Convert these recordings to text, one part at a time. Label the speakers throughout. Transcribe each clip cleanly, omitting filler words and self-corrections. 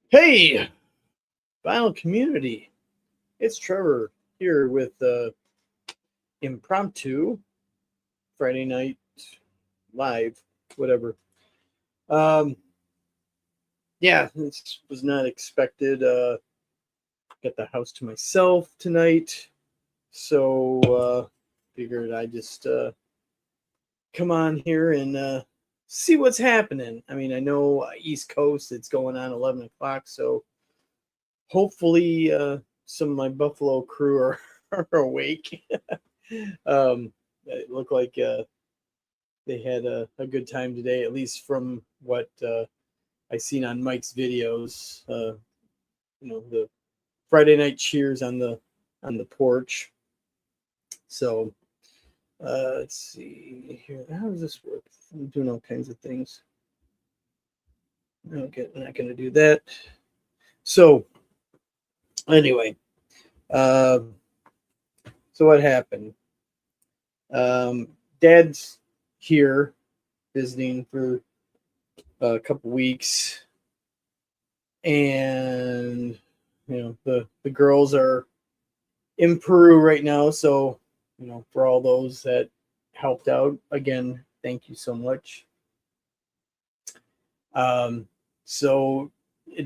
Speaker 1: Hey, Vinyl Community. It's Trevor here with Impromptu Friday night live, whatever. Um, yeah, this was not expected. Got the house to myself tonight, so figured I just come on here and see what's happening. I mean, I know East Coast, it's going on 11 o'clock, so hopefully some of my Buffalo crew are awake. It looked like they had a good time today, at least from what I seen on Mike's videos. The Friday night cheers on the porch. So let's see here. How does this work? I'm doing all kinds of things. Okay, I'm not going to do that. So anyway, uh, so what happened? Dad's here visiting for a couple weeks, and the girls are in Peru right now. So for all those that helped out, again, thank you so much. So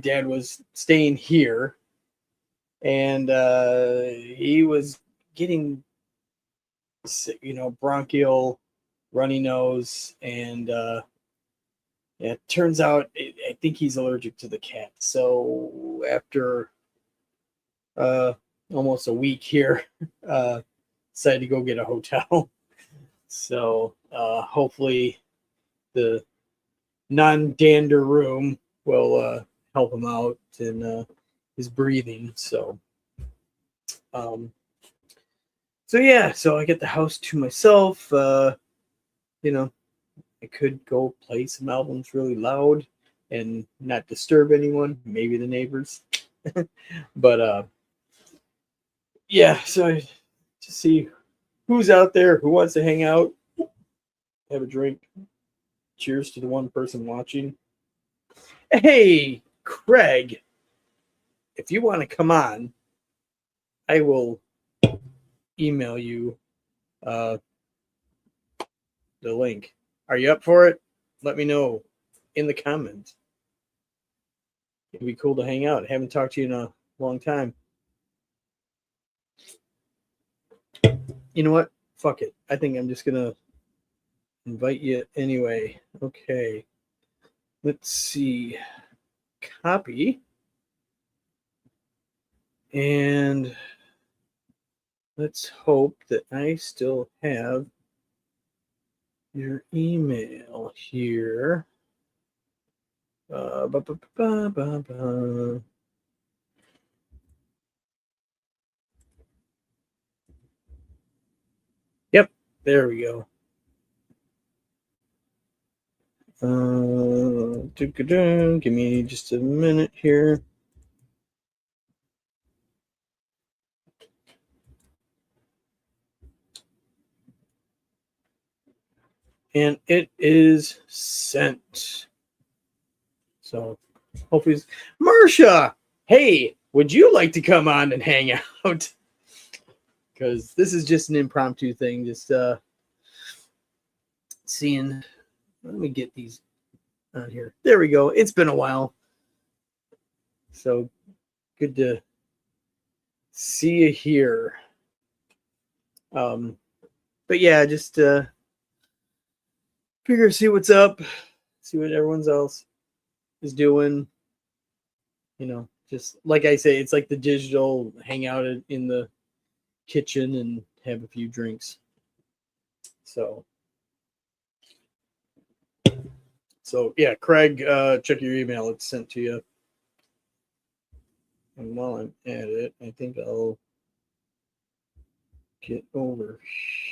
Speaker 1: Dad was staying here, and he was getting bronchial, runny nose, and yeah, it turns out I think he's allergic to the cat. So after uh, almost a week here, uh, decided to go get a hotel. So hopefully the non-dander room will help him out in his breathing. Um, so yeah, so I get the house to myself. You know, I could go play some albums really loud and not disturb anyone, maybe the neighbors. But yeah, so to see who's out there who wants to hang out, have a drink. Cheers to the one person watching. Hey, Craig, if you want to come on, I will email you uh, the link. Are you up for it? Let me know in the comments. It'd be cool to hang out. I haven't talked to you in a long time. You know what? Fuck it. I think I'm just gonna invite you anyway. Okay. Let's see. Copy. And let's hope that I still have your email here. Ba, ba, ba, ba, ba. Yep, there we go. Give me just a minute here. And it is sent. So hopefully, Marsha, hey, would you like to come on and hang out? Because this is just an impromptu thing. Just seeing. Let me get these on here. There we go. It's been a while. So good to see you here. But yeah, just figure see what's up, see what everyone else is doing. Just like I say, it's like the digital hangout in the kitchen and have a few drinks. So yeah, Craig, check your email. It's sent to you. And while I'm at it, I think I'll get over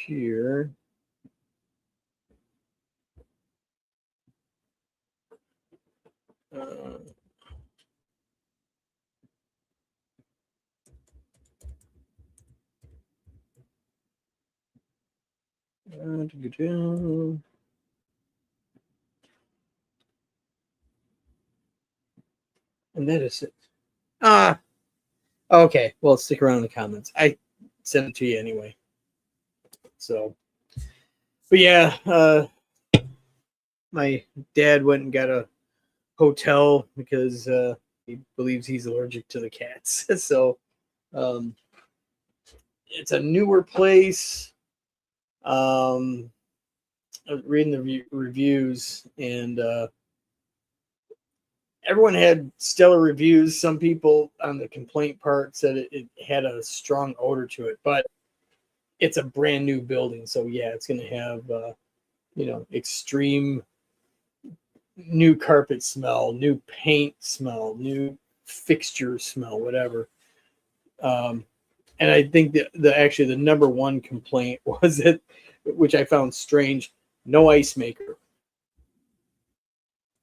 Speaker 1: here. Uh, And that is it. Okay. Well, stick around in the comments. I sent it to you anyway. So, but yeah, my dad went and got a hotel because he believes he's allergic to the cats. So, it's a newer place. I was reading the reviews, and everyone had stellar reviews. Some people on the complaint part said it had a strong odor to it, but it's a brand new building, so yeah, it's going to have extreme new carpet smell, new paint smell, new fixture smell, whatever. And I think the number one complaint was that, which I found strange, no ice maker.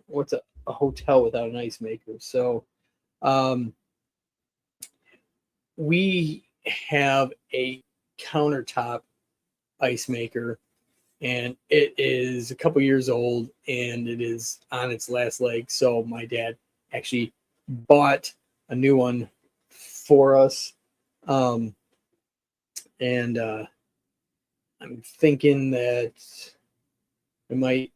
Speaker 1: What's a hotel without an ice maker? So we have a countertop ice maker, and it is a couple years old, and it is on its last leg. So my dad actually bought a new one for us. And I'm thinking that I might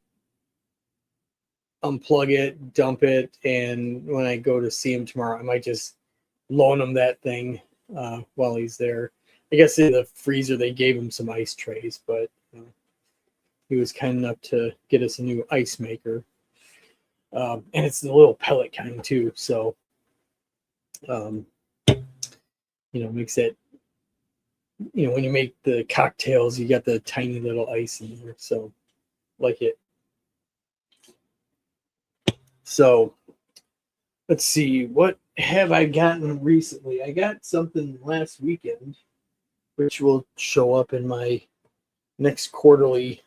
Speaker 1: unplug it, dump it, and when I go to see him tomorrow, I might just loan him that thing while he's there. I guess in the freezer they gave him some ice trays, but he was kind enough to get us a new ice maker. And it's the little pellet kind too, so makes it, when you make the cocktails, you got the tiny little ice in there, so like it. So let's see, what have I gotten recently? I got something last weekend, which will show up in my next quarterly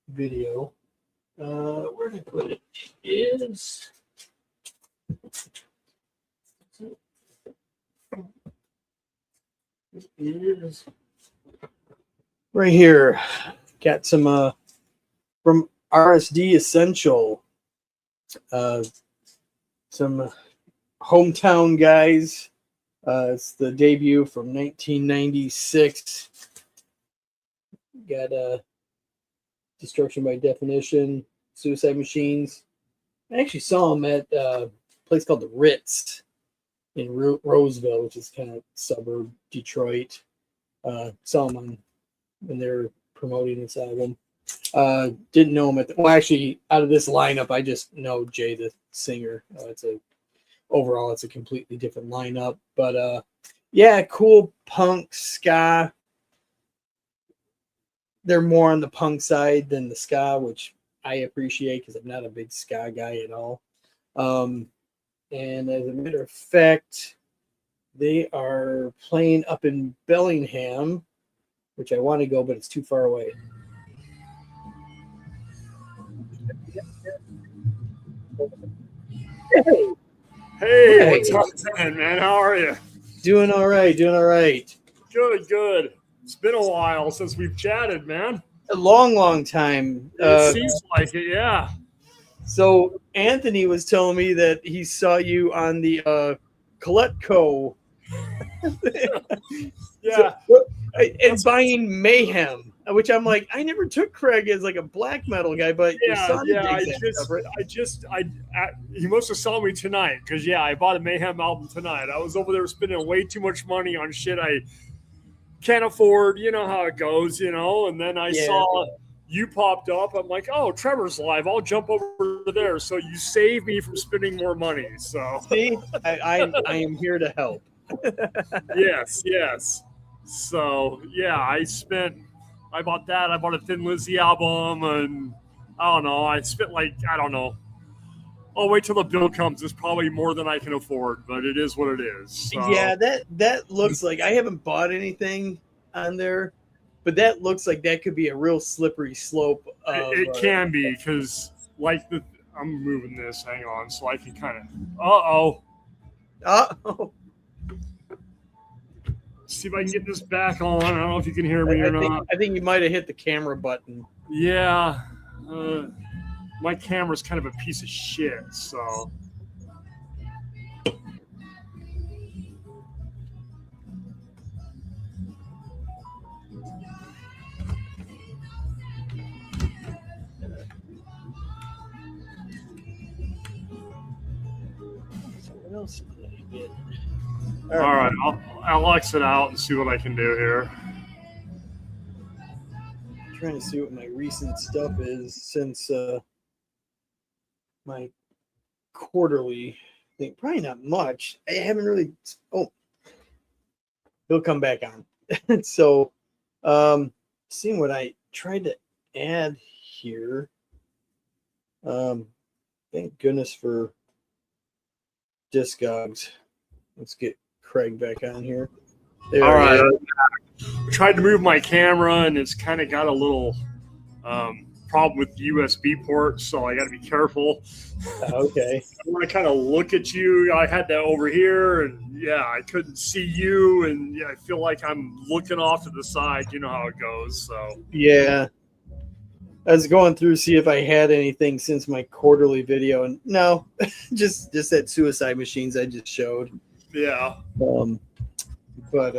Speaker 1: video. Where did I put it? It is right here. Got some from RSD Essential. Some hometown guys. It's the debut from 1996. Got Destruction by Definition, Suicide Machines. I actually saw them at a place called the Ritz in Roseville, which is kind of suburb Detroit. Saw them when they were promoting this album. Didn't know him actually, out of this lineup, I just know Jay, the singer. It's a completely different lineup, but yeah, cool punk ska. They're more on the punk side than the ska, which I appreciate because I'm not a big ska guy at all. And as a matter of fact, they are playing up in Bellingham, which I want to go, but it's too far away.
Speaker 2: Hey, what's up, man? How are you?
Speaker 1: Doing all right.
Speaker 2: Good. It's been a while since we've chatted, man.
Speaker 1: A long time.
Speaker 2: It seems like it, yeah.
Speaker 1: So Anthony was telling me that he saw you on the Coletco.
Speaker 2: Yeah.
Speaker 1: And buying Mayhem, which I'm like, I never took Craig as like a black metal guy, but
Speaker 2: he must have saw me tonight because I bought a Mayhem album tonight. I was over there spending way too much money on shit I can't afford. You know how it goes, and then I saw you popped up. I'm like, oh, Trevor's live. I'll jump over there. So you saved me from spending more money. So
Speaker 1: see, I am here to help.
Speaker 2: Yes. So I bought that. I bought a Thin Lizzy album, and I don't know. I spent I'll wait till the bill comes. It's probably more than I can afford, but it is what it is. So.
Speaker 1: Yeah, that looks like, I haven't bought anything on there, but that looks like that could be a real slippery slope.
Speaker 2: It can be, because I'm moving this. Hang on, so I can kind of. Uh-oh. See if I can get this back on. I don't know if you can hear me or not.
Speaker 1: I think you might have hit the camera button.
Speaker 2: Yeah. My camera's kind of a piece of shit, so.
Speaker 1: So what else did I get?
Speaker 2: All right, I'll exit out and see what I can do here.
Speaker 1: I'm trying to see what my recent stuff is since my quarterly thing. Probably not much. I haven't really. Oh, he'll come back on. So, seeing what I tried to add here. Thank goodness for Discogs. Let's get Craig back on here. There
Speaker 2: All right. I tried to move my camera, and it's kind of got a little problem with the USB port, so I got to be careful.
Speaker 1: Okay.
Speaker 2: I want to kind of look at you. I had that over here, and yeah, I couldn't see you, and yeah, I feel like I'm looking off to the side. You know how it goes. So
Speaker 1: yeah, I was going through see if I had anything since my quarterly video, and no, just that suicide machines I just showed.
Speaker 2: Yeah.
Speaker 1: But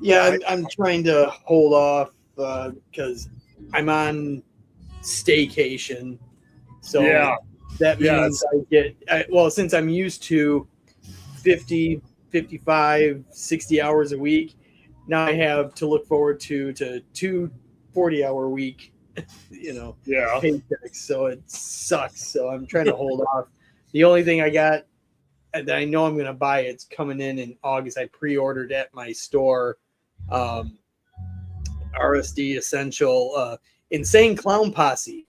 Speaker 1: yeah, I'm trying to hold off because I'm on staycation. So
Speaker 2: yeah,
Speaker 1: that means I get, well, since I'm used to 50, 55, 60 hours a week, now I have to look forward to 2 40-hour week, paychecks. So it sucks. So I'm trying to hold off. The only thing I got that I know I'm going to buy, it's coming in August. I pre-ordered at my store, RSD Essential, Insane Clown Posse.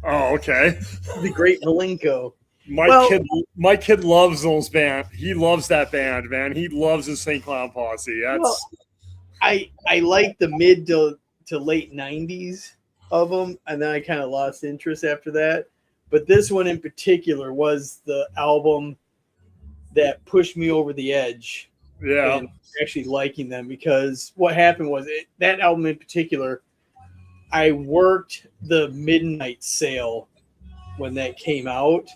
Speaker 2: Oh, okay.
Speaker 1: The Great Malenko.
Speaker 2: My kid loves those band. He loves that band, man. He loves the St. Clown Posse.
Speaker 1: I like the mid to late 90s of them, and then I kind of lost interest after that. But this one in particular was the album that pushed me over the edge.
Speaker 2: Yeah.
Speaker 1: And actually liking them, because what happened was that album in particular, I worked the midnight sale when that came out,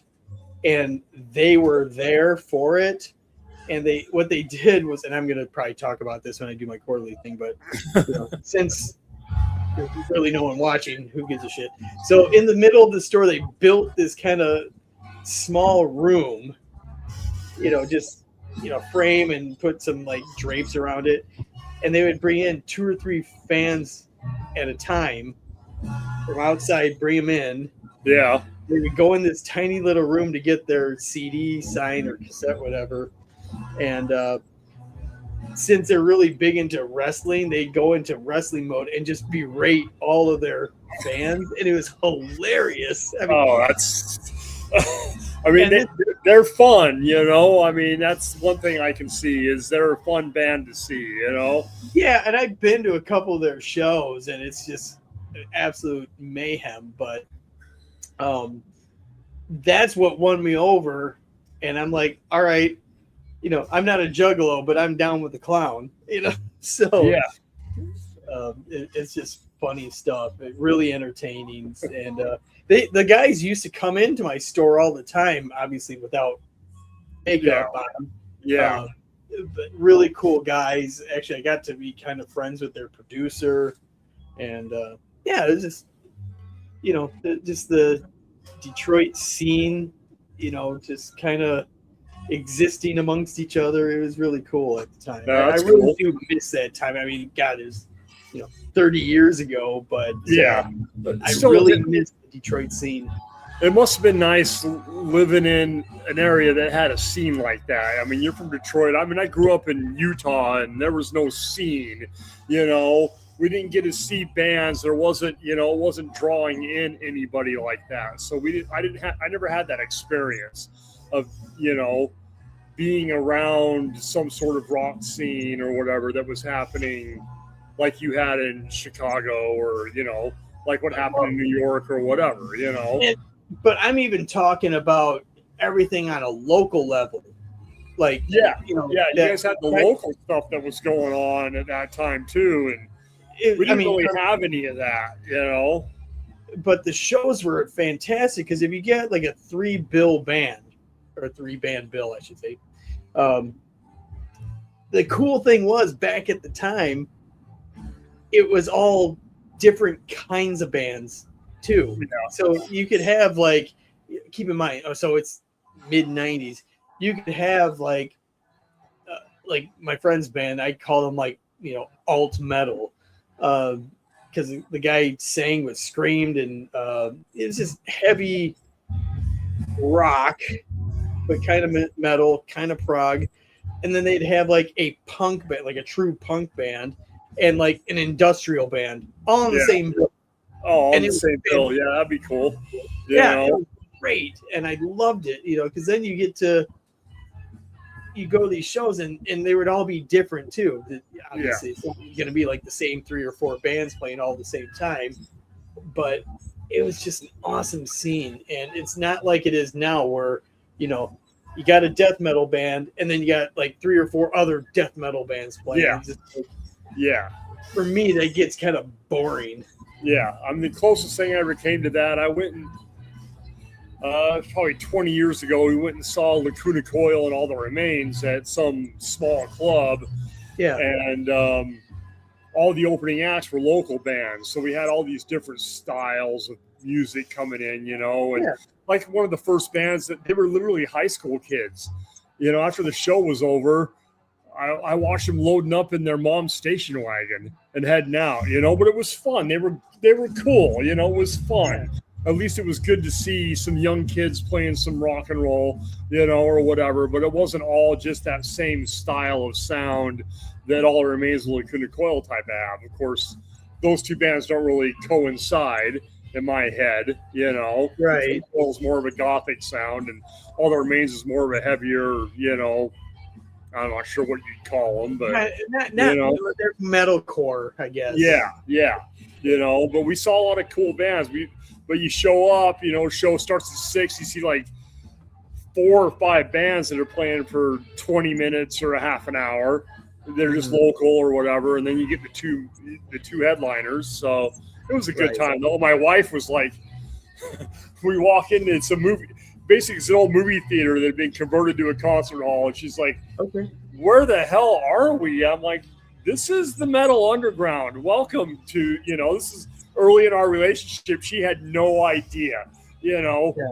Speaker 1: and they were there for it. And what they did was, and I'm going to probably talk about this when I do my quarterly thing, but since there's really no one watching, who gives a shit? So in the middle of the store, they built this kind of small room, frame and put some like drapes around it. And they would bring in 2 or 3 fans at a time from outside, bring them in.
Speaker 2: Yeah.
Speaker 1: They would go in this tiny little room to get their CD, sign, or cassette, whatever. And since they're really big into wrestling, they go into wrestling mode and just berate all of their fans. And it was hilarious. I mean,
Speaker 2: that's... I mean, they're fun, I mean, that's one thing I can see is they're a fun band to see,
Speaker 1: Yeah, and I've been to a couple of their shows, and it's just absolute mayhem. But that's what won me over, and I'm like, all right, I'm not a juggalo, but I'm down with the clown, So
Speaker 2: yeah,
Speaker 1: it's just funny stuff. Really entertaining, and the guys used to come into my store all the time, obviously without makeup on them.
Speaker 2: Yeah.
Speaker 1: But really cool guys. Actually, I got to be kind of friends with their producer, and it was just, just the Detroit scene, just kind of existing amongst each other. It was really cool at the time. I really do miss that time. I mean, God, it was 30 years ago, but but I really miss the Detroit scene.
Speaker 2: It must have been nice living in an area that had a scene like that. I mean, you're from Detroit. I mean, I grew up in Utah, and there was no scene. We didn't get to see bands. There wasn't, it wasn't drawing in anybody like that. So I never had that experience of, being around some sort of rock scene or whatever that was happening, like you had in Chicago, or like what happened in New York or whatever.
Speaker 1: But I'm even talking about everything on a local level. Like,
Speaker 2: you guys had the local stuff that was going on at that time too, and we didn't really have any of that,
Speaker 1: But the shows were fantastic, because if you get like a 3-bill band, or 3-band bill, I should say. The cool thing was back at the time, it was all different kinds of bands too.
Speaker 2: Yeah.
Speaker 1: So you could have like, keep in mind, so it's mid 90s. You could have like my friend's band, I call them like, alt metal. Because the guy sang with screamed, and it was just heavy rock, but kind of metal, kind of prog. And then they'd have like a punk band, like a true punk band, and like an industrial band, all on the same bill.
Speaker 2: Oh, on the same bill. Yeah, that'd be cool.
Speaker 1: Yeah, it was great, and I loved it. Because then you go to these shows, and they would all be different too. Obviously, it's not going to be like the same 3 or 4 bands playing all at the same time, but it was just an awesome scene. And it's not like it is now where, you got a death metal band, and then you got like 3 or 4 other death metal bands playing.
Speaker 2: Yeah.
Speaker 1: For me, that gets kind of boring.
Speaker 2: Yeah. I mean, the closest thing I ever came to that, I went and probably 20 years ago, we went and saw Lacuna Coil and All the Remains at some small club.
Speaker 1: Yeah.
Speaker 2: And all the opening acts were local bands. So we had all these different styles of music coming in, and like one of the first bands that they were literally high school kids. After the show was over, I watched them loading up in their mom's station wagon and heading out, but it was fun. They were cool, it was fun. At least it was good to see some young kids playing some rock and roll, or whatever, but it wasn't all just that same style of sound that All That Remains of Lacuna Coil type have. Of course, those two bands don't really coincide in my head,
Speaker 1: Right.
Speaker 2: It's more of a gothic sound, and All That Remains is more of a heavier, I'm not sure what you'd call them, but
Speaker 1: they're metalcore, I guess.
Speaker 2: Yeah. But we saw a lot of cool bands. But you show up, show starts at 6, you see like 4 or 5 bands that are playing for 20 minutes or a half an hour. They're just local or whatever, and then you get the two headliners. So it was a good time. Though my wife was like, we walk in, it's a movie. Basically, it's an old movie theater that had been converted to a concert hall, and she's like,
Speaker 1: "Okay,
Speaker 2: where the hell are we?" I'm like, "This is the Metal Underground. Welcome to this is." Early in our relationship, she had no idea,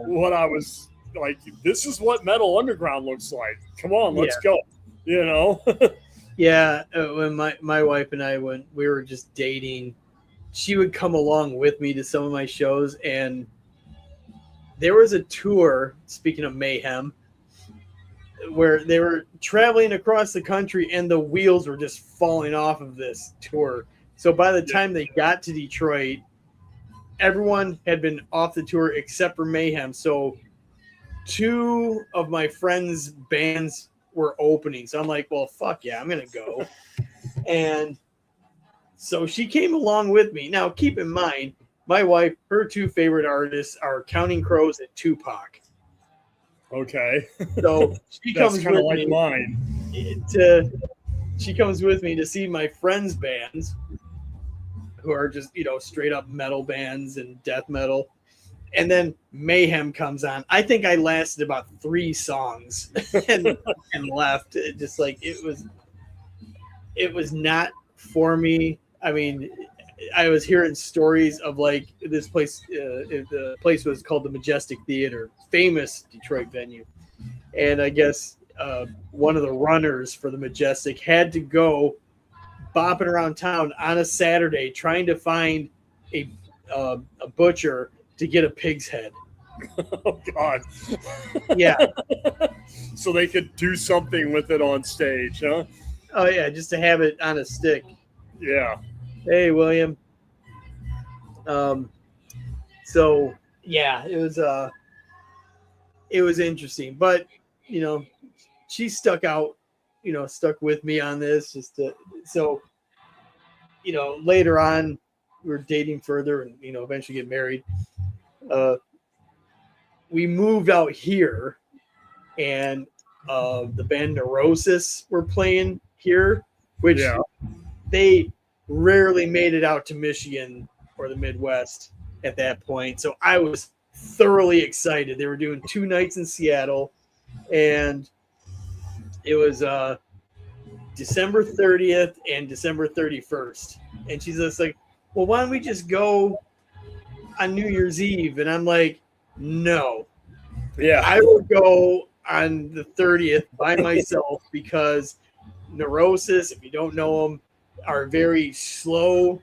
Speaker 2: what I was like. This is what Metal Underground looks like. Come on, let's go.
Speaker 1: Yeah. When my wife and I, when we were just dating, she would come along with me to some of my shows, and there was a tour. Speaking of mayhem, where they were traveling across the country, and the wheels were just falling off of this tour. So by the time they got to Detroit, everyone had been off the tour except for Mayhem. So 2 of my friends' bands were opening. So I'm like, well, fuck yeah, I'm going to go. And so she came along with me. Now, keep in mind, my wife, her 2 favorite artists are Counting Crows and Tupac.
Speaker 2: Okay.
Speaker 1: So she comes
Speaker 2: kind of
Speaker 1: with
Speaker 2: like
Speaker 1: me
Speaker 2: mine.
Speaker 1: She comes with me to see my friends' bands, who are just, straight up metal bands and death metal. And then Mayhem comes on. I think I lasted about 3 songs and left. Just like it was not for me. I mean, I was hearing stories of like this place. The place was called the Majestic Theater, famous Detroit venue. And I guess one of the runners for the Majestic had to go bopping around town on a Saturday trying to find a butcher to get a pig's head.
Speaker 2: Oh God.
Speaker 1: Yeah.
Speaker 2: So they could do something with it on stage, huh?
Speaker 1: Oh yeah, just to have it on a stick.
Speaker 2: Yeah.
Speaker 1: Hey, William. So yeah, it was interesting, but she stuck with me on this so later on we were dating further and eventually get married. We moved out here, and the band Neurosis were playing here, which they rarely made it out to Michigan or the Midwest at that point. So I was thoroughly excited. They were doing 2 nights in Seattle, and it was December 30th and December 31st. And she's just like, well, why don't we just go on New Year's Eve? And I'm like, no.
Speaker 2: Yeah.
Speaker 1: I will go on the 30th by myself because Neurosis, if you don't know them, are very slow,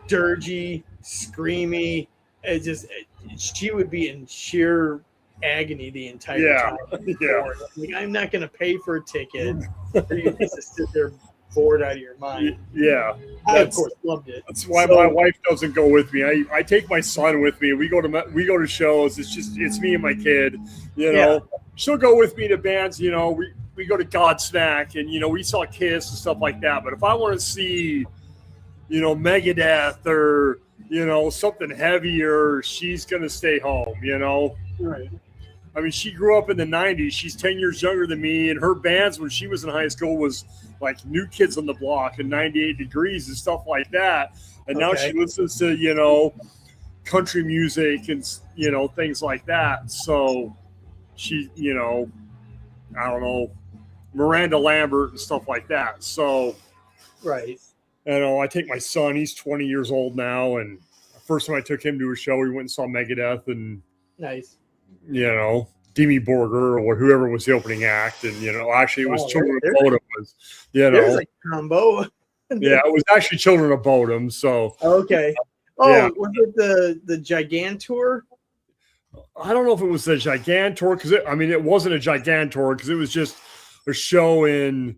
Speaker 1: dirgy, screamy. She would be in sheer agony the entire time.
Speaker 2: Yeah.
Speaker 1: Like, I'm not going to pay for a ticket for you just to sit there bored out of your mind.
Speaker 2: Yeah.
Speaker 1: I, of course, loved it.
Speaker 2: That's why my wife doesn't go with me. I take my son with me. We go to shows. It's me and my kid. You know, she'll go with me to bands. You know, we go to Godsmack, and you know, we saw Kiss and stuff like that. But if I want to see, you know, Megadeth or you know something heavier, she's gonna stay home. You know,
Speaker 1: right.
Speaker 2: I mean, she grew up in the 90s. She's 10 years younger than me, and her bands when she was in high school was like New Kids on the Block and 98 Degrees and stuff like that. And now she listens to, you know, country music and, you know, things like that. So she, you know, I don't know, Miranda Lambert and stuff like that. So,
Speaker 1: right.
Speaker 2: You know, I take my son, he's 20 years old now. And the first time I took him to a show, we went and saw Megadeth and,
Speaker 1: nice.
Speaker 2: You know, Demi Borger or whoever was the opening act. And, you know, actually it was Children of Bodom was, you know.
Speaker 1: There's a combo.
Speaker 2: Yeah, it was actually Children of Bodom. So.
Speaker 1: Okay. Oh, was it the Gigantour?
Speaker 2: I don't know if it was the Gigantour because it wasn't a Gigantour because it was just a show it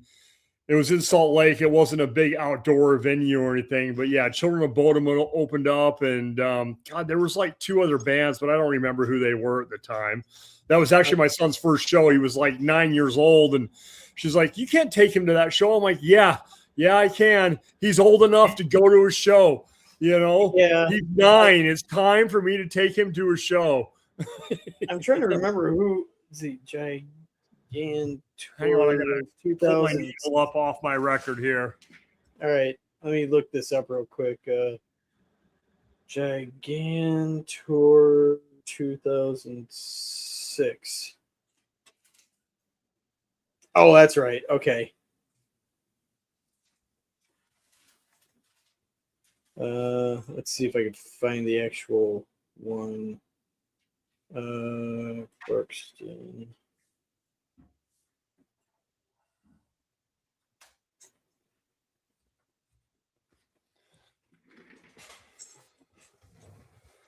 Speaker 2: was in Salt Lake. It wasn't a big outdoor venue or anything, but yeah, Children of Bodom opened up and God, there was like two other bands, but I don't remember who they were at the time. That was actually my son's first show. He was like 9 years old and she's like, you can't take him to that show. I'm like, yeah, I can. He's old enough to go to a show, you know?
Speaker 1: Yeah.
Speaker 2: He's 9. It's time for me to take him to a show.
Speaker 1: I'm trying to remember who the Gigantour.
Speaker 2: Hang on, I gotta pull my needle up off my record here.
Speaker 1: All right, let me look this up real quick. Gigantour 2006. Oh, that's right. Okay. Let's see if I can find the actual one. Clarkston.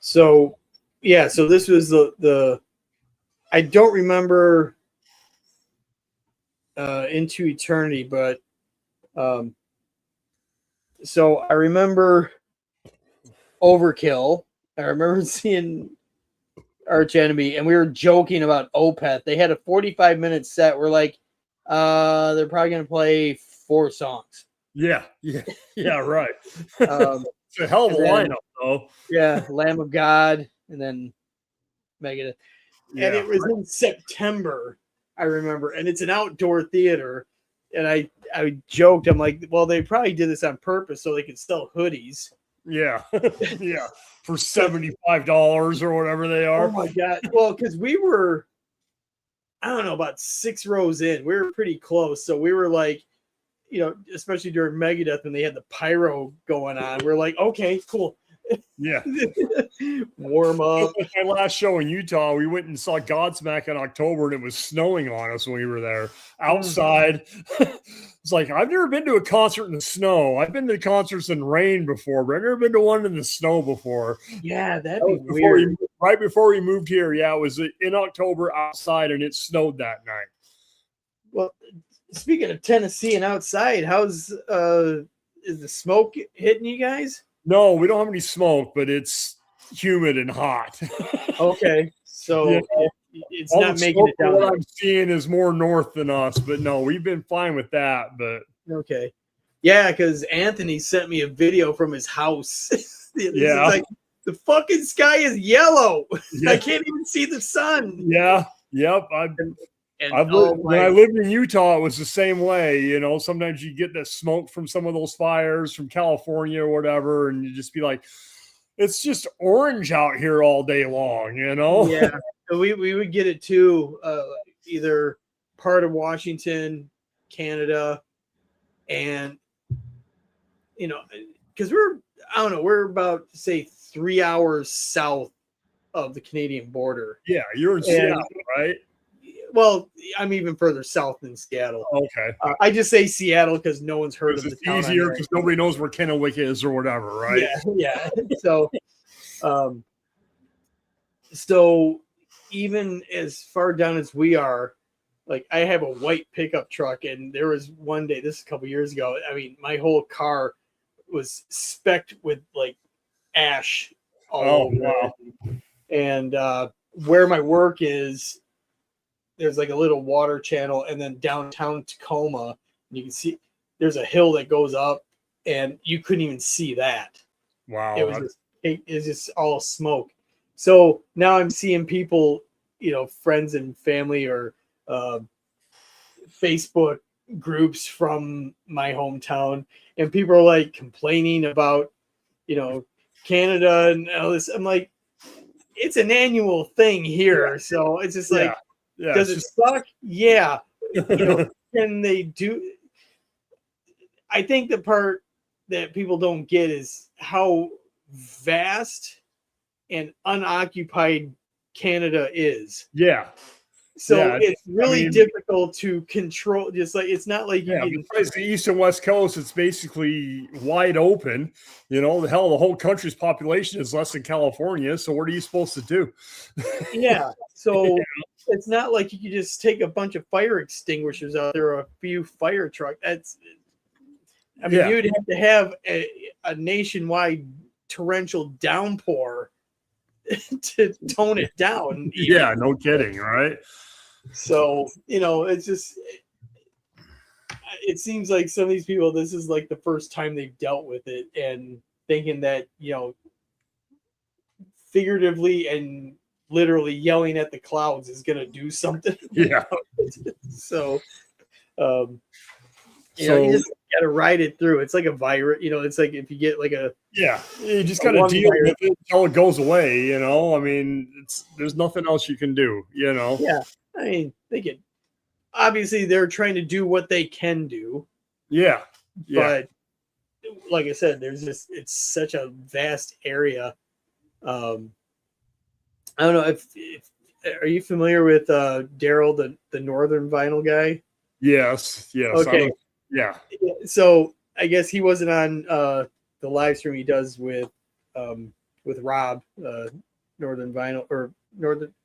Speaker 1: So, yeah, so this was the I don't remember Into Eternity, but so I remember Overkill. I remember seeing Arch Enemy, and we were joking about Opeth. They had a 45-minute set. We're like, they're probably going to play 4 songs.
Speaker 2: Yeah, right. It's a hell of a lineup, though.
Speaker 1: Yeah, Lamb of God, and then Megadeth. Yeah. And it was in September, I remember, and it's an outdoor theater. And I joked, I'm like, well, they probably did this on purpose so they could sell hoodies.
Speaker 2: Yeah, yeah, for $75 or whatever they are.
Speaker 1: Oh my God! Well, because we were, I don't know, about 6 rows in. We were pretty close, so we were like, you know, especially during Megadeth when they had the pyro going on, we're like, okay, cool.
Speaker 2: Yeah.
Speaker 1: Warm up.
Speaker 2: My last show in Utah, we went and saw Godsmack in October and it was snowing on us when we were there outside. It's like, I've never been to a concert in the snow. I've been to concerts in rain before, but I've never been to one in the snow before.
Speaker 1: Yeah, that'd be weird.
Speaker 2: Right before we moved here. Yeah, it was in October outside and it snowed that night.
Speaker 1: Well, speaking of Tennessee and outside, how's is the smoke hitting you guys?
Speaker 2: No, we don't have any smoke, but it's humid and hot.
Speaker 1: Okay, so it's not making it down.
Speaker 2: What I'm seeing is more north than us, but no, we've been fine with that. But
Speaker 1: okay, yeah, because Anthony sent me a video from his house.
Speaker 2: Yeah,
Speaker 1: like the fucking sky is yellow. Yeah. I can't even see the sun.
Speaker 2: Yeah, yep. When I lived in Utah, it was the same way. You know, sometimes you get the smoke from some of those fires from California or whatever, and you just be like, it's just orange out here all day long, you know?
Speaker 1: Yeah, so we would get it too. either part of Washington, Canada, and because we're about, say, 3 hours south of the Canadian border.
Speaker 2: Yeah, you're in Seattle, right?
Speaker 1: Well, I'm even further south than Seattle.
Speaker 2: Okay.
Speaker 1: I just say Seattle because no one's heard of the town.
Speaker 2: It's easier because nobody knows where Kennewick is or whatever, right?
Speaker 1: Yeah. So even as far down as we are, like, I have a white pickup truck, and there was one day, this is a couple years ago, I mean, my whole car was specked with like ash all over.
Speaker 2: Wow.
Speaker 1: And where my work is, there's like a little water channel, and then downtown Tacoma, you can see there's a hill that goes up, and you couldn't even see that.
Speaker 2: Wow.
Speaker 1: It was just all smoke. So now I'm seeing people, friends and family or Facebook groups from my hometown, and people are like complaining about, Canada and all this. I'm like, it's an annual thing here. Yeah. So it's just like, does it suck? Yeah. Can they do? I think the part that people don't get is how vast and unoccupied Canada is.
Speaker 2: Yeah.
Speaker 1: So it's really difficult to control. Just like, it's not like
Speaker 2: besides the east and west coast, it's basically wide open. The whole country's population is less than California. So what are you supposed to do?
Speaker 1: Yeah. So it's not like you could just take a bunch of fire extinguishers out there or a few fire trucks. You'd have to have a nationwide torrential downpour to tone it down.
Speaker 2: Yeah, no kidding, right?
Speaker 1: So, it's just, it seems like some of these people, this is like the first time they've dealt with it, and thinking that, figuratively and literally yelling at the clouds is going to do something.
Speaker 2: Yeah.
Speaker 1: So, you just got to ride it through. It's like a virus, it's like if you get like
Speaker 2: you just got to deal with it until it goes away. There's nothing else you can do.
Speaker 1: Yeah, I mean, obviously they're trying to do what they can do.
Speaker 2: Yeah.
Speaker 1: But like I said, it's such a vast area. I don't know if are you familiar with Daryl, the Northern Vinyl guy?
Speaker 2: Yes.
Speaker 1: Okay.
Speaker 2: Yeah.
Speaker 1: So I guess he wasn't on the live stream he does with Rob, Northern Vinyl or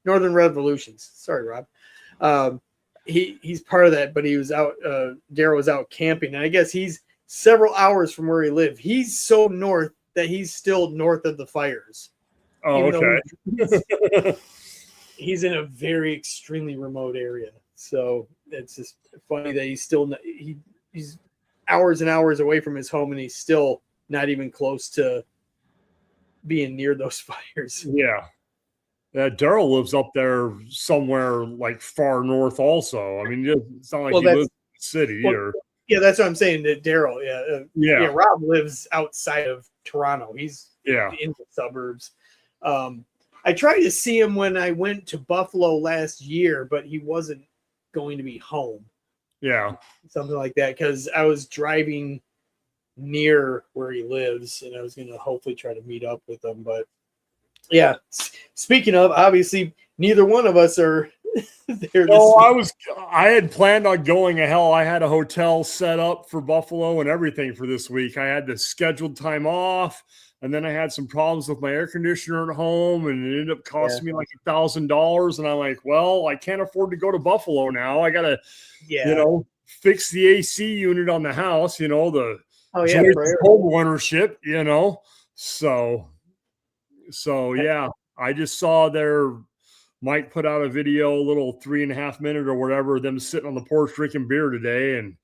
Speaker 1: Northern Revolutions. Sorry, Rob. He's part of that, but he was out. Daryl was out camping, and I guess he's several hours from where he lived. He's so north that he's still north of the fires.
Speaker 2: Oh, okay.
Speaker 1: He's in a very extremely remote area, so it's just funny that he's hours and hours away from his home, and he's still not even close to being near those fires.
Speaker 2: Yeah. Daryl lives up there somewhere like far north also. I mean, it's not like he lives in the city or.
Speaker 1: Yeah, that's what I'm saying. That Daryl, yeah, Rob lives outside of Toronto. He's in the suburbs. I tried to see him when I went to Buffalo last year, but he wasn't going to be home.
Speaker 2: Yeah.
Speaker 1: Something like that, because I was driving near where he lives, and I was going to hopefully try to meet up with him. But yeah, speaking of, obviously, neither one of us are there.
Speaker 2: I had planned on going. I had a hotel set up for Buffalo and everything for this week. I had the scheduled time off, and then I had some problems with my air conditioner at home, and it ended up costing me like $1,000. And I'm like, well, I can't afford to go to Buffalo now. I gotta, fix the AC unit on the house. The home ownership. So yeah, I just saw Mike put out a video, a little 3.5 minute or whatever, them sitting on the porch drinking beer today. And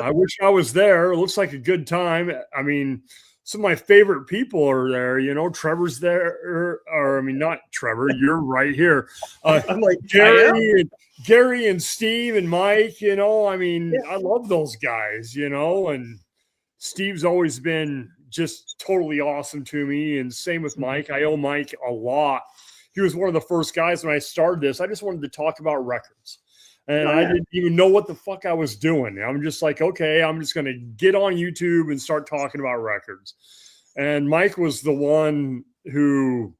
Speaker 2: I wish I was there. It looks like a good time. I mean, some of my favorite people are there. Trevor's there, or I mean, not Trevor. You're right here.
Speaker 1: I'm like
Speaker 2: Gary and Steve and Mike. I mean, I love those guys. And Steve's always been just totally awesome to me, and same with Mike. I owe Mike a lot. he was one of the first guys when I started this. I just wanted to talk about records. And
Speaker 1: Oh,
Speaker 2: I
Speaker 1: yeah.
Speaker 2: didn't even know what the fuck I was doing. I'm just like, okay, I'm just going to get on YouTube and start talking about records. And Mike was the one who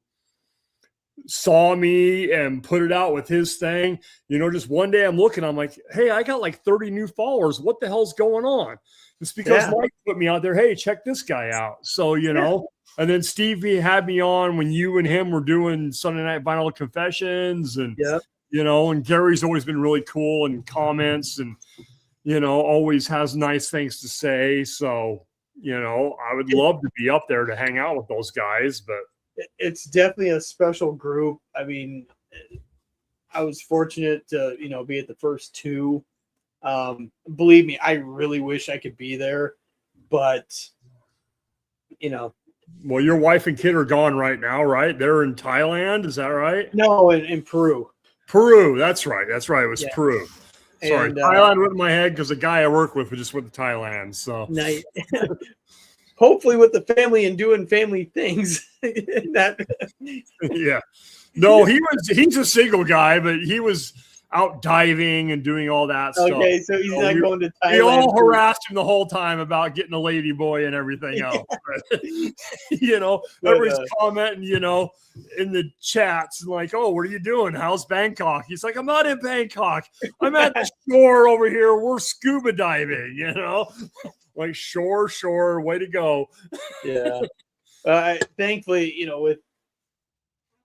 Speaker 2: saw me and put it out with his thing. You know, just one day I'm looking, I'm like, hey, I got like 30 new followers. What the hell's going on? It's because Mike put me out there. Hey, check this guy out. So, you know, and then Stevie had me on when you and him were doing Sunday Night Vinyl Confessions, and you know, and Gary's always been really cool and comments and, you know, always has nice things to say. So, you know, I would love to be up there to hang out with those guys, but
Speaker 1: it's definitely a special group. I mean, I was fortunate to, you know, be at the first two. Believe me, I really wish I could be there, but you know.
Speaker 2: Well, your wife and kid are gone right now, right? They're in Thailand. Is that right?
Speaker 1: No, in Peru.
Speaker 2: Peru. That's right. That's right. It was Peru. Sorry.
Speaker 1: And,
Speaker 2: Thailand went in my head because the guy I work with just went to Thailand. So
Speaker 1: hopefully with the family and doing family things.
Speaker 2: Yeah. No, he's a single guy, but he was out diving and doing all that stuff.
Speaker 1: Okay, so he's not going to Thailand.
Speaker 2: We all harassed him the whole time about getting a lady boy and everything else. You know, everybody's commenting, you know, in the chats like, oh, what are you doing? How's Bangkok? He's like, I'm not in Bangkok. I'm at the shore over here. We're scuba diving, you know? Like, sure, way to go.
Speaker 1: Yeah. Thankfully, you know, with,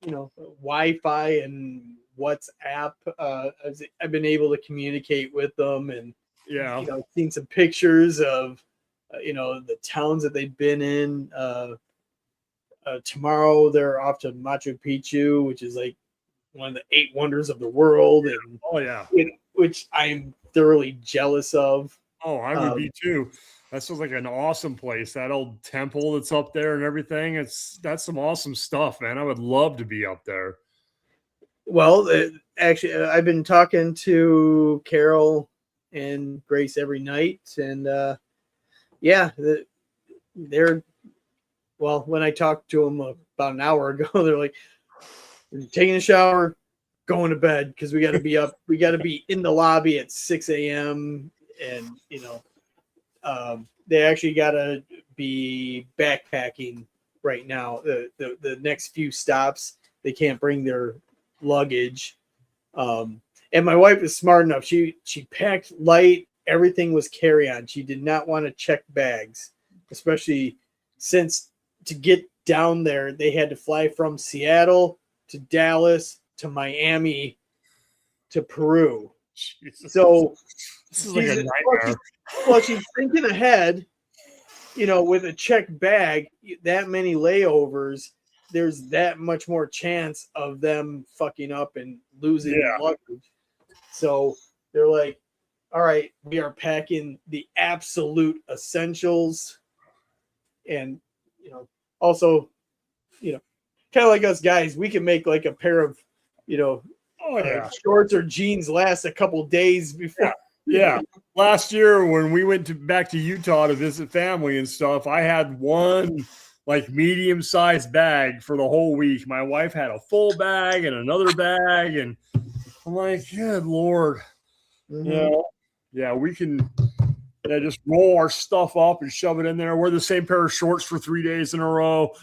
Speaker 1: you know, Wi-Fi and WhatsApp, I've been able to communicate with them, and you know, seen some pictures of you know, the towns that they've been in. Tomorrow they're off to Machu Picchu, which is like one of the 8 wonders of the world, and which I'm thoroughly jealous of.
Speaker 2: Oh, I would be too. That sounds like an awesome place. That old temple that's up there and everything. That's some awesome stuff, man. I would love to be up there.
Speaker 1: Well, actually, I've been talking to Carol and Grace every night, and they're well. When I talked to them about an hour ago, they're like, taking a shower, going to bed because we got to be up. We got to be in the lobby at 6 a.m. and you know, they actually got to be backpacking right now. The next few stops, they can't bring their luggage, and my wife is smart enough. She packed light. Everything was carry-on. She did not want to check bags, especially since to get down there they had to fly from Seattle to Dallas to Miami to Peru.
Speaker 2: Jesus.
Speaker 1: So
Speaker 2: this is like a nightmare.
Speaker 1: Well, she's thinking ahead, you know, with a checked bag, that many layovers, there's that much more chance of them fucking up and losing luggage. So they're like, all right, we are packing the absolute essentials. And, you know, also, you know, kind of like us guys, we can make like a pair of, you know, shorts or jeans last a couple days before.
Speaker 2: Yeah. Last year when we went back to Utah to visit family and stuff, I had one like medium-sized bag for the whole week. My wife had a full bag and another bag, and I'm like, good Lord.
Speaker 1: Mm-hmm.
Speaker 2: Yeah, we can just roll our stuff up and shove it in there. Wear the same pair of shorts for 3 days in a row.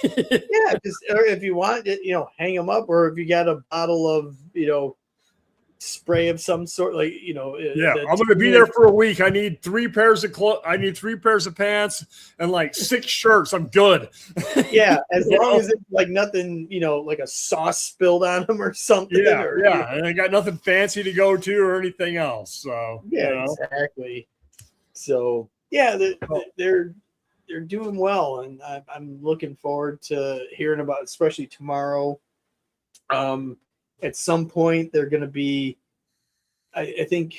Speaker 1: Yeah, just or if you want it, you know, hang them up, or if you got a bottle of, you know, spray of some sort, like, you know.
Speaker 2: I'm going to be there for a week. I need 3 pairs of clothes. I need 3 pairs of pants and like 6 shirts. I'm good.
Speaker 1: Yeah, as long as it's like nothing, you know, like a sauce spilled on them or something.
Speaker 2: Yeah, and I got nothing fancy to go to or anything else. So
Speaker 1: exactly. So yeah, they're doing well, and I'm looking forward to hearing about, especially tomorrow. At some point, they're going to be, I think,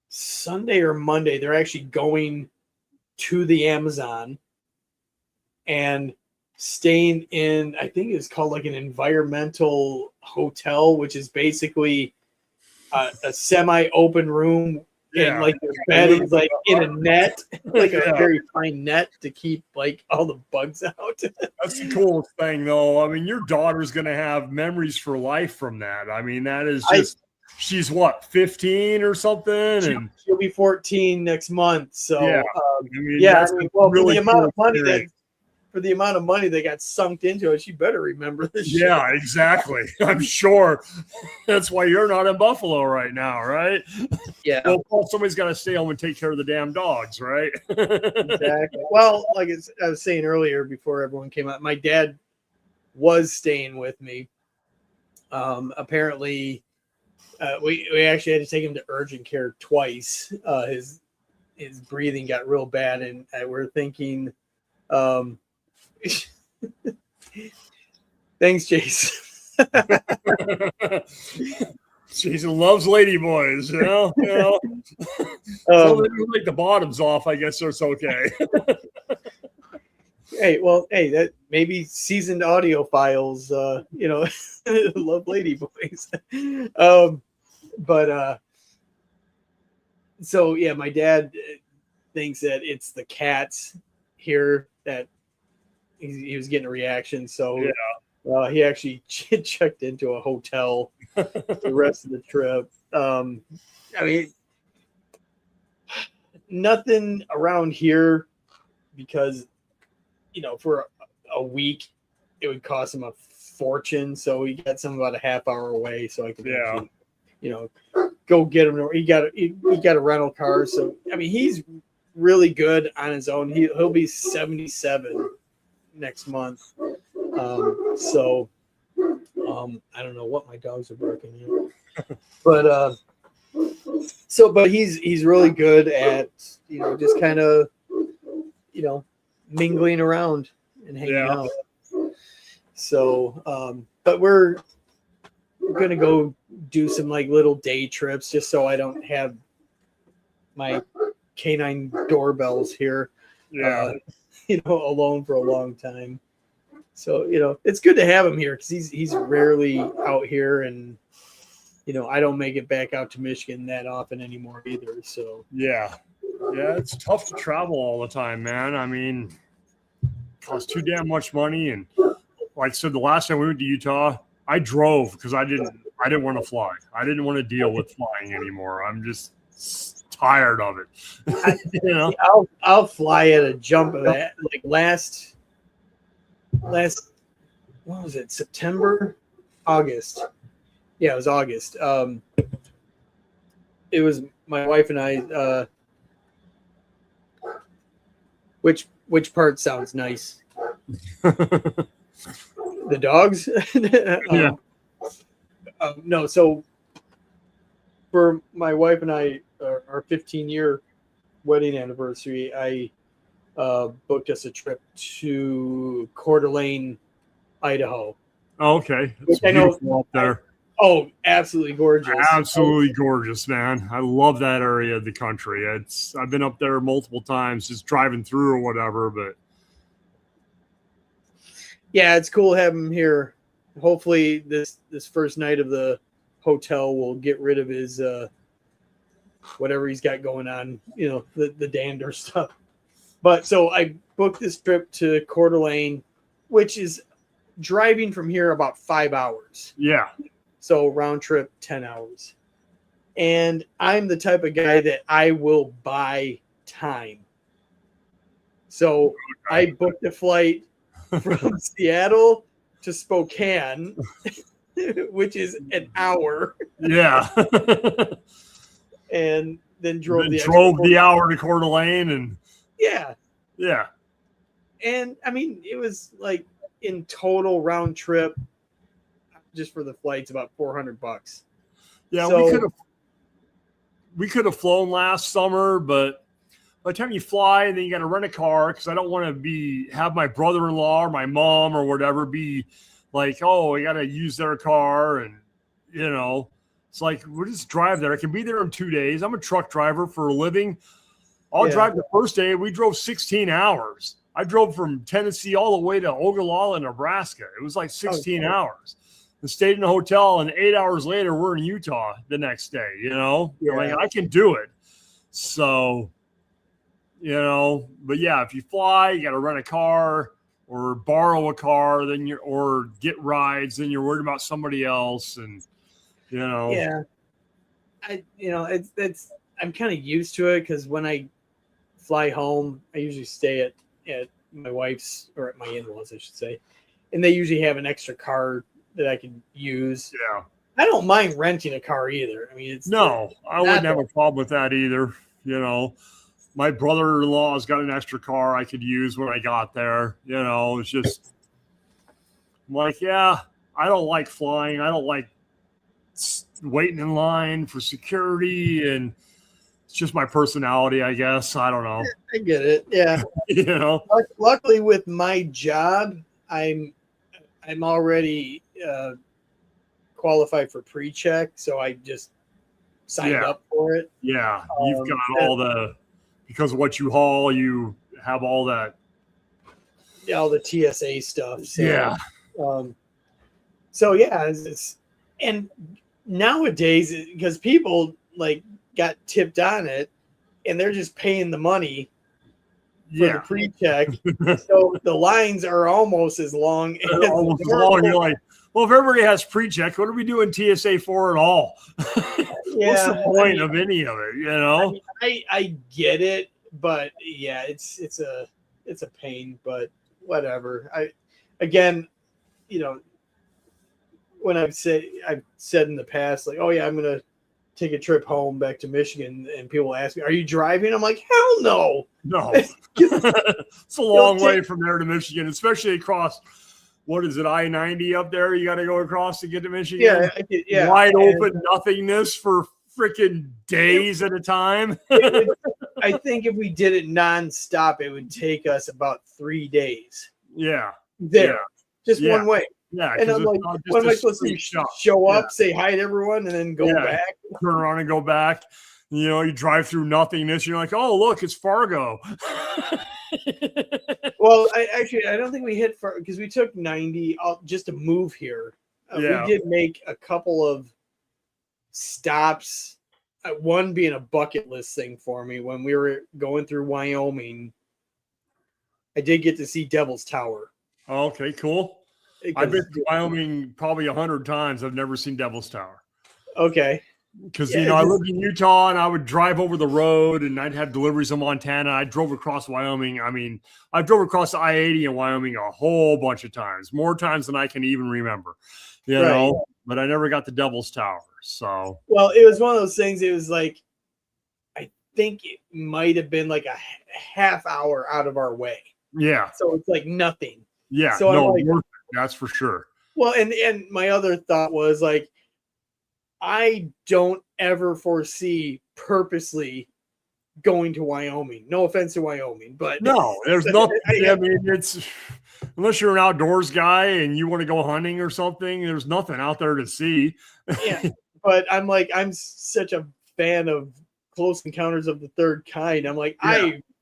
Speaker 1: Sunday or Monday, they're actually going to the Amazon and staying in, I think it's called like an environmental hotel, which is basically a semi-open room and like their bed is like in a net, like a very fine net to keep like all the bugs out.
Speaker 2: That's the coolest thing, though. I mean, your daughter's going to have memories for life from that. I mean, that is just. She's what, 15 or something, and
Speaker 1: she'll be 14 next month. So
Speaker 2: yeah,
Speaker 1: well, really for the amount of money they got sunk into it, she better remember this.
Speaker 2: Yeah,
Speaker 1: shit.
Speaker 2: Exactly. I'm sure that's why you're not in Buffalo right now, right?
Speaker 1: Yeah.
Speaker 2: Well, somebody's got to stay home and take care of the damn dogs, right?
Speaker 1: Exactly. Well, like I was saying earlier before everyone came out, my dad was staying with me. Apparently. We actually had to take him to urgent care twice. His breathing got real bad, and we're thinking, thanks, Jason.
Speaker 2: Jason loves ladyboys, you know. So they like the bottoms off, I guess it's okay.
Speaker 1: Hey, that maybe seasoned audiophiles, love ladyboys. So yeah, my dad thinks that it's the cats here that he was getting a reaction. So he actually checked into a hotel the rest of the trip. I mean, nothing around here because, for a week it would cost him a fortune. So he got some about a half hour away. So I could, go get him. He got a rental car. So, I mean, he's really good on his own. He'll be 77 next month. I don't know what my dogs are barking at, but he's really good at, just kind of, mingling around and hanging out. So, but we're going to go do some like little day trips just so I don't have my canine doorbells here, alone for a long time. So, it's good to have him here because he's rarely out here, and, I don't make it back out to Michigan that often anymore either. So,
Speaker 2: yeah, it's tough to travel all the time, man. I mean, it costs too damn much money. And like I said, the last time we went to Utah, I drove because I didn't want to fly. I didn't want to deal with flying anymore. I'm just tired of it.
Speaker 1: I'll fly at a jump of that. Like last what was it? September, August. Yeah, it was August. It was my wife and I. Which part sounds nice? The dogs? No. So for my wife and I, our 15-year wedding anniversary, I booked us a trip to Coeur d'Alene, Idaho.
Speaker 2: Oh, okay. It's beautiful up there.
Speaker 1: Absolutely gorgeous.
Speaker 2: Absolutely gorgeous, man. I love that area of the country. I've been up there multiple times just driving through or whatever, but
Speaker 1: yeah, it's cool having him here. Hopefully this first night of the hotel will get rid of his whatever he's got going on, the dander stuff. But so I booked this trip to Coeur d'Alene, which is driving from here about 5 hours.
Speaker 2: Yeah.
Speaker 1: So round trip 10 hours. And I'm the type of guy that I will buy time. So I booked a flight from Seattle to Spokane, which is an hour.
Speaker 2: Yeah.
Speaker 1: And then drove
Speaker 2: the hour to Coeur d'Alene and
Speaker 1: yeah. And I mean, it was like in total round trip, just for the flights, about $400.
Speaker 2: Yeah,
Speaker 1: so,
Speaker 2: we could have flown last summer, but by the time you fly, then you got to rent a car because I don't want to have my brother-in-law or my mom or whatever be like, oh, I got to use their car, and it's like we'll just drive there. I can be there in 2 days. I'm a truck driver for a living. I'll drive the first day. We drove 16 hours. I drove from Tennessee all the way to Ogallala, Nebraska. It was like 16 hours. And stayed in a hotel, and 8 hours later, we're in Utah the next day. Like, I can do it. So, but yeah, if you fly, you got to rent a car or borrow a car, or get rides, then you're worried about somebody else. And,
Speaker 1: Yeah. I'm kind of used to it because when I fly home, I usually stay at my wife's, or at my in-laws, I should say. And they usually have an extra car that I can use.
Speaker 2: Yeah.
Speaker 1: I don't mind renting a car either. I mean,
Speaker 2: I wouldn't have a problem with that either. My brother-in-law's got an extra car I could use when I got there. It's just I'm like, yeah, I don't like flying. I don't like waiting in line for security, and it's just my personality, I guess. I don't know.
Speaker 1: I get it. Yeah. Luckily with my job, I'm already qualified for pre-check, so I just signed up for it.
Speaker 2: Yeah, you've got because of what you haul, you have all that.
Speaker 1: Yeah, all the TSA stuff. So,
Speaker 2: yeah.
Speaker 1: So yeah, and nowadays, because people like got tipped on it, and they're just paying the money for the pre-check, so the lines are almost as long.
Speaker 2: Almost as long. You're like, well, if everybody has pre-check, what are we doing TSA for at all? What's the point of any of it?
Speaker 1: I get it, but yeah, it's a pain, but whatever. When I've said in the past, like, oh yeah, I'm gonna take a trip home back to Michigan, and people ask me, are you driving? I'm like, hell no.
Speaker 2: It's a long way from there to Michigan, especially across, what is it, I-90 up there? You got to go across to get to Michigan.
Speaker 1: Yeah.
Speaker 2: Wide open nothingness for freaking days at a time.
Speaker 1: I think if we did it nonstop, it would take us about 3 days.
Speaker 2: Yeah.
Speaker 1: Just one way.
Speaker 2: Yeah.
Speaker 1: And I'm like, what am I supposed to show up, say hi to everyone, and then go back?
Speaker 2: Turn around and go back. You drive through nothingness. You're like, oh, look, it's Fargo.
Speaker 1: Well, I don't think we hit Fargo because we took 90 just to move here. We did make a couple of stops. One being a bucket list thing for me when we were going through Wyoming. I did get to see Devil's Tower.
Speaker 2: Okay, cool. I've been to Wyoming probably 100 times. I've never seen Devil's Tower.
Speaker 1: Okay.
Speaker 2: Because, I lived in Utah, and I would drive over the road, and I'd have deliveries in Montana. I drove across Wyoming. I mean, I drove across the I-80 in Wyoming a whole bunch of times, more times than I can even remember, but I never got the Devil's Tower. So,
Speaker 1: well, it was one of those things. It was like, I think it might have been like a half hour out of our way.
Speaker 2: Yeah.
Speaker 1: So it's like nothing.
Speaker 2: Yeah.
Speaker 1: So
Speaker 2: no, that's for sure.
Speaker 1: Well, and my other thought was like, I don't ever foresee purposely going to Wyoming. No offense to Wyoming, but
Speaker 2: no, there's nothing. I mean, it's unless you're an outdoors guy and you want to go hunting or something, there's nothing out there to see.
Speaker 1: Yeah, but I'm such a fan of Close Encounters of the Third Kind. I'm like,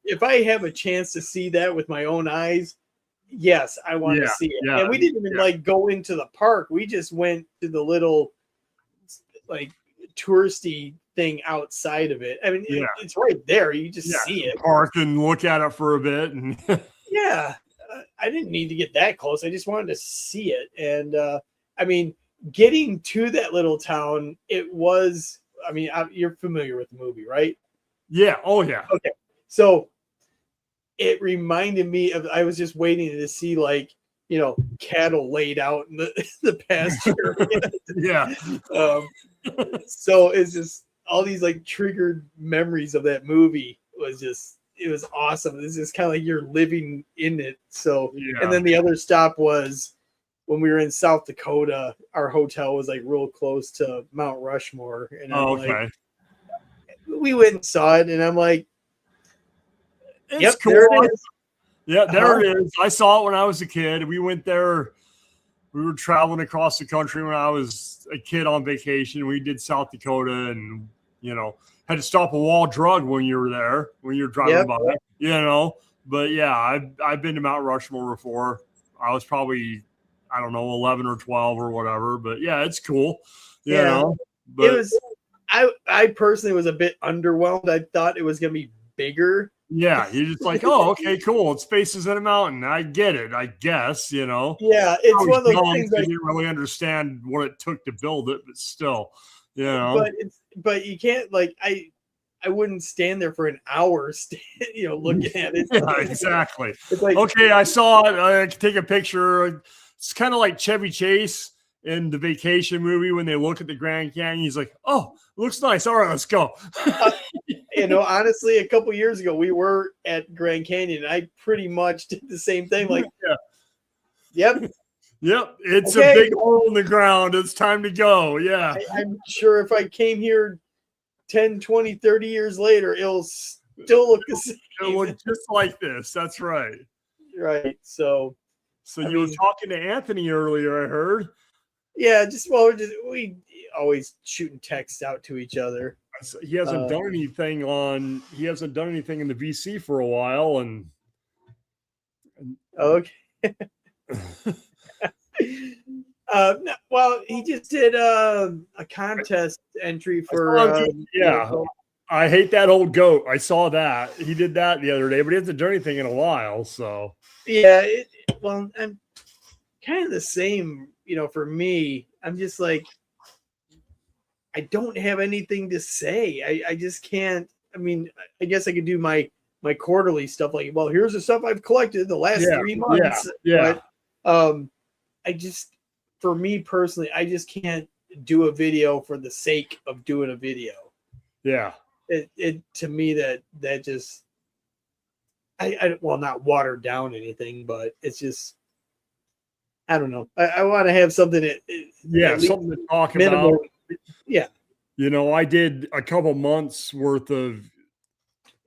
Speaker 1: if I have a chance to see that with my own eyes, yes, I want to see it. Yeah, and we didn't even go into the park. We just went to the little touristy thing outside of it. I mean, it's right there. You just see it.
Speaker 2: Park and look at it for a bit. And
Speaker 1: I didn't need to get that close. I just wanted to see it. And I mean, getting to that little town, it was. I mean, you're familiar with the movie, right?
Speaker 2: Yeah. Oh, yeah.
Speaker 1: Okay. So it reminded me of. I was just waiting to see cattle laid out in the pasture.
Speaker 2: Yeah.
Speaker 1: So it's just all these triggered memories of that movie. It was awesome. It's just kind of like you're living in it. So, and then the other stop was when we were in South Dakota. Our hotel was real close to Mount Rushmore, and we went and saw it, and I'm like,
Speaker 2: it's cool. There it is. Yeah, there it is. I saw it when I was a kid. We went there. We were traveling across the country when I was a kid on vacation. We did South Dakota and, had to stop a wall drug when you were there, when you were driving by, But, yeah, I've been to Mount Rushmore before. I was probably, 11 or 12 or whatever. But, yeah, it's cool, you know. But,
Speaker 1: I personally was a bit underwhelmed. I thought it was gonna be bigger.
Speaker 2: Yeah, you're just like, oh, okay, cool. It spaces in a mountain. I get it, I guess, you know.
Speaker 1: Yeah,
Speaker 2: I
Speaker 1: it's
Speaker 2: was
Speaker 1: one of those
Speaker 2: young,
Speaker 1: things
Speaker 2: so I
Speaker 1: like,
Speaker 2: didn't really understand what it took to build it, but still, you know.
Speaker 1: but you can't like I wouldn't stand there for an hour, looking at it.
Speaker 2: Yeah, exactly.
Speaker 1: It's like,
Speaker 2: Okay, I saw it. I can take a picture. It's kind of like Chevy Chase in the Vacation movie when they look at the Grand Canyon. He's like, "Oh, it looks nice. All right, let's go."
Speaker 1: honestly, a couple years ago, we were at Grand Canyon. And I pretty much did the same thing. Like,
Speaker 2: yeah.
Speaker 1: yep,
Speaker 2: Yep, it's
Speaker 1: okay.
Speaker 2: a big hole in the ground. It's time to go. Yeah.
Speaker 1: I'm sure if I came here 10, 20, 30 years later, it'll still look the same.
Speaker 2: It'll look just like this. That's right.
Speaker 1: Right. So
Speaker 2: you were talking to Anthony earlier, I heard.
Speaker 1: Yeah, we always shooting texts out to each other.
Speaker 2: He hasn't done anything in the VC for a while, and
Speaker 1: okay. Well, he just did a contest entry for
Speaker 2: I hate that old goat. I saw that he did that the other day, but he hasn't done anything in a while. So
Speaker 1: yeah, I'm kind of the same. For me, I'm just like, I don't have anything to say. I just can't. I mean, I guess I could do my quarterly stuff. Like, well, here's the stuff I've collected the last 3 months.
Speaker 2: Yeah.
Speaker 1: But for me personally, I just can't do a video for the sake of doing a video.
Speaker 2: Yeah.
Speaker 1: It to me that just I not watered down anything, but it's just, I don't know. I want to have something
Speaker 2: something to talk about.
Speaker 1: Yeah.
Speaker 2: I did a couple months worth of.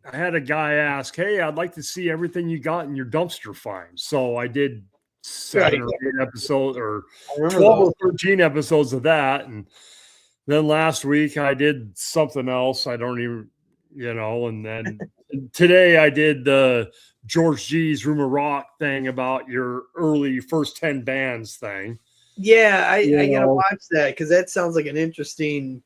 Speaker 2: I had a guy ask, "Hey, I'd like to see everything you got in your dumpster finds." So I did 7 or 8 episodes, or 12 or 13 episodes of that, and then last week I did something else. I don't even, and then today I did the George G's Room of Rock thing about your early first 10 bands thing.
Speaker 1: Yeah, I gotta watch that because that sounds like an interesting.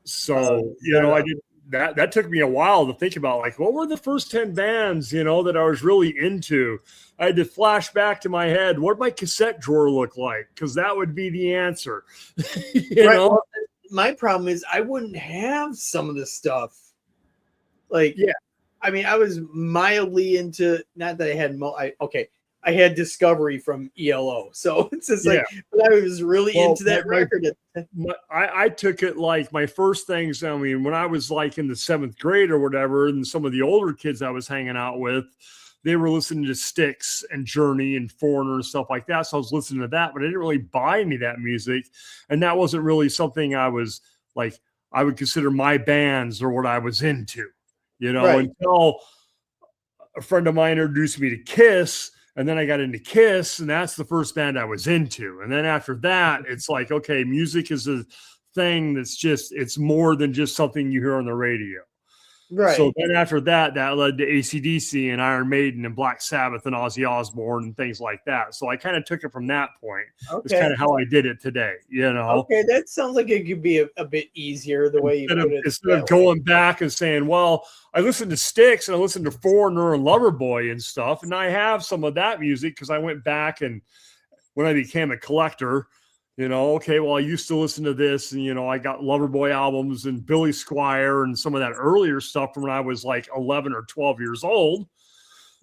Speaker 2: So I did that. That took me a while to think about, like, what were the first 10 bands, that I was really into. I had to flash back to my head. What did my cassette drawer look like? Because that would be the answer.
Speaker 1: Well, my problem is I wouldn't have some of the stuff. Like, I mean, I was mildly into, not that I had, I had Discovery from ELO. So it's just like, but I was really into that record.
Speaker 2: I took it like my first things. I mean, when I was like in the 7th grade or whatever, and some of the older kids I was hanging out with, they were listening to Styx and Journey and Foreigner and stuff like that. So I was listening to that, but I didn't really buy any of that music. And that wasn't really something I was like, I would consider my bands or what I was into, until a friend of mine introduced me to Kiss. And then I got into Kiss, and that's the first band I was into. And then after that, it's like, okay, music is a thing that's it's more than just something you hear on the radio.
Speaker 1: Right.
Speaker 2: So then after that led to AC/DC and Iron Maiden and Black Sabbath and Ozzy Osbourne and things like that. So I kind of took it from that point.
Speaker 1: Okay.
Speaker 2: It's kind of how I did it today,
Speaker 1: Okay, that sounds like it could be a bit easier the way you put it.
Speaker 2: Instead of going back and saying, well, I listened to Styx and I listened to Foreigner and Loverboy and stuff, and I have some of that music because I went back and when I became a collector, okay, well, I used to listen to this, and I got Loverboy albums and Billy Squier and some of that earlier stuff from when I was like 11 or 12 years old.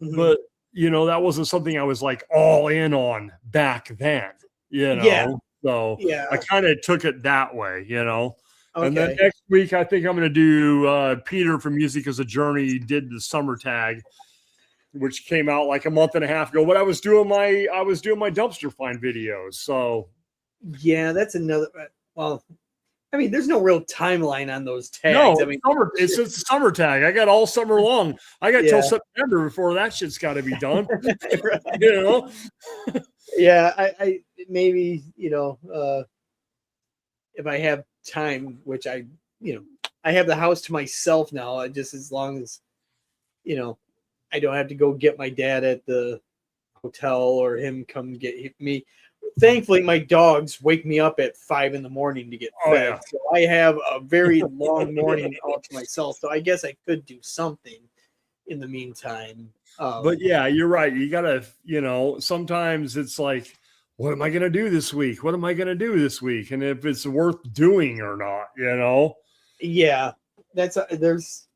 Speaker 2: Mm-hmm. But that wasn't something I was like all in on back then. So I kind of took it that way. Okay. And then next week I think I'm going to do Peter from Music as a Journey did the Summer Tag, which came out like a month and a half ago. But I was doing my dumpster find videos, so.
Speaker 1: Yeah, that's another. Well, I mean, there's no real timeline on those tags.
Speaker 2: No,
Speaker 1: I mean,
Speaker 2: it's a summer tag. I got all summer long. I got till September before that shit's got to be done.
Speaker 1: Yeah, I maybe if I have time, which I have the house to myself now. Just as long as I don't have to go get my dad at the hotel or him come get me. thankfully my dogs wake me up at 5 a.m. to get
Speaker 2: Oh,
Speaker 1: fed.
Speaker 2: yeah.
Speaker 1: So I have a very long morning all to myself. So I guess I could do something in the meantime.
Speaker 2: But yeah, you're right. You gotta, sometimes it's like, what am I gonna do this week? What am I gonna do this week? And if it's worth doing or not.
Speaker 1: Yeah, there's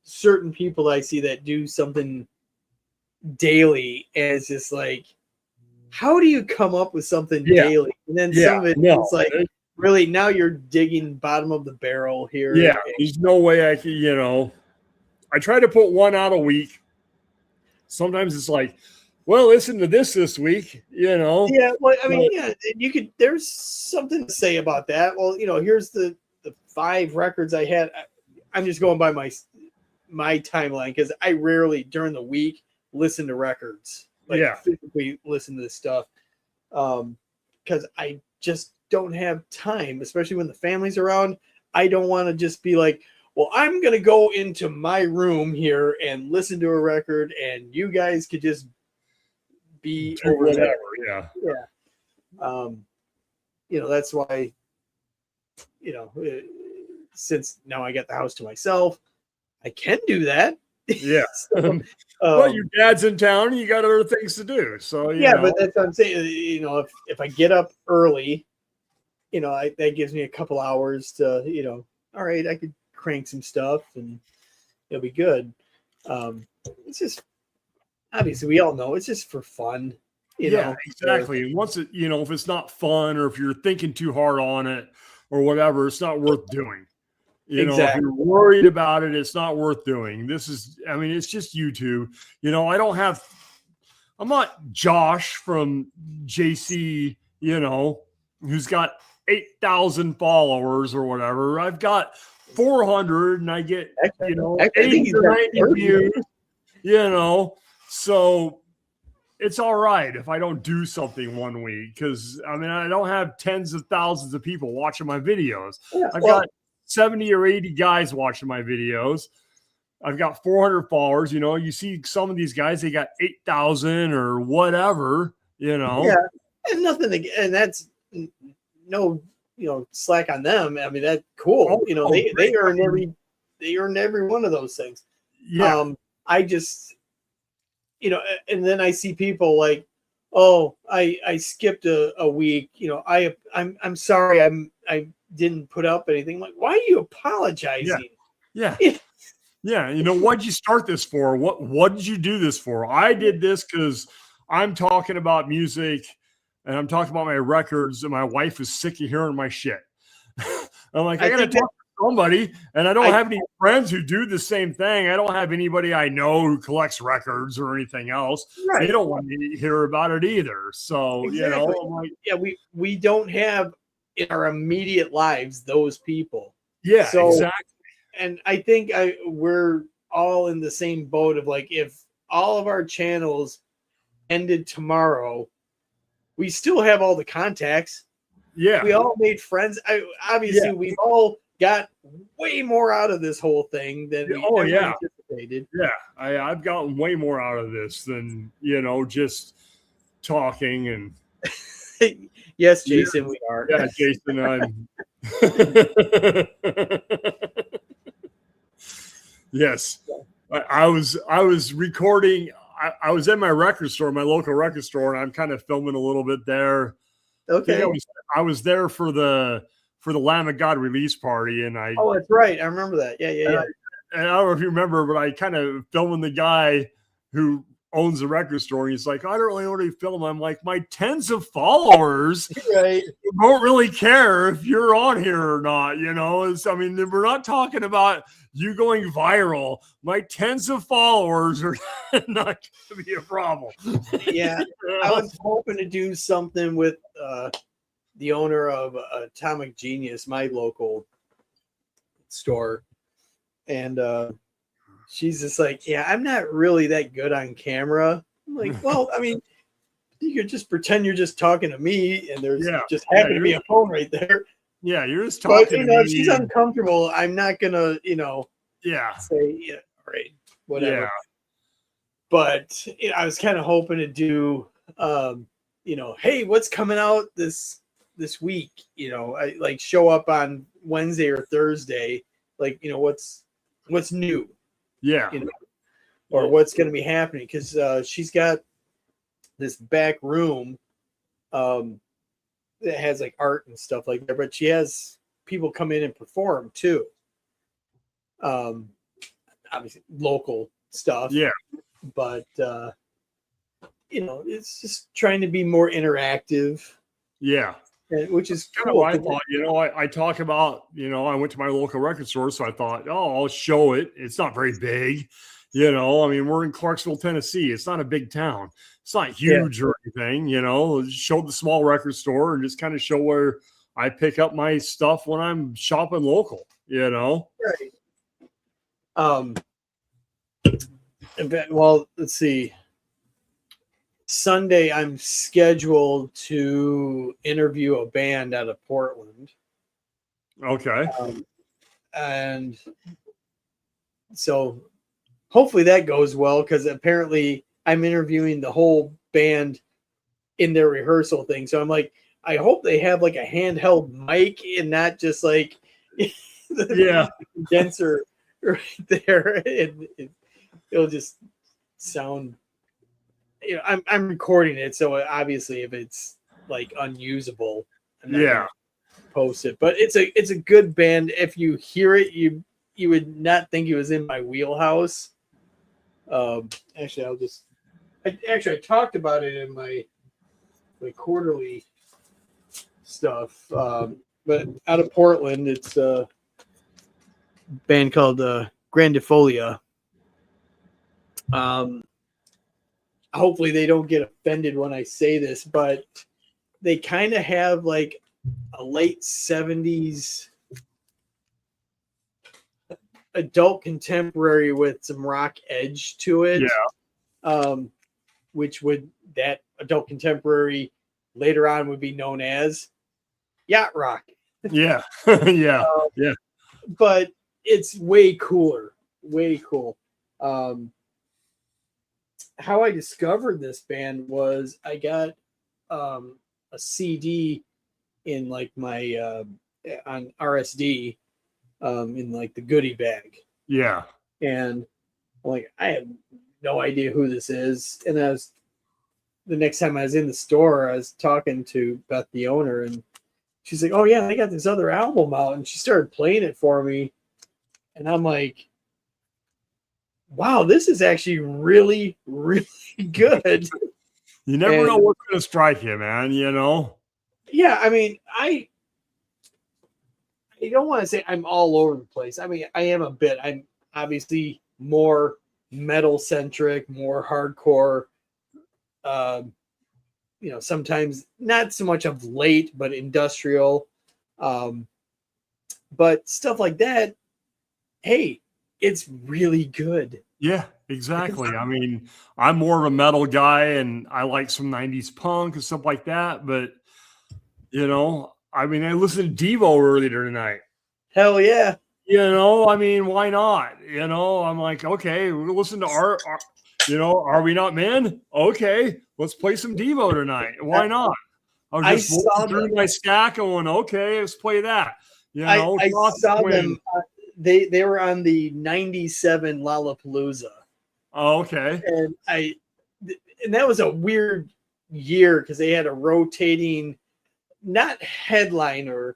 Speaker 1: certain people I see that do something daily, and it's just like, how do you come up with something daily? And then some of it's like, really, now you're digging bottom of the barrel here.
Speaker 2: Yeah, there's no way I can, I try to put one out a week. Sometimes it's like, well, listen to this week.
Speaker 1: Yeah, well, I mean, you could. There's something to say about that. Well, here's the 5 records I had. I'm just going by my timeline because I rarely during the week listen to records. Physically listen to this stuff, because I just don't have time, especially when the family's around. I don't want to just be like, well, I'm going to go into my room here and listen to a record, and you guys could just be
Speaker 2: do
Speaker 1: over
Speaker 2: whatever.
Speaker 1: there.
Speaker 2: Yeah.
Speaker 1: That's why, since now I got the house to myself, I can do that.
Speaker 2: Yeah.
Speaker 1: So,
Speaker 2: well, your dad's in town and you got other things to do. So,
Speaker 1: but that's what I'm saying. If I get up early, that gives me a couple hours to, all right, I could crank some stuff and it'll be good. It's just, obviously we all know it's just for fun. You know?
Speaker 2: Exactly. And once it, if it's not fun or if you're thinking too hard on it or whatever, it's not worth doing. If you're worried about it, it's not worth doing. It's just YouTube. I'm not Josh from JC, who's got 8,000 followers or whatever. I've got 400 and I get, 80 or 90 views, so it's all right if I don't do something one week because, I don't have tens of thousands of people watching my videos. I've got 70 or 80 guys watching my videos. I've got 400 followers. You see some of these guys, they got 8,000 or whatever,
Speaker 1: Yeah, and nothing, and that's no, slack on them. That's cool. They earn every one of those things.
Speaker 2: Yeah.
Speaker 1: I just, and then I see people like, oh, I skipped a week. I'm sorry. I didn't put up anything. Like, why are you apologizing?
Speaker 2: Yeah. What'd you start this for? What did you do this for? I did this because I'm talking about music and I'm talking about my records and my wife is sick of hearing my shit. I'm like, I gotta talk to somebody, and I don't have any friends who do the same thing. I don't have anybody I know who collects records or anything else. Right. They don't want me to hear about it either. So, I'm like,
Speaker 1: we don't have in our immediate lives those people.
Speaker 2: Yeah, so, exactly.
Speaker 1: And I think we're all in the same boat of like, if all of our channels ended tomorrow, we still have all the contacts.
Speaker 2: Yeah.
Speaker 1: We all made friends. Obviously, we've all got way more out of this whole thing than we ever anticipated.
Speaker 2: Yeah. I've gotten way more out of this than, just talking and.
Speaker 1: Yes, Jason, we are.
Speaker 2: Yeah, Jason, I'm. Yes. I was recording. I was at my record store, my local record store, and I'm kind of filming a little bit there.
Speaker 1: Okay.
Speaker 2: I was there for the Lamb of God release party, and
Speaker 1: Oh, that's right. I remember that. Yeah.
Speaker 2: And I don't know if you remember, but I kind of filming the guy who owns the record store. And he's like, I don't really want to film. I'm like, my tens of followers
Speaker 1: right.
Speaker 2: don't really care if you're on here or not. We're not talking about you going viral. My tens of followers are not going to be a problem.
Speaker 1: Yeah. I was hoping to do something with the owner of Atomic Genius, my local store. And she's just like, yeah, I'm not really that good on camera. I'm like, well, you could just pretend you're just talking to me and there's just happen to be a phone right there.
Speaker 2: Yeah, you're just talking to me.
Speaker 1: If she's uncomfortable, I'm not going to, say, all right, whatever.
Speaker 2: Yeah.
Speaker 1: But I was kind of hoping to do, hey, what's coming out this week? I like show up on Wednesday or Thursday, like, what's new,
Speaker 2: Yeah.
Speaker 1: Or what's going to be happening. Cause she's got this back room that has like art and stuff like that, but she has people come in and perform too. Obviously local stuff.
Speaker 2: Yeah.
Speaker 1: But it's just trying to be more interactive.
Speaker 2: Yeah.
Speaker 1: Which is
Speaker 2: kind
Speaker 1: cool.
Speaker 2: of what I thought. I talk about, I went to my local record store, so I thought, I'll show it. It's not very big. I mean, we're in Clarksville, Tennessee. It's not a big town. It's not huge or anything, show the small record store and just kind of show where I pick up my stuff when I'm shopping local,
Speaker 1: Right. Well, let's see. Sunday, I'm scheduled to interview a band out of Portland.
Speaker 2: Okay.
Speaker 1: And so hopefully that goes well, because apparently I'm interviewing the whole band in their rehearsal thing. So I'm like, I hope they have like a handheld mic and not just like the condenser right there. It'll just sound, I'm recording it, so obviously if it's like unusable, I'm not gonna post it. But it's a good band. If you hear it, you would not think it was in my wheelhouse. Actually, I talked about it in my quarterly stuff. But out of Portland, it's a band called Grandifolia. Hopefully they don't get offended when I say this, but they kind of have like a late 70s adult contemporary with some rock edge to it. Yeah. Which that adult contemporary later on would be known as yacht rock.
Speaker 2: Yeah. Yeah. Yeah.
Speaker 1: But it's way cooler. Way cool. How I discovered this band was I got a CD in like my on RSD in like the goodie bag.
Speaker 2: Yeah.
Speaker 1: And I'm like, I have no idea who this is. And the next time I was in the store, I was talking to Beth, the owner, and she's like, oh yeah, they got this other album out. And she started playing it for me. And I'm like, wow, this is actually really, really good.
Speaker 2: You never know what's going to strike you, man,
Speaker 1: Yeah, I mean, I don't want to say I'm all over the place. I mean, I am a bit. I'm obviously more metal-centric, more hardcore. Sometimes not so much of late, but industrial. But stuff like that, hey, it's really good.
Speaker 2: Yeah, exactly. I mean, I'm more of a metal guy and I like some 90s punk and stuff like that. But, I mean, I listened to Devo earlier tonight.
Speaker 1: Hell yeah.
Speaker 2: I mean, why not? I'm like, okay, we'll listen to our Are We Not Men? Okay, let's play some Devo tonight. Why not? I was just looking through my stack going, okay, let's play that.
Speaker 1: I saw them. They were on the 97 Lollapalooza.
Speaker 2: Oh, okay.
Speaker 1: And that was a weird year because they had a rotating, not headliner.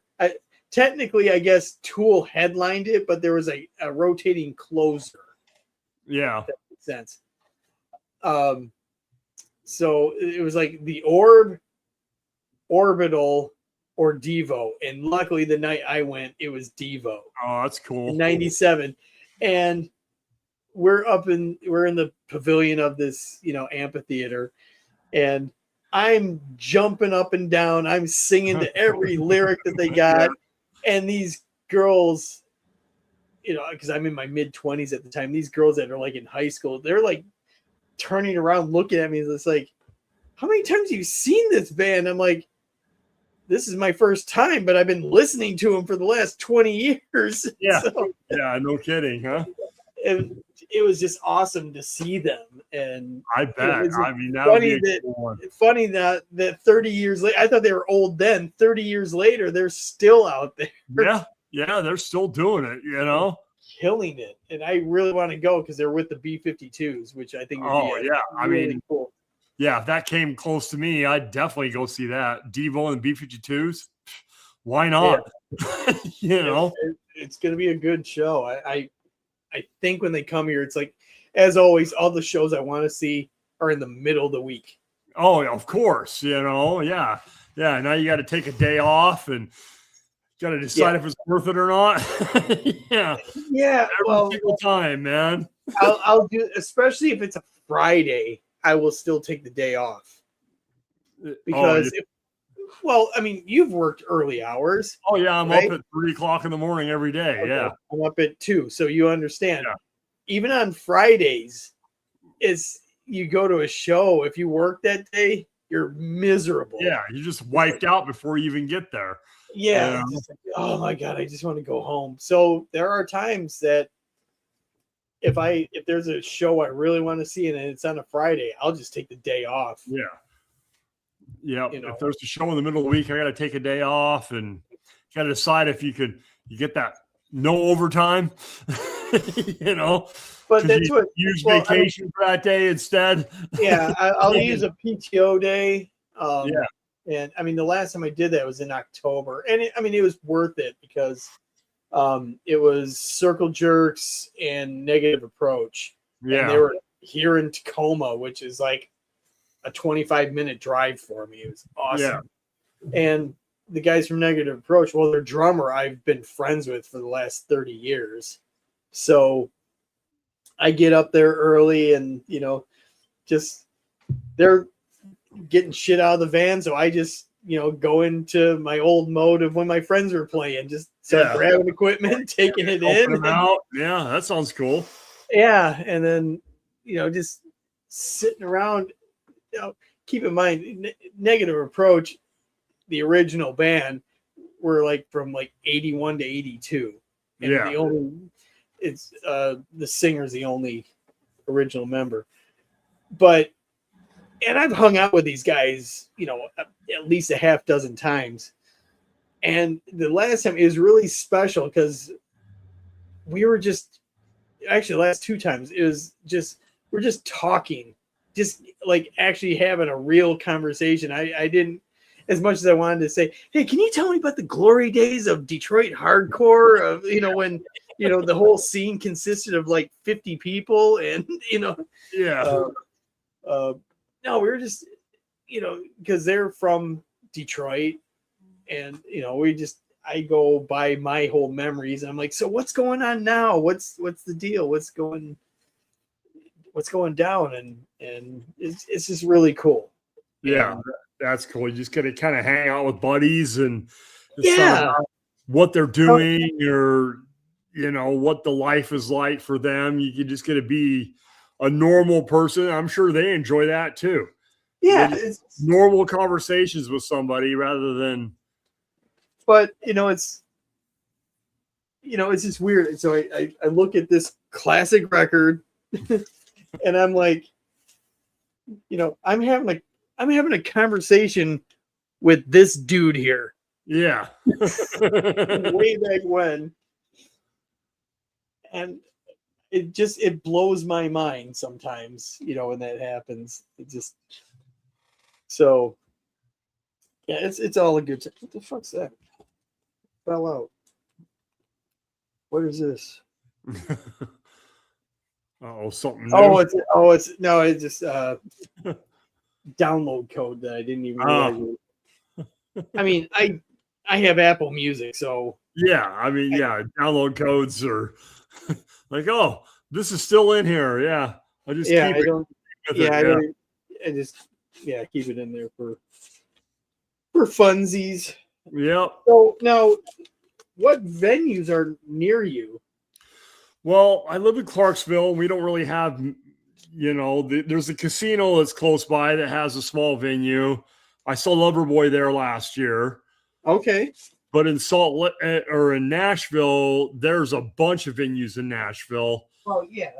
Speaker 1: Technically, I guess Tool headlined it, but there was a rotating closer.
Speaker 2: Yeah.
Speaker 1: If that makes sense. So it was like the Orb, Orbital, or Devo. And luckily the night I went, it was Devo.
Speaker 2: Oh, that's cool.
Speaker 1: In 97. And we're in the pavilion of this, amphitheater. And I'm jumping up and down. I'm singing to every lyric that they got. And these girls, because I'm in my mid-20s at the time, these girls that are like in high school, they're like turning around looking at me. It's like, how many times have you seen this band? I'm like, this is my first time, but I've been listening to them for the last 20 years.
Speaker 2: Yeah.
Speaker 1: So,
Speaker 2: yeah, no kidding, huh?
Speaker 1: And it was just awesome to see them. And
Speaker 2: I
Speaker 1: it
Speaker 2: bet.
Speaker 1: was
Speaker 2: I mean, that would be
Speaker 1: funny
Speaker 2: a
Speaker 1: that
Speaker 2: cool one.
Speaker 1: funny that 30 years later, I thought they were old then. 30 years later, they're still out there.
Speaker 2: Yeah, they're still doing it, you know.
Speaker 1: Killing it. And I really want to go because they're with the B-52s, which I think would be really cool.
Speaker 2: Yeah, if that came close to me, I'd definitely go see that. Devo and the B-52s. Why not? Yeah. You know,
Speaker 1: it's going to be a good show. I think when they come here, it's like, as always, all the shows I want to see are in the middle of the week.
Speaker 2: Oh, of course, you know, yeah. Now you got to take a day off and got to decide if it's worth it or not. Yeah. Every single time, man.
Speaker 1: I'll do, especially if it's a Friday, I will still take the day off. Because I mean, you've worked early hours.
Speaker 2: Oh yeah, I'm up at 3:00 in the morning every day. Okay. Yeah,
Speaker 1: I'm up at 2, so you understand. Yeah. Even on Fridays, you go to a show. If you work that day, you're miserable.
Speaker 2: Yeah, you just wiped out before you even get there.
Speaker 1: Yeah. Just like, oh my God, I just want to go home. So there are times that if there's a show I really want to see and it's on a Friday, I'll just take the day off.
Speaker 2: Yeah. Yeah. You know, if there's a show in the middle of the week, I got to take a day off and got to decide if you get that no overtime, you know,
Speaker 1: but that's what
Speaker 2: use vacation for that day instead.
Speaker 1: Yeah. I'll use a PTO day. And I mean, the last time I did that was in October, and it was worth it because it was Circle Jerks and Negative Approach. Yeah. And they were here in Tacoma, which is like a 25-minute drive for me. It was awesome. Yeah. And the guys from Negative Approach, well, their drummer I've been friends with for the last 30 years. So I get up there early and, you know, just they're getting shit out of the van. So I just, you know, go into my old mode of when my friends were playing, just start grabbing equipment, taking it in.
Speaker 2: Them out. Yeah, that sounds cool.
Speaker 1: Yeah. And then, you know, just sitting around. You know, keep in mind, Negative Approach, the original band, were like from like 81 to 82. And the singer's the only original member. And I've hung out with these guys, you know, at least a half dozen times. And the last time it was really special because we were the last 2 times, we're just talking. Just like actually having a real conversation. I didn't, as much as I wanted to say, hey, can you tell me about the glory days of Detroit hardcore? Of, you know, when, you know, the whole scene consisted of like 50 people and, you know, no, we were just, you know, because they're from Detroit and, you know, I go by my whole memories and I'm like, so what's going on now? What's the deal? What's going down? And it's just really cool.
Speaker 2: Yeah, that's cool. You just got to kind of hang out with buddies and what they're doing or, you know, what the life is like for them. You can just get to be a normal person. I'm sure they enjoy that too.
Speaker 1: Yeah.
Speaker 2: It's normal conversations with somebody rather than.
Speaker 1: But, you know, it's just weird. So I look at this classic record and I'm like, you know, I'm having a conversation with this dude here.
Speaker 2: Yeah.
Speaker 1: Way back when. And it blows my mind sometimes, you know, when that happens. So yeah, it's all a good time. What the fuck's that? Fell out. What is this?
Speaker 2: Something new.
Speaker 1: It's just download code that I didn't even realize. I mean, I have Apple Music, so
Speaker 2: download codes are like, oh, this is still in here. Yeah, I just keep it.
Speaker 1: I just keep it in there for funsies.
Speaker 2: Yep.
Speaker 1: So now, what venues are near you?
Speaker 2: Well, I live in Clarksville. And we don't really have, you know, there's a casino that's close by that has a small venue. I saw Loverboy there last year.
Speaker 1: Okay.
Speaker 2: But in Nashville, there's a bunch of venues in Nashville.
Speaker 1: Oh yeah.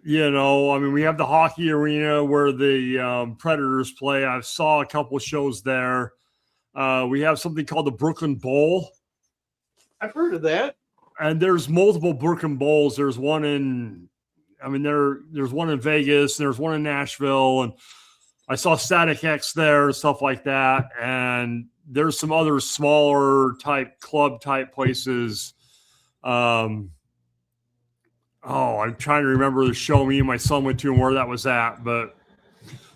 Speaker 2: You know, I mean, we have the hockey arena where the Predators play. I saw a couple of shows there. We have something called the Brooklyn Bowl.
Speaker 1: I've heard of that.
Speaker 2: And there's multiple Brooklyn Bowls. There's one there's one in Vegas, and there's one in Nashville, and I saw Static X there and stuff like that. And there's some other smaller type club type places. I'm trying to remember the show me and my son went to and where that was at. But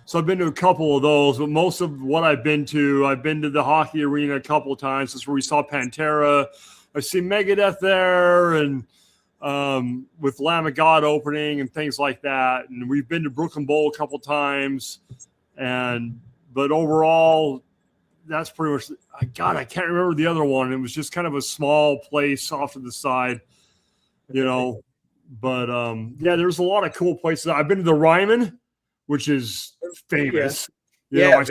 Speaker 2: so I've been to a couple of those, but most of what I've been to the hockey arena a couple of times. That's where we saw Pantera. I've seen Megadeth there, and with Lamb of God opening and things like that. And we've been to Brooklyn Bowl a couple of times. But overall, that's pretty much. God, I can't remember the other one. It was just kind of a small place off to the side, you know. But yeah, there's a lot of cool places. I've been to the Ryman, which is famous.
Speaker 1: Yeah,
Speaker 2: I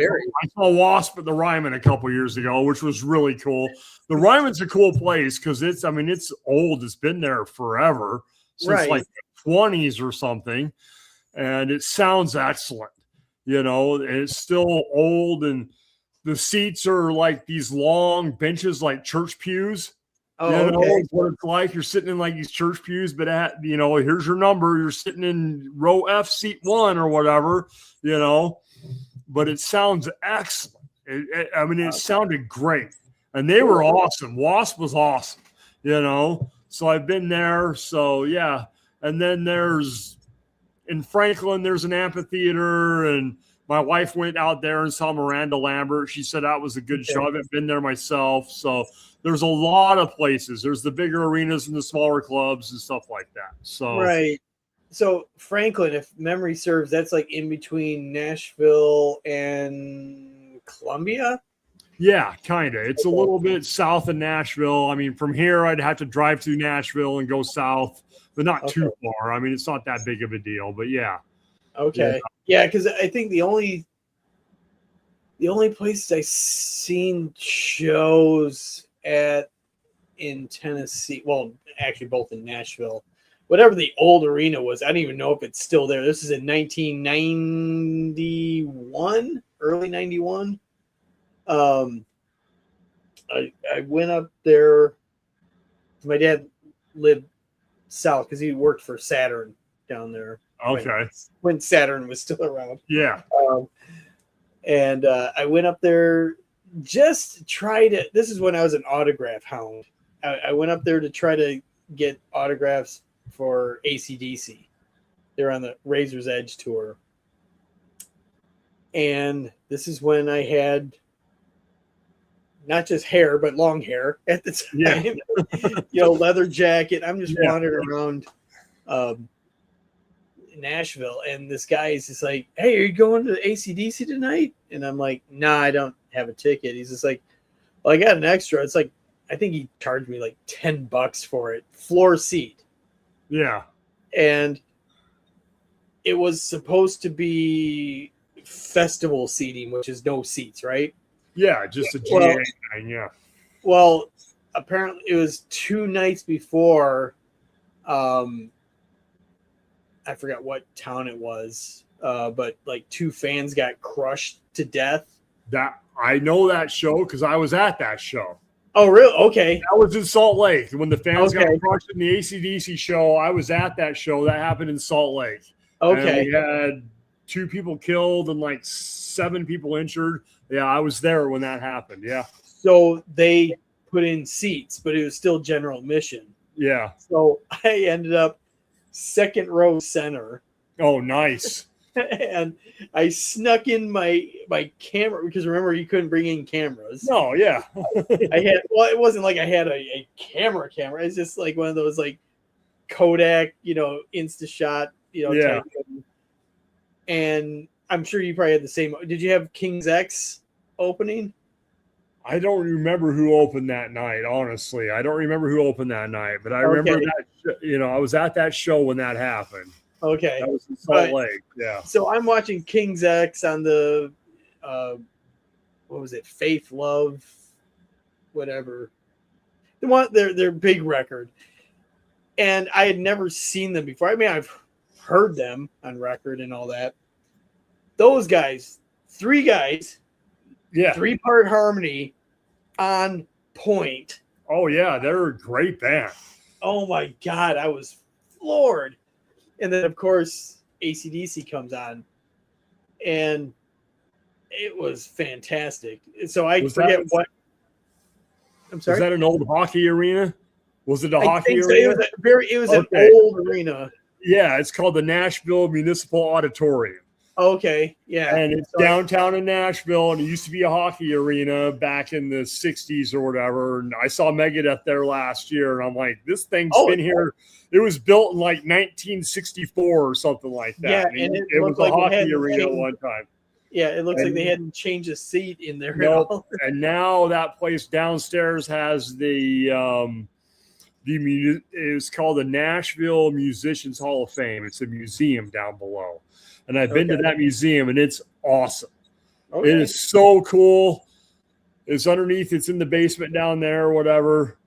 Speaker 2: saw Wasp at the Ryman a couple years ago, which was really cool. The Ryman's a cool place because it's old. It's been there forever, since like the 20s or something, and it sounds excellent. You know, it's still old, and the seats are like these long benches, like church pews.
Speaker 1: Okay.
Speaker 2: What it's like. You're sitting in like these church pews, but here's your number. You're sitting in row F, seat 1 or whatever, you know. But it sounds excellent. It sounded great. And they were awesome. Wasp was awesome, you know. So I've been there. So, yeah. And then in Franklin, there's an amphitheater. And my wife went out there and saw Miranda Lambert. She said that was a good show. I haven't been there myself. So there's a lot of places. There's the bigger arenas and the smaller clubs and stuff like that. So
Speaker 1: right. So Franklin, if memory serves, that's like in between Nashville and Columbia.
Speaker 2: Yeah, kind of. It's a little bit south of Nashville. I mean, from here, I'd have to drive through Nashville and go south, but not too far. I mean, it's not that big of a deal, but yeah.
Speaker 1: Okay. Yeah, because I think the only places I've seen shows in Tennessee, well, actually both in Nashville, whatever the old arena was, I don't even know if it's still there. This is in 1991, early 91. I went up there. My dad lived south because he worked for Saturn down there.
Speaker 2: Okay.
Speaker 1: When Saturn was still around.
Speaker 2: Yeah.
Speaker 1: And I went up there just to try to. This is when I was an autograph hound. I went up there to try to get autographs for AC/DC. They're on the Razor's Edge tour. And this is when I had not just hair, but long hair at the time. Yeah. Leather jacket. I'm just wandering around Nashville, and this guy is just like, "Hey, are you going to AC/DC tonight?" And I'm like, "Nah, I don't have a ticket." He's just like, "Well, I got an extra." It's like, I think he charged me like $10 for it, floor seat.
Speaker 2: Yeah.
Speaker 1: And it was supposed to be festival seating, which is no seats, right?
Speaker 2: Yeah, just a GA thing, yeah.
Speaker 1: Well, apparently it was 2 nights before. I forgot what town it was, but like 2 fans got crushed to death.
Speaker 2: That I know that show because I was at that show.
Speaker 1: Oh, really? Okay.
Speaker 2: That was in Salt Lake. When the fans got crushed in the AC/DC show, I was at that show. That happened in Salt Lake.
Speaker 1: Okay.
Speaker 2: And we had 2 people killed and like 7 people injured. Yeah, I was there when that happened. Yeah.
Speaker 1: So they put in seats, but it was still general admission.
Speaker 2: Yeah.
Speaker 1: So I ended up second row center.
Speaker 2: Oh, nice.
Speaker 1: And I snuck in my camera because remember you couldn't bring in cameras.
Speaker 2: No, yeah.
Speaker 1: It wasn't like I had a camera. It's just like one of those like Kodak, InstaShot, type thing. And I'm sure you probably had the same. Did you have King's X opening?
Speaker 2: I don't remember who opened that night, honestly. I don't remember who opened that night, but I remember that, I was at that show when that happened.
Speaker 1: Okay.
Speaker 2: That was in Salt Lake, yeah.
Speaker 1: So I'm watching King's X on the, what was it, Faith, Love, whatever. Their big record. And I had never seen them before. I mean, I've heard them on record and all that. Those guys, 3 guys,
Speaker 2: Yeah.
Speaker 1: 3-part harmony on point.
Speaker 2: Oh yeah, they're a great band.
Speaker 1: Oh my God, I was floored. And then of course AC/DC comes on, and it was fantastic. So I forget what. I'm sorry.
Speaker 2: Was that an old hockey arena? Was it a hockey
Speaker 1: so.
Speaker 2: arena?
Speaker 1: It was an old arena.
Speaker 2: Yeah, it's called the Nashville Municipal Auditorium.
Speaker 1: Okay, yeah.
Speaker 2: And it's downtown in Nashville, and it used to be a hockey arena back in the 60s or whatever. And I saw Megadeth there last year, and I'm like, this thing's been here. It was built in like 1964 or something like that.
Speaker 1: Yeah,
Speaker 2: and it was a hockey arena at one time.
Speaker 1: Yeah, it looks like they hadn't changed a seat in there.
Speaker 2: No, and now that place downstairs has it's called the Nashville Musicians Hall of Fame. It's a museum down below. And I've been to that museum, and it's awesome. Okay. It is so cool. It's underneath. It's in the basement down there or whatever.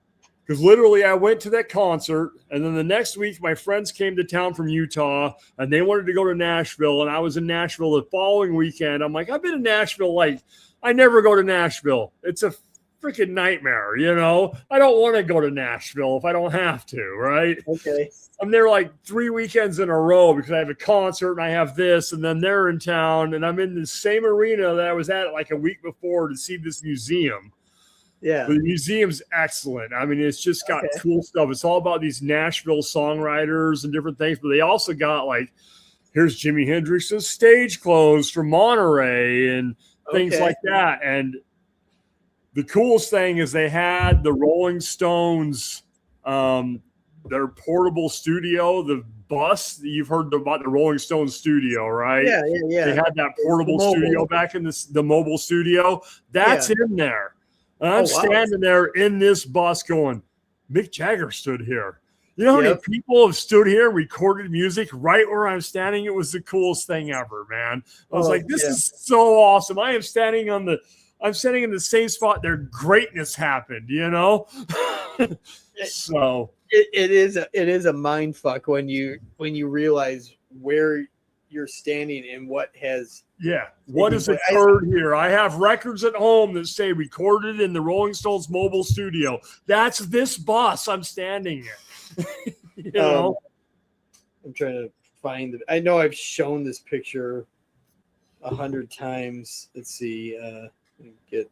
Speaker 2: Because literally I went to that concert, and then the next week my friends came to town from Utah, and they wanted to go to Nashville, and I was in Nashville the following weekend. I'm like, I've been in Nashville. Like, I never go to Nashville. It's a freaking nightmare, you know? I don't want to go to Nashville if I don't have to, right?
Speaker 1: Okay.
Speaker 2: I'm there like 3 weekends in a row because I have a concert and I have this, and then they're in town, and I'm in the same arena that I was at like a week before to see this museum.
Speaker 1: Yeah.
Speaker 2: But the museum's excellent. I mean, it's just got cool stuff. It's all about these Nashville songwriters and different things, but they also got like, here's Jimi Hendrix's stage clothes from Monterey and things like that. And the coolest thing is they had the Rolling Stones, their portable studio, the bus. You've heard about the Rolling Stones studio, right?
Speaker 1: Yeah.
Speaker 2: They had that portable studio back in the mobile studio. That's in there. And I'm standing there in this bus going, Mick Jagger stood here. You know how many people have stood here and recorded music right where I'm standing? It was the coolest thing ever, man. I was like, this is so awesome. I'm standing in the same spot their greatness happened, you know? So
Speaker 1: it is a mind fuck when you realize where you're standing and what has
Speaker 2: what has occurred here. I have records at home that say recorded in the Rolling Stones mobile studio. That's this bus I'm standing in. You know,
Speaker 1: I'm trying to find it. I know I've shown this picture 100 times. Let's see. Get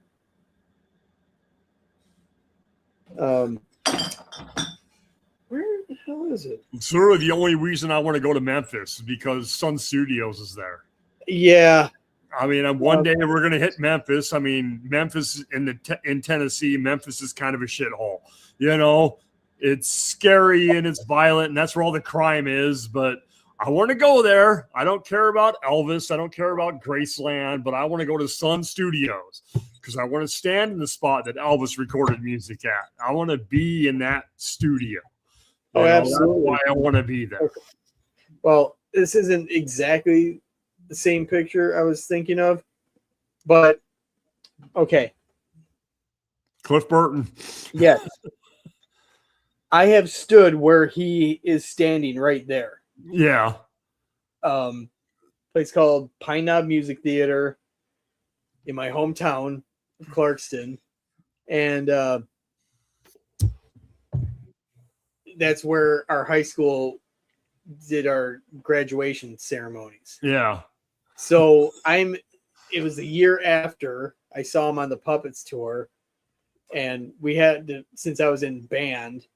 Speaker 1: where the hell is it?
Speaker 2: It's sort of the only reason I want to go to Memphis is because Sun Studios is there.
Speaker 1: Yeah.
Speaker 2: I mean, one day we're going to hit Memphis. I mean, Memphis in Tennessee, Memphis is kind of a shithole. You know, it's scary and it's violent, and that's where all the crime is. But I want to go there. I don't care about Elvis. I don't care about Graceland, but I want to go to Sun Studios because I want to stand in the spot that Elvis recorded music at. I want to be in that studio.
Speaker 1: Absolutely.
Speaker 2: That's why I want to be there.
Speaker 1: Okay. Well, this isn't exactly the same picture I was thinking of, but okay.
Speaker 2: Cliff Burton.
Speaker 1: Yes. I have stood where he is standing right there.
Speaker 2: Yeah.
Speaker 1: Place called Pine Knob Music Theater in my hometown of Clarkston. And that's where our high school did our graduation ceremonies.
Speaker 2: Yeah.
Speaker 1: So it was the year after I saw him on the Puppets tour, and we had to, since I was in band,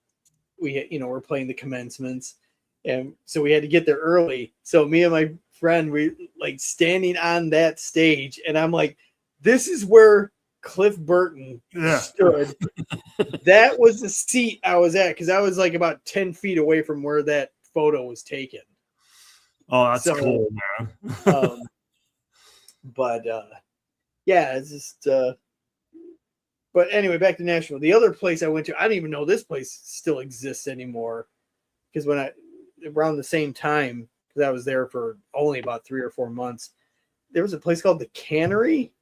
Speaker 1: we're playing the commencements, and so we had to get there early. So me and my friend, we like standing on that stage, and I'm like, this is where Cliff Burton stood. That was the seat I was at, because I was like about 10 feet away from where that photo was taken.
Speaker 2: Oh, that's cool, man.
Speaker 1: It's just but anyway, back to Nashville. The other place I went to, I didn't even know this place still exists anymore, because around the same time, because I was there for only about 3 or 4 months, there was a place called the Cannery.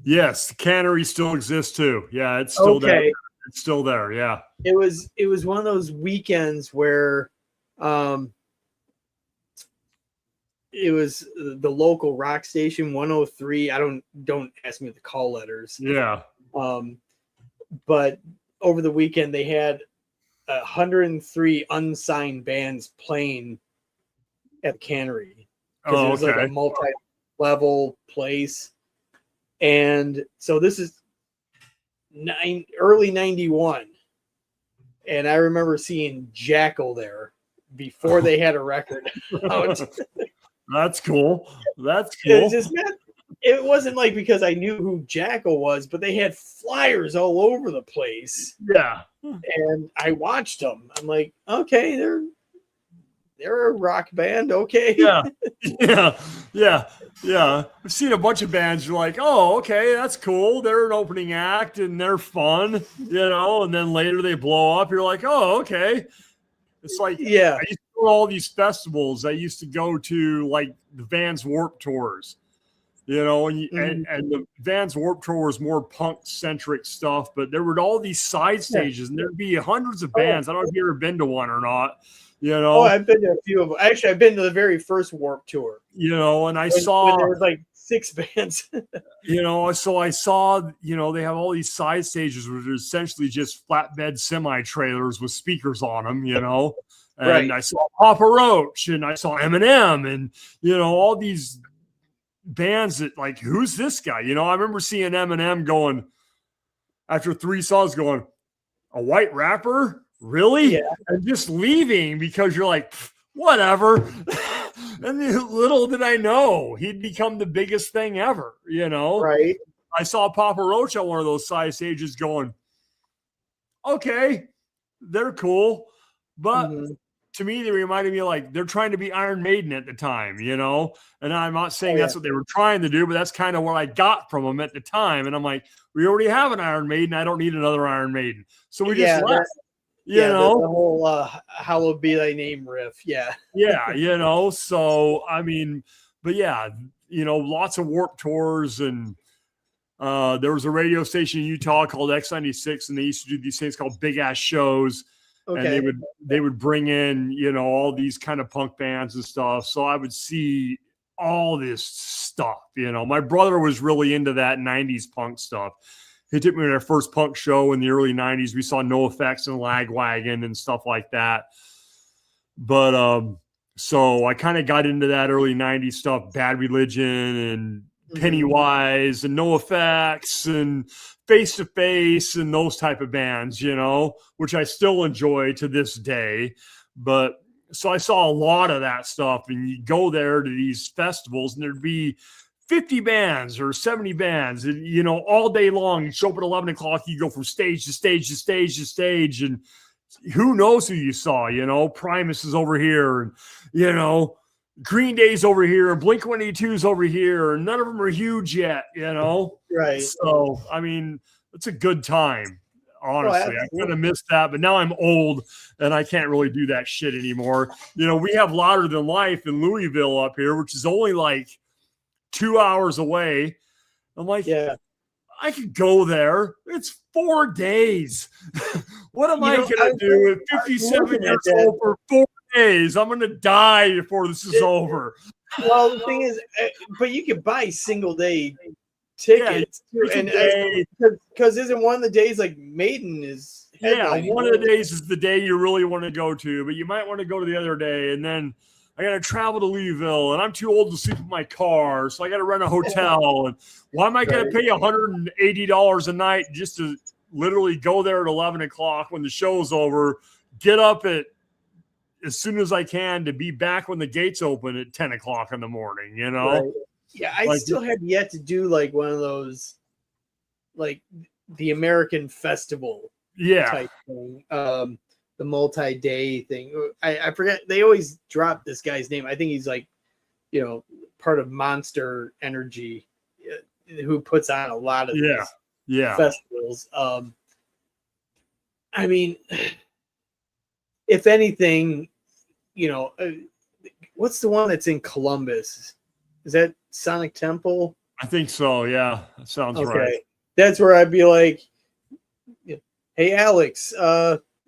Speaker 2: Yes, the Cannery still exists too. Yeah, it's still there. It's still there. Yeah.
Speaker 1: It was one of those weekends where it was the local rock station 103. Don't ask me the call letters.
Speaker 2: Yeah.
Speaker 1: But over the weekend they had 103 unsigned bands playing at the cannery because it was like a multi-level place. And so this is early 91. And I remember seeing Jackal there before they had a record out.
Speaker 2: That's cool. That's cool.
Speaker 1: It wasn't like because I knew who Jackal was, but they had flyers all over the place.
Speaker 2: Yeah.
Speaker 1: And I watched them. I'm like, okay, they're a rock band. Okay.
Speaker 2: Yeah. I've seen a bunch of bands. You're like, oh, okay, that's cool. They're an opening act and they're fun, and then later they blow up. You're like, oh, okay. It's like,
Speaker 1: yeah.
Speaker 2: I used to go to all these festivals. I used to go to like the Vans Warped Tours, and the Vans Warped Tour was more punk centric stuff, but there were all these side stages and there'd be hundreds of bands. I don't know if you've ever been to one or not.
Speaker 1: Oh, I've been to a few of them. Actually, I've been to the very first Warped Tour.
Speaker 2: And I saw
Speaker 1: when there was like 6 bands.
Speaker 2: So I saw, they have all these side stages which are essentially just flatbed semi trailers with speakers on them, and
Speaker 1: right.
Speaker 2: I saw Papa Roach and I saw Eminem and all these bands that like, who's this guy? I remember seeing Eminem going after 3 songs going, a white rapper? Really?
Speaker 1: Yeah.
Speaker 2: And just leaving because you're like, whatever. And little did I know he'd become the biggest thing ever,
Speaker 1: Right.
Speaker 2: I saw Papa Roach on one of those side stages going, okay, they're cool. But to me, they reminded me like they're trying to be Iron Maiden at the time, and I'm not saying that's what they were trying to do, but that's kind of what I got from them at the time. And I'm like, we already have an Iron Maiden. I don't need another Iron Maiden. So we just left. The
Speaker 1: whole hallowed be thy name riff. Yeah.
Speaker 2: So I mean, but yeah, lots of Warped Tours, and there was a radio station in Utah called X96, and they used to do these things called big ass shows.
Speaker 1: Okay.
Speaker 2: And they would bring in, all these kind of punk bands and stuff. So I would see all this stuff, My brother was really into that 90s punk stuff. He took me to their first punk show in the early 90s. We saw NoFX and Lagwagon and stuff like that. But so I kind of got into that early 90s stuff, Bad Religion and Pennywise and NoFX and Face to Face and those type of bands, which I still enjoy to this day. But so I saw a lot of that stuff, and you go there to these festivals and there'd be 50 bands or 70 bands, and, all day long. You show up at 11 o'clock, you go from stage to stage to stage to stage, and who knows who you saw, Primus is over here, and, Green Day's over here, and Blink-182's over here, and none of them are huge yet,
Speaker 1: Right.
Speaker 2: So, I mean, it's a good time, honestly. I kind of missed that, but now I'm old, and I can't really do that shit anymore. We have Louder Than Life in Louisville up here, which is only like 2 hours away. I'm like, I could go there. It's 4 days. What am I going to do at 57 years old for 4 days? I'm going to die before this is over.
Speaker 1: Well, the thing is, but you can buy single day tickets. Because isn't one of the days like Maiden is?
Speaker 2: One of the days is the day you really want to go to, but you might want to go to the other day, and then I got to travel to Louisville, and I'm too old to sleep in my car, so I got to rent a hotel. And why am I going to pay $180 a night just to literally go there at 11 o'clock when the show's over, get up at as soon as I can to be back when the gates open at 10 o'clock in the morning, Right.
Speaker 1: Yeah, I still have yet to do like one of those, like the American Festival type thing. The multi-day thing. I forget. They always drop this guy's name. I think he's like, part of Monster Energy, who puts on a lot of these festivals. I mean, if anything, what's the one that's in Columbus? Is that Sonic Temple?
Speaker 2: I think so. Yeah, that sounds right.
Speaker 1: That's where I'd be like, hey, Alex,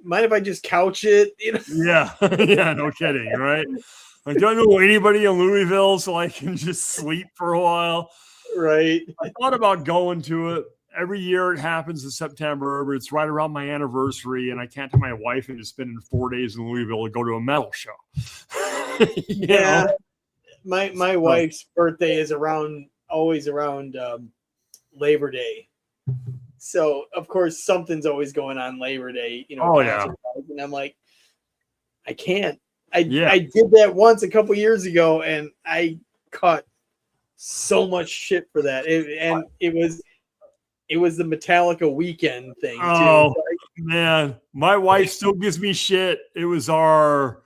Speaker 1: mind if I just couch it?
Speaker 2: Yeah, no kidding, right? Like, do I know anybody in Louisville so I can just sleep for a while?
Speaker 1: Right.
Speaker 2: I thought about going to it. Every year it happens in September, but it's right around my anniversary, and I can't take my wife into spending 4 days in Louisville to go to a metal show.
Speaker 1: Yeah. My wife's birthday is always around Labor Day. So of course something's always going on Labor Day, and I'm like, I can't. I did that once a couple years ago, and I caught so much shit for that. It was the Metallica weekend thing too.
Speaker 2: Oh man, my wife still gives me shit. It was our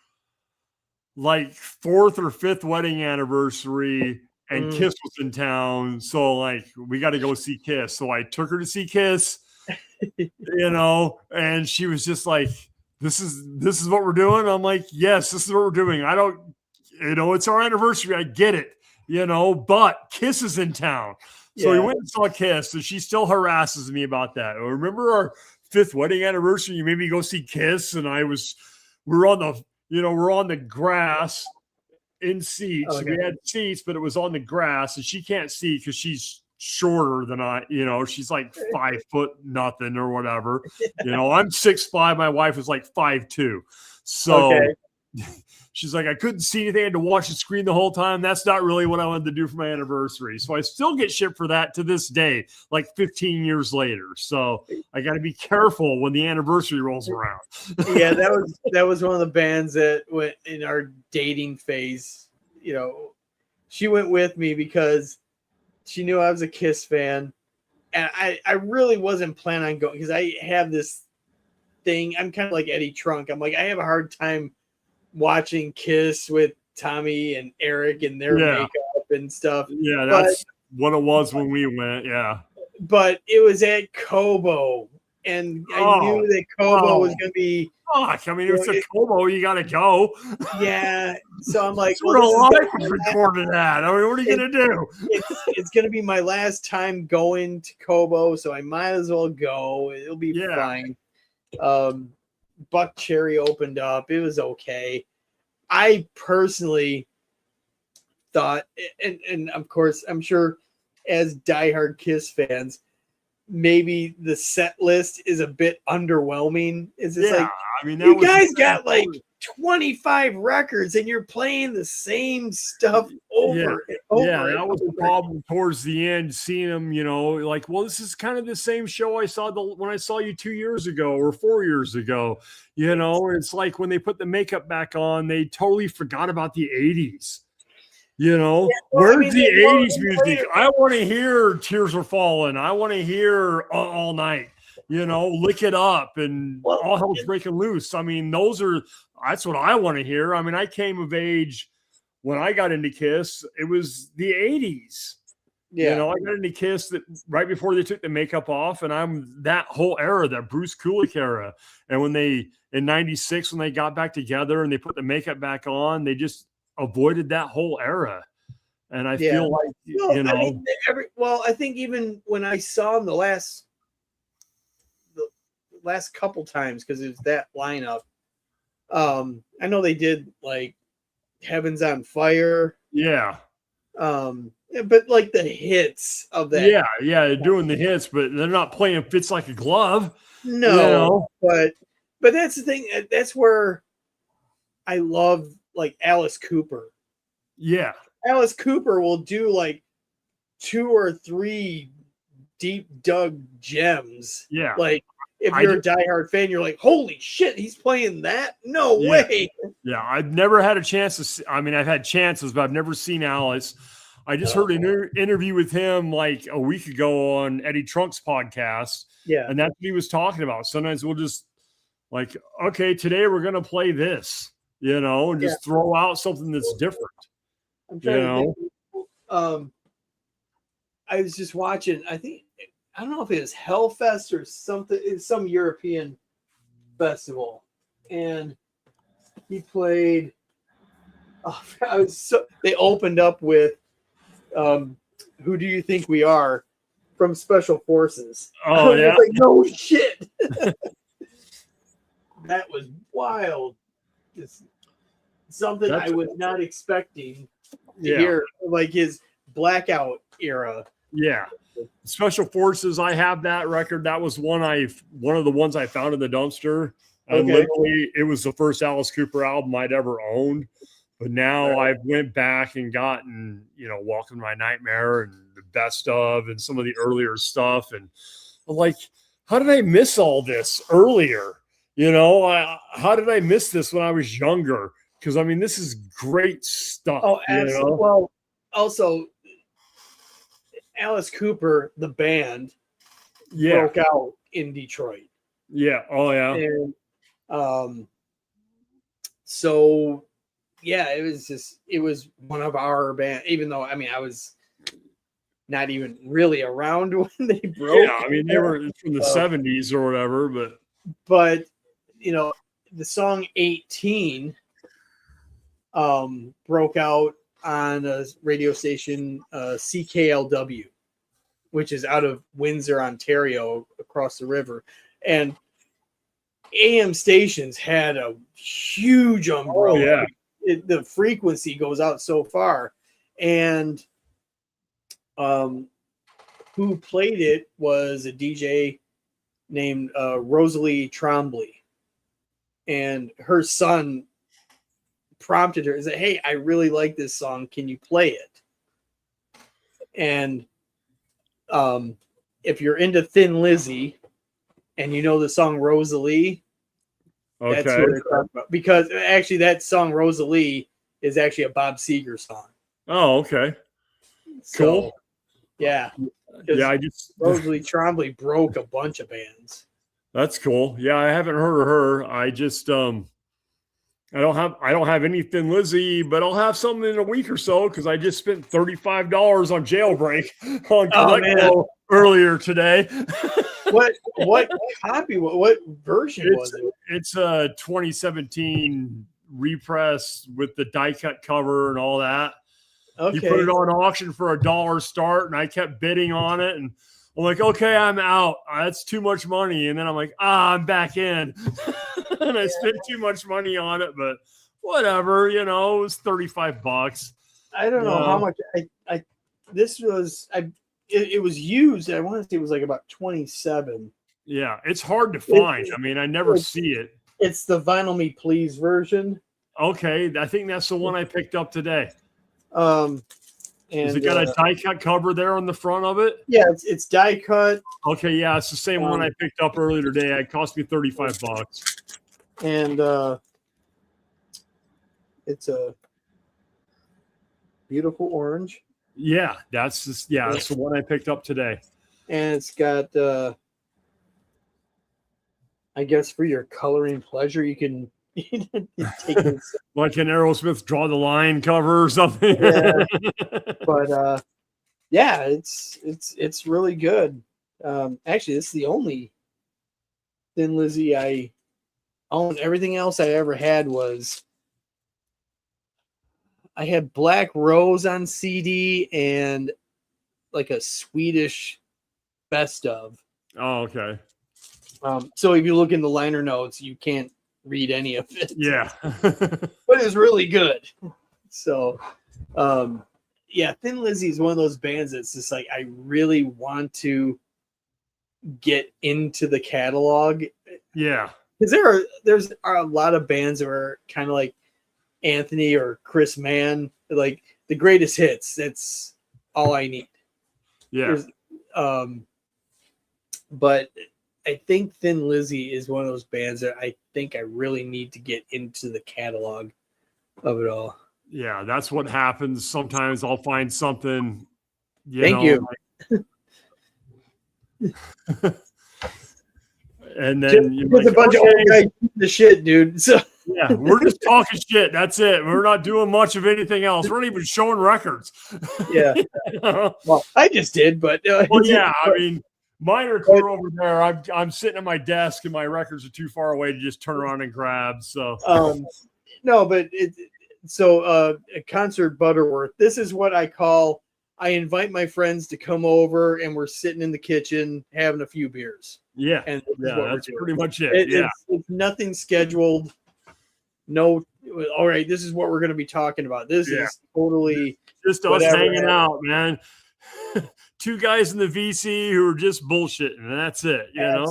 Speaker 2: like 4th or 5th wedding anniversary, and Kiss was in town, so like we got to go see Kiss. So I took her to see Kiss, and she was just like, "This is what we're doing." I'm like, "Yes, this is what we're doing." I don't, it's our anniversary. I get it, but Kiss is in town. So we went and saw Kiss, and she still harasses me about that. Remember our 5th wedding anniversary? You made me go see Kiss, and we're on the grass in seats. Okay. We had seats, but it was on the grass, and she can't see because she's shorter than I. She's like 5 foot nothing or whatever. I'm 6'5". My wife is like 5'2". So. Okay. She's like, I couldn't see anything. I had to watch the screen the whole time. That's not really what I wanted to do for my anniversary. So I still get shit for that to this day, like 15 years later. So I got to be careful when the anniversary rolls around.
Speaker 1: Yeah, that was one of the bands that went in our dating phase. She went with me because she knew I was a Kiss fan. And I really wasn't planning on going because I have this thing. I'm kind of like Eddie Trunk. I'm like, I have a hard time watching Kiss with Tommy and Eric and their makeup and stuff.
Speaker 2: Yeah, that's what it was when we went. Yeah.
Speaker 1: But it was at Kobo, and I knew that Kobo was going to be.
Speaker 2: Fuck. I mean, if it's a Kobo, you got to go.
Speaker 1: Yeah. So I'm like,
Speaker 2: where life was recorded at. I mean, what are you going to do?
Speaker 1: It's going to be my last time going to Kobo, so I might as well go. It'll be fine. Buck Cherry opened up. It was okay. I personally thought, and of course, I'm sure as diehard Kiss fans, maybe the set list is a bit underwhelming. It's just like, I mean, you guys got like 25 records and you're playing the same stuff over and over.
Speaker 2: Yeah, that was the problem towards the end, seeing them, like, well, this is kind of the same show I saw when I saw you 2 years ago or 4 years ago, and it's like when they put the makeup back on, they totally forgot about the 80s. Where's the 80s music? I want to hear Tears Are Falling. I want to hear All Night. Lick It Up and All Hell's Breaking Loose. I mean, that's what I want to hear. I mean, I came of age when I got into Kiss. It was the 80s. Yeah. I got into Kiss right before they took the makeup off, and I'm that whole era, that Bruce Kulick era. And when in 96, when they got back together and they put the makeup back on, they just avoided that whole era. And I feel like,
Speaker 1: I think even when I saw them the last couple times, because it was that lineup, I know they did like Heaven's on Fire.
Speaker 2: Yeah.
Speaker 1: But like the hits of that.
Speaker 2: Yeah, they're doing the hits, but they're not playing Fits Like a Glove.
Speaker 1: No, but that's the thing. That's where I love like Alice Cooper.
Speaker 2: Yeah.
Speaker 1: Alice Cooper will do like 2 or 3 deep dug gems.
Speaker 2: Yeah.
Speaker 1: Like if you're a diehard fan, you're like, holy shit, he's playing that? No way.
Speaker 2: Yeah, I've never had a chance to see, I mean, I've had chances, but I've never seen Alice. I just heard an interview with him like a week ago on Eddie Trunk's podcast. Yeah. And that's what he was talking about. Sometimes we'll just like, okay, today we're going to play this, and just throw out something that's different.
Speaker 1: I'm trying to think. I was just watching, I don't know if it was Hellfest or something. It's some European festival. And he played, they opened up with Who Do You Think We Are from Special Forces.
Speaker 2: Oh, yeah.
Speaker 1: Like, no shit. That was wild. something I was not expecting to hear, like his Blackout era.
Speaker 2: Yeah. Special Forces, I have that record. That was one of the ones I found in the dumpster. And literally, it was the first Alice Cooper album I'd ever owned. But now I've went back and gotten, Welcome to My Nightmare and the best of and some of the earlier stuff. And I'm like, how did I miss all this earlier? How did I miss this when I was younger? Because, I mean, this is great stuff.
Speaker 1: Oh, absolutely. Well, also, Alice Cooper, the band, broke out in Detroit.
Speaker 2: Yeah. Oh, yeah.
Speaker 1: And so, yeah, it was one of our band, even though, I mean, I was not even really around when they broke.
Speaker 2: Yeah, I mean, they were from the 70s or whatever,
Speaker 1: but, the song 18 broke out on a radio station, CKLW, which is out of Windsor, Ontario, across the river. And AM stations had a huge umbrella.
Speaker 2: Oh, yeah.
Speaker 1: The frequency goes out so far. And who played it was a DJ named Rosalie Trombley. And her son prompted her and said, "Hey, I really like this song. Can you play it?" And if you're into Thin Lizzy and you know the song Rosalie, that's what they're talking about. Because actually that song Rosalie is actually a Bob Seger song.
Speaker 2: Oh, okay. Cool.
Speaker 1: So, yeah.
Speaker 2: Yeah,
Speaker 1: Rosalie Trombley broke a bunch of bands.
Speaker 2: That's cool. Yeah, I haven't heard of her. I just I don't have any Thin Lizzy, but I'll have something in a week or so because I just spent $35 on Jailbreak on Collectible earlier today.
Speaker 1: What copy? What version was it?
Speaker 2: It's a 2017 repress with the die cut cover and all that.
Speaker 1: Okay.
Speaker 2: He put it on auction for $1 start, and I kept bidding on it, and I'm like, okay, I'm out. That's too much money. And then I'm like, I'm back in. And I spent too much money on it, but whatever, it was $35.
Speaker 1: I don't know how much it was used. I want to say it was like about 27.
Speaker 2: Yeah, it's hard to find. I mean, I never see it.
Speaker 1: It's the Vinyl Me Please version.
Speaker 2: Okay, I think that's the one I picked up today.
Speaker 1: And
Speaker 2: has it got a die cut cover there on the front of it?
Speaker 1: Yeah, it's die cut.
Speaker 2: Okay, yeah, it's the same one I picked up earlier today. It cost me $35.
Speaker 1: And it's a beautiful orange.
Speaker 2: Yeah, that's the one I picked up today.
Speaker 1: And it's got I guess for your coloring pleasure, you can take
Speaker 2: like an Aerosmith Draw the Line cover or something.
Speaker 1: Yeah. But yeah, it's really good. Actually, it's the only Thin Lizzy I own. Everything else I ever had was I had Black Rose on CD and like a Swedish best of.
Speaker 2: Oh, okay.
Speaker 1: So if you look in the liner notes, you can't read any of it.
Speaker 2: Yeah.
Speaker 1: But it's really good. So yeah, Thin Lizzy is one of those bands that's just like I really want to get into the catalog.
Speaker 2: Yeah.
Speaker 1: Because there's a lot of bands that are kind of like Anthony or Chris Mann, like the greatest hits. That's all I need.
Speaker 2: Yeah.
Speaker 1: But I think Thin Lizzy is one of those bands that I think I really need to get into the catalog of it all.
Speaker 2: Yeah, that's what happens. Sometimes I'll find something.
Speaker 1: Thank you.
Speaker 2: And then
Speaker 1: there's a bunch of old guys the shit, dude. So
Speaker 2: yeah, we're just talking shit. That's it. We're not doing much of anything else. We're not even showing records.
Speaker 1: Yeah. Well, I just did, but
Speaker 2: well, yeah. I mean, mine are clear over there. I'm sitting at my desk, and my records are too far away to just turn around and grab. So
Speaker 1: no, but a concert Butterworth. This is what I call. I invite my friends to come over, and we're sitting in the kitchen having a few beers.
Speaker 2: Yeah,
Speaker 1: and
Speaker 2: that's pretty much it.
Speaker 1: It's nothing scheduled, no, all right, this is what we're going to be talking about. This is totally
Speaker 2: just us hanging out, man. Two guys in the VC who are just bullshitting, and that's it, you know?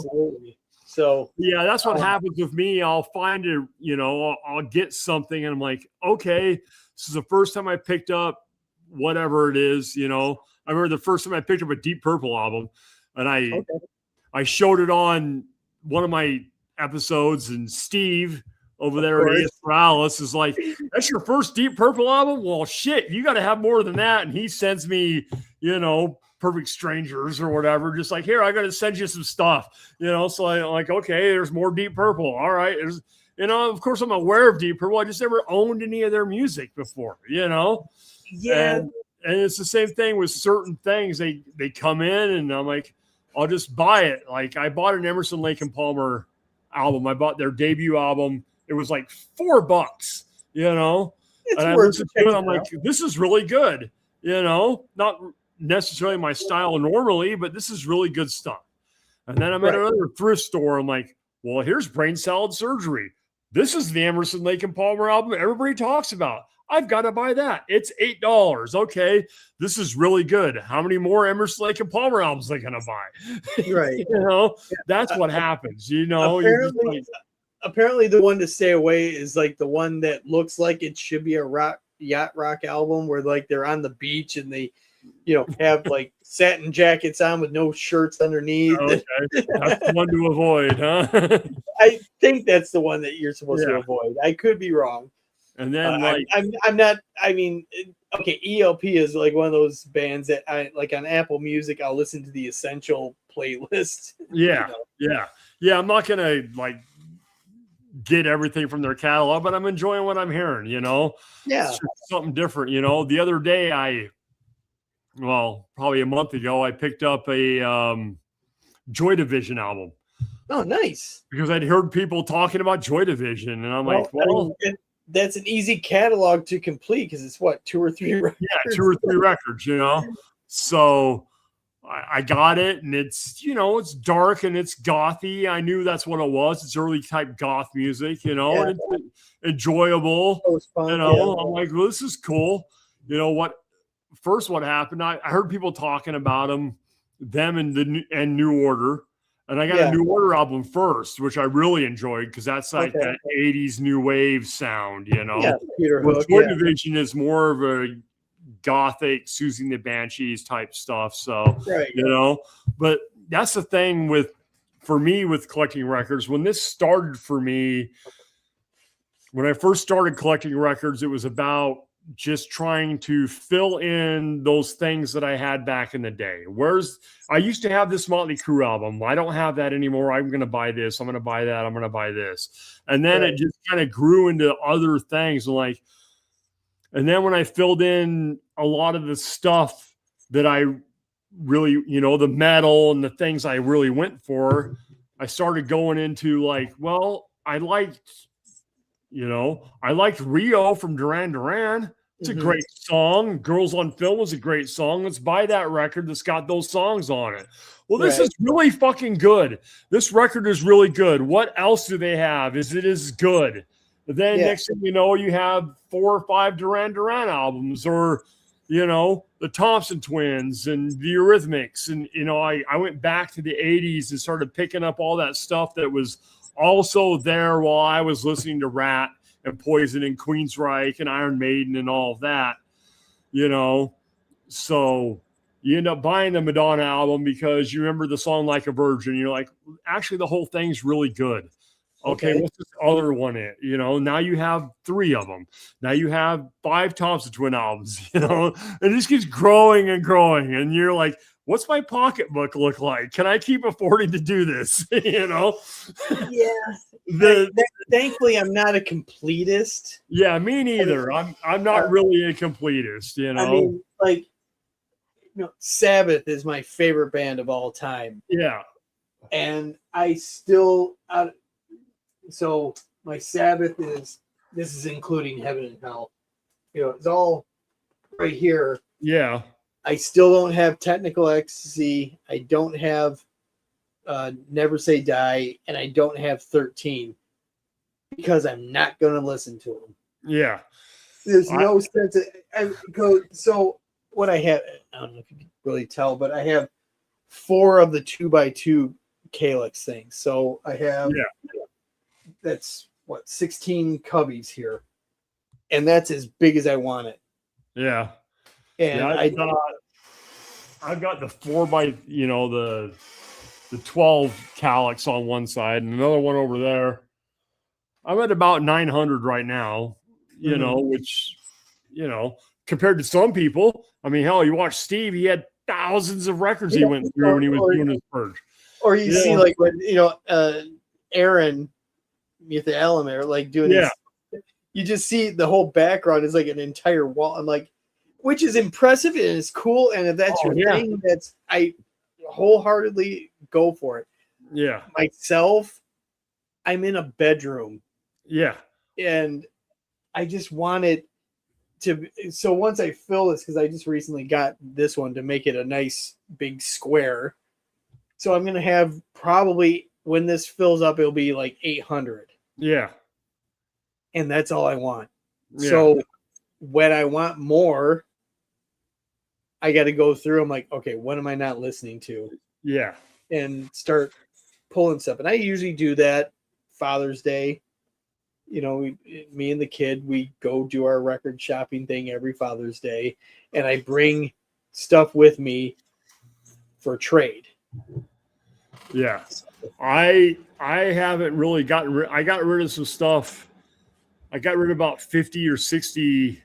Speaker 1: So
Speaker 2: yeah, that's what happens with me. I'll find it, you know, I'll get something and I'm like, okay, this is the first time I picked up whatever it is, you know. I remember the first time I picked up a Deep Purple album, and I showed it on one of my episodes, and Steve over there at AS Morales is like, that's your first Deep Purple album? Well, shit, you got to have more than that. And he sends me, you know, Perfect Strangers or whatever, just like, here, I got to send you some stuff, you know. So I'm like, okay, there's more Deep Purple. All right. There's, you know, of course I'm aware of Deep Purple. I just never owned any of their music before, you know?
Speaker 1: Yeah.
Speaker 2: And it's the same thing with certain things. They come in and I'm like, I'll just buy it. Like I bought an Emerson, Lake and Palmer album. I bought their debut album. It was like $4, you know, and I listened to it. I'm like, this is really good, you know, not necessarily my style normally, but this is really good stuff. And then I'm at another thrift store. I'm like, well, here's Brain Salad Surgery. This is the Emerson, Lake and Palmer album everybody talks about. I've got to buy that. It's $8. Okay, this is really good. How many more Emerson, Lake and Palmer albums are they going to buy?
Speaker 1: Right.
Speaker 2: You know, that's what happens. You know,
Speaker 1: apparently the one to stay away is like the one that looks like it should be a yacht rock album where like they're on the beach and they, you know, have like satin jackets on with no shirts underneath.
Speaker 2: Okay. That's the one to avoid, huh?
Speaker 1: I think that's the one that you're supposed to avoid. I could be wrong.
Speaker 2: And then
Speaker 1: I'm not, I mean, okay, ELP is like one of those bands that I like on Apple Music. I'll listen to the essential playlist.
Speaker 2: Yeah.
Speaker 1: You know?
Speaker 2: Yeah. I'm not going to like get everything from their catalog, but I'm enjoying what I'm hearing, you know?
Speaker 1: Yeah.
Speaker 2: It's just something different, you know? The other day probably a month ago, I picked up a Joy Division album.
Speaker 1: Oh, nice.
Speaker 2: Because I'd heard people talking about Joy Division, and I'm like, well,
Speaker 1: that's an easy catalog to complete because it's what, 2 or 3 records?
Speaker 2: Yeah, 2 or 3 records, you know? So I got it, and it's, you know, it's dark and it's gothy. I knew that's what it was. It's early type goth music, you know, and it's enjoyable.
Speaker 1: Fun,
Speaker 2: you know, I'm like, well, this is cool. You know what happened? I heard people talking about them and New Order. And I got a New Order album first, which I really enjoyed because that's like that 80s new wave sound, you know.
Speaker 1: Yeah, Peter Hook.
Speaker 2: Joy Division is more of a gothic Susie and the Banshees type stuff. So, you know, but that's the thing for me with collecting records. When this started for me, when I first started collecting records, it was about just trying to fill in those things that I had back in the day. I used to have this Motley Crue album. I don't have that anymore. I'm going to buy this. I'm going to buy that. I'm going to buy this. And then it just kind of grew into other things. And then when I filled in a lot of the stuff that I really, you know, the metal and the things I really went for, I started going into like, well, I liked Rio from Duran Duran. It's a great song. Girls on Film was a great song. Let's buy that record that's got those songs on it. Well, this is really fucking good. This record is really good. What else do they have? It is good. But then next thing you know, you have 4 or 5 Duran Duran albums, or, you know, the Thompson Twins and the Eurythmics. And, you know, I went back to the 80s and started picking up all that stuff that was also there while I was listening to Rat and Poison and Queensryche and Iron Maiden and all of that, you know. So you end up buying the Madonna album because you remember the song Like a Virgin. You're like, actually, the whole thing's really good. Okay, what's this other one in? You know, now you have 3 of them. Now you have 5 Thompson Twin albums, you know, and it just keeps growing and growing. And you're like, what's my pocketbook look like? Can I keep affording to do this? You know?
Speaker 1: Yeah. Thankfully, I'm not a completist.
Speaker 2: Yeah, me neither. I'm not really a completist, you know?
Speaker 1: I mean, like, you know, Sabbath is my favorite band of all time.
Speaker 2: Yeah.
Speaker 1: And I still... So my Sabbath this is including Heaven and Hell. You know, it's all right here.
Speaker 2: Yeah.
Speaker 1: I still don't have Technical Ecstasy. I don't have Never Say Die, and I don't have 13. because I'm not going to listen to them.
Speaker 2: Yeah.
Speaker 1: There's no sense. So what I have, I don't know if you can really tell, but I have 4 of the 2x2 calyx things. So I have, that's what, 16 cubbies here. And that's as big as I want it.
Speaker 2: Yeah.
Speaker 1: And
Speaker 2: I've got the 4x, the 12 calyx on one side and another one over there. I'm at about 900 right now, which, compared to some people, I mean, hell, you watch Steve, he had thousands of records he went through when he was doing his purge.
Speaker 1: Or you see like when, Aaron Muthalamir, like doing this, you just see the whole background is like an entire wall. I'm like, which is impressive and it's cool. And if that's your thing, I wholeheartedly go for it.
Speaker 2: Yeah.
Speaker 1: Myself, I'm in a bedroom.
Speaker 2: Yeah.
Speaker 1: And I just wanted to, so once I fill this, because I just recently got this one to make it a nice big square. So I'm going to have probably, when this fills up, it'll be like 800.
Speaker 2: Yeah.
Speaker 1: And that's all I want.
Speaker 2: Yeah.
Speaker 1: So when I want more, I got to go through. I'm like, okay, what am I not listening to?
Speaker 2: Yeah.
Speaker 1: And start pulling stuff. And I usually do that Father's Day. Me and the kid, we go do our record shopping thing every Father's Day. And I bring stuff with me for trade.
Speaker 2: Yeah. I haven't really I got rid of some stuff. I got rid of about 50 or 60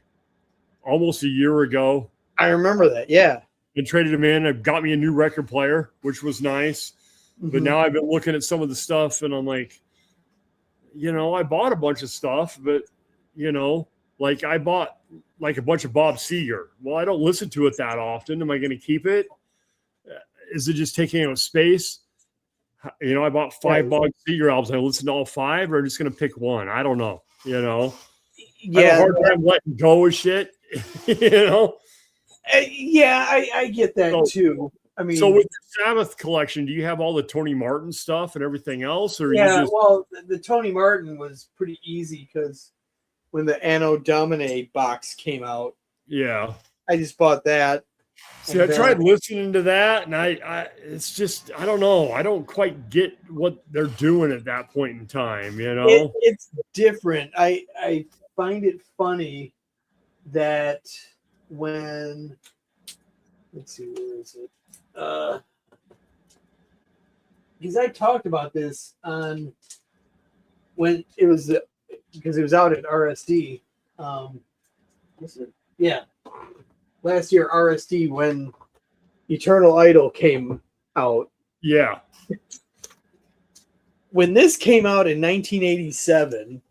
Speaker 2: almost a year ago.
Speaker 1: I remember that. Yeah.
Speaker 2: And traded them in. It got me a new record player, which was nice. Mm-hmm. But now I've been looking at some of the stuff and I'm like, I bought a bunch of stuff, but like I bought like a bunch of Bob Seger. Well, I don't listen to it that often. Am I going to keep it? Is it just taking up space? I bought 5 Bob Seger albums. I listened to all 5, or I'm just going to pick one. I don't know.
Speaker 1: Yeah,
Speaker 2: I have a hard time letting go of shit.
Speaker 1: Yeah, I get that too. I mean,
Speaker 2: so with the Sabbath collection, do you have all the Tony Martin stuff and everything else, or
Speaker 1: well, the Tony Martin was pretty easy because when the Anno Domine box came out, I just bought that.
Speaker 2: See, I tried listening to that, and it's just, I don't know. I don't quite get what they're doing at that point in time,
Speaker 1: It's different. I find it funny that when, let's see, where is it? Because I talked about this on when it was, because it was out at RSD. Last year, RSD, when Eternal Idol came out.
Speaker 2: Yeah.
Speaker 1: When this came out in 1987,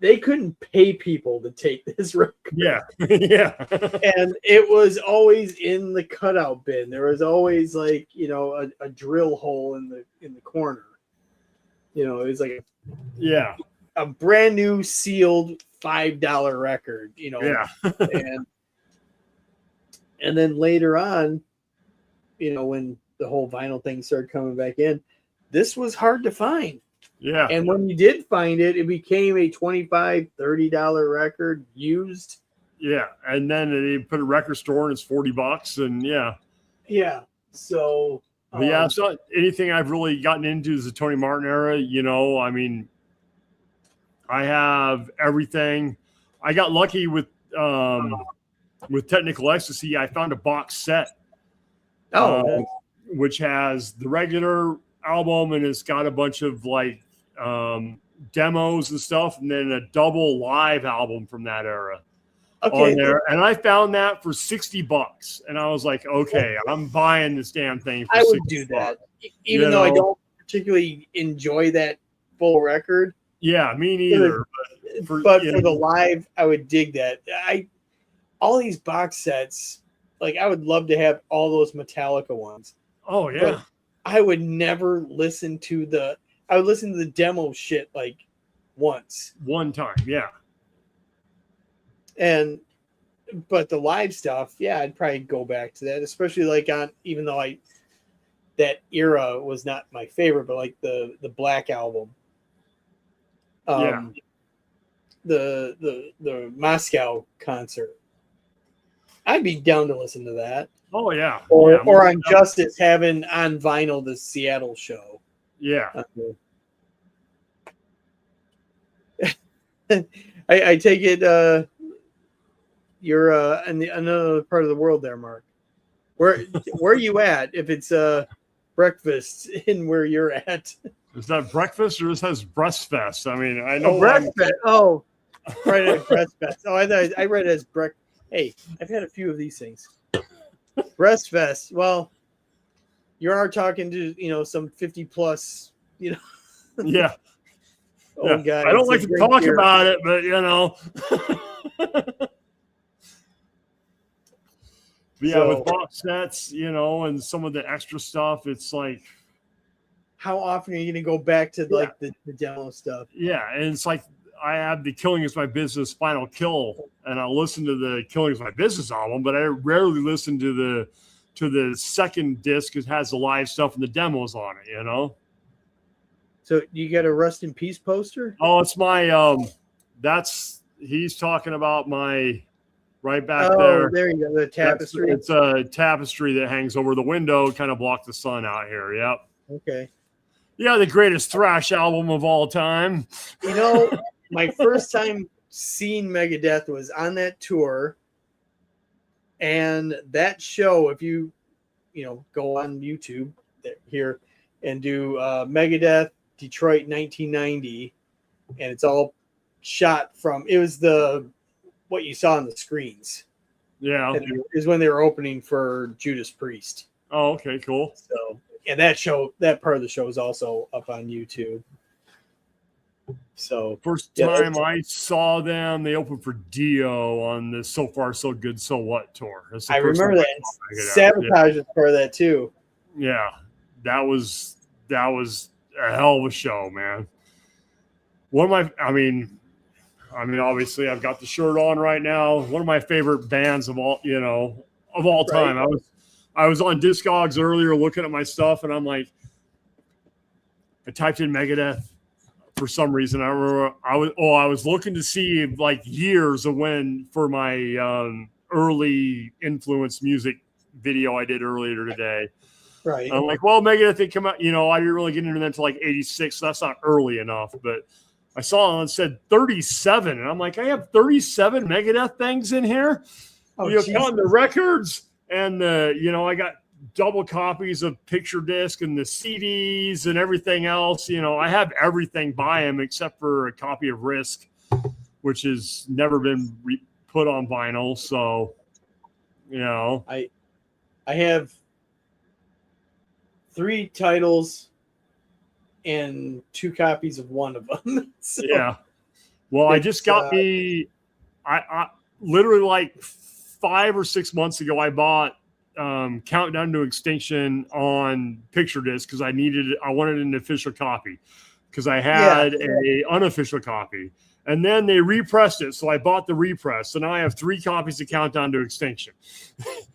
Speaker 1: they couldn't pay people to take this record.
Speaker 2: Yeah. Yeah.
Speaker 1: And it was always in the cutout bin. There was always like, a drill hole in the corner. It was like a brand new sealed $5 record, and then later on, when the whole vinyl thing started coming back in, this was hard to find.
Speaker 2: Yeah.
Speaker 1: And when you did find it, it became a $25, $30 record used.
Speaker 2: Yeah. And then they put a record store and it's $40 and
Speaker 1: Yeah. So
Speaker 2: it's not anything I've really gotten into is the Tony Martin era, I mean, I have everything. I got lucky with Technical Ecstasy. I found a box set. Which has the regular album and it's got a bunch of like demos and stuff, and then a double live album from that era on there. And I found that for $60, and I was like, okay, I'm buying this damn thing.
Speaker 1: I would do that, even though I don't particularly enjoy that full record.
Speaker 2: Yeah, me neither.
Speaker 1: But for the live, I would dig that. All these box sets, like I would love to have all those Metallica ones.
Speaker 2: Oh yeah.
Speaker 1: But I would never listen to I would listen to the demo shit like once.
Speaker 2: One time, yeah.
Speaker 1: But the live stuff, I'd probably go back to that, especially like even though that era was not my favorite, but like the Black album. the Moscow concert. I'd be down to listen to that.
Speaker 2: Oh yeah.
Speaker 1: Or on Justice having on vinyl the Seattle show.
Speaker 2: Yeah.
Speaker 1: I take it you're in another part of the world there, Mark. Where are you at? If it's breakfast in where you're at,
Speaker 2: is that breakfast or this has breast fest? I mean, I know
Speaker 1: breakfast. Oh, right at breast fest. Oh, I read it as breakfast. Hey, I've had a few of these things. Breast fest. Well, you are talking to some 50 plus.
Speaker 2: Yeah.
Speaker 1: Old guys.
Speaker 2: I don't like to talk about it, but with box sets, and some of the extra stuff, it's like,
Speaker 1: how often are you going to go back to like the demo stuff?
Speaker 2: Yeah, and it's like I have the Killing Is My Business Final Kill, and I listen to the Killing Is My Business album, but I rarely listen to the second disc. It has the live stuff and the demos on it,
Speaker 1: So you got a Rest in Peace poster?
Speaker 2: Oh, it's my he's talking about my right back there.
Speaker 1: Oh, there you go. The tapestry.
Speaker 2: It's a tapestry that hangs over the window, kind of block the sun out here. Yep.
Speaker 1: Okay.
Speaker 2: Yeah, the greatest thrash album of all time.
Speaker 1: My first time seeing Megadeth was on that tour, and that show, if you go on YouTube here and do Megadeth Detroit 1990, and it's all shot from, it was what you saw on the screens.
Speaker 2: Yeah.
Speaker 1: Is when they were opening for Judas Priest.
Speaker 2: Oh, okay, cool.
Speaker 1: So, and that part of the show is also up on YouTube. So
Speaker 2: first time I saw them, they opened for Dio on the So Far So Good So What tour.
Speaker 1: I remember that. Sabotage was part of that too.
Speaker 2: Yeah, that was a hell of a show, man. Obviously I've got the shirt on right now. One of my favorite bands of all time. Right. I was on Discogs earlier looking at my stuff, and I'm like, I typed in Megadeth for some reason. I remember I was looking to see like years of when for my early influence music video I did earlier today.
Speaker 1: Right.
Speaker 2: I'm like, well, Megadeth, they come out, I didn't really get into that until like 86. So that's not early enough, but I saw it and said 37. And I'm like, I have 37 Megadeth things in here. Oh, counting the records and I got double copies of Picture Disc and the CDs and everything else. I have everything by him except for a copy of Risk, which has never been put on vinyl. So,
Speaker 1: I have 3 titles and 2 copies of one of them. So
Speaker 2: yeah. Well, I just got I literally like 5 or 6 months ago, I bought Countdown to Extinction on Picture Disc because I wanted an official copy because I had a unofficial copy, and then they repressed it, so I bought the repress. So now I have 3 copies of Countdown to Extinction.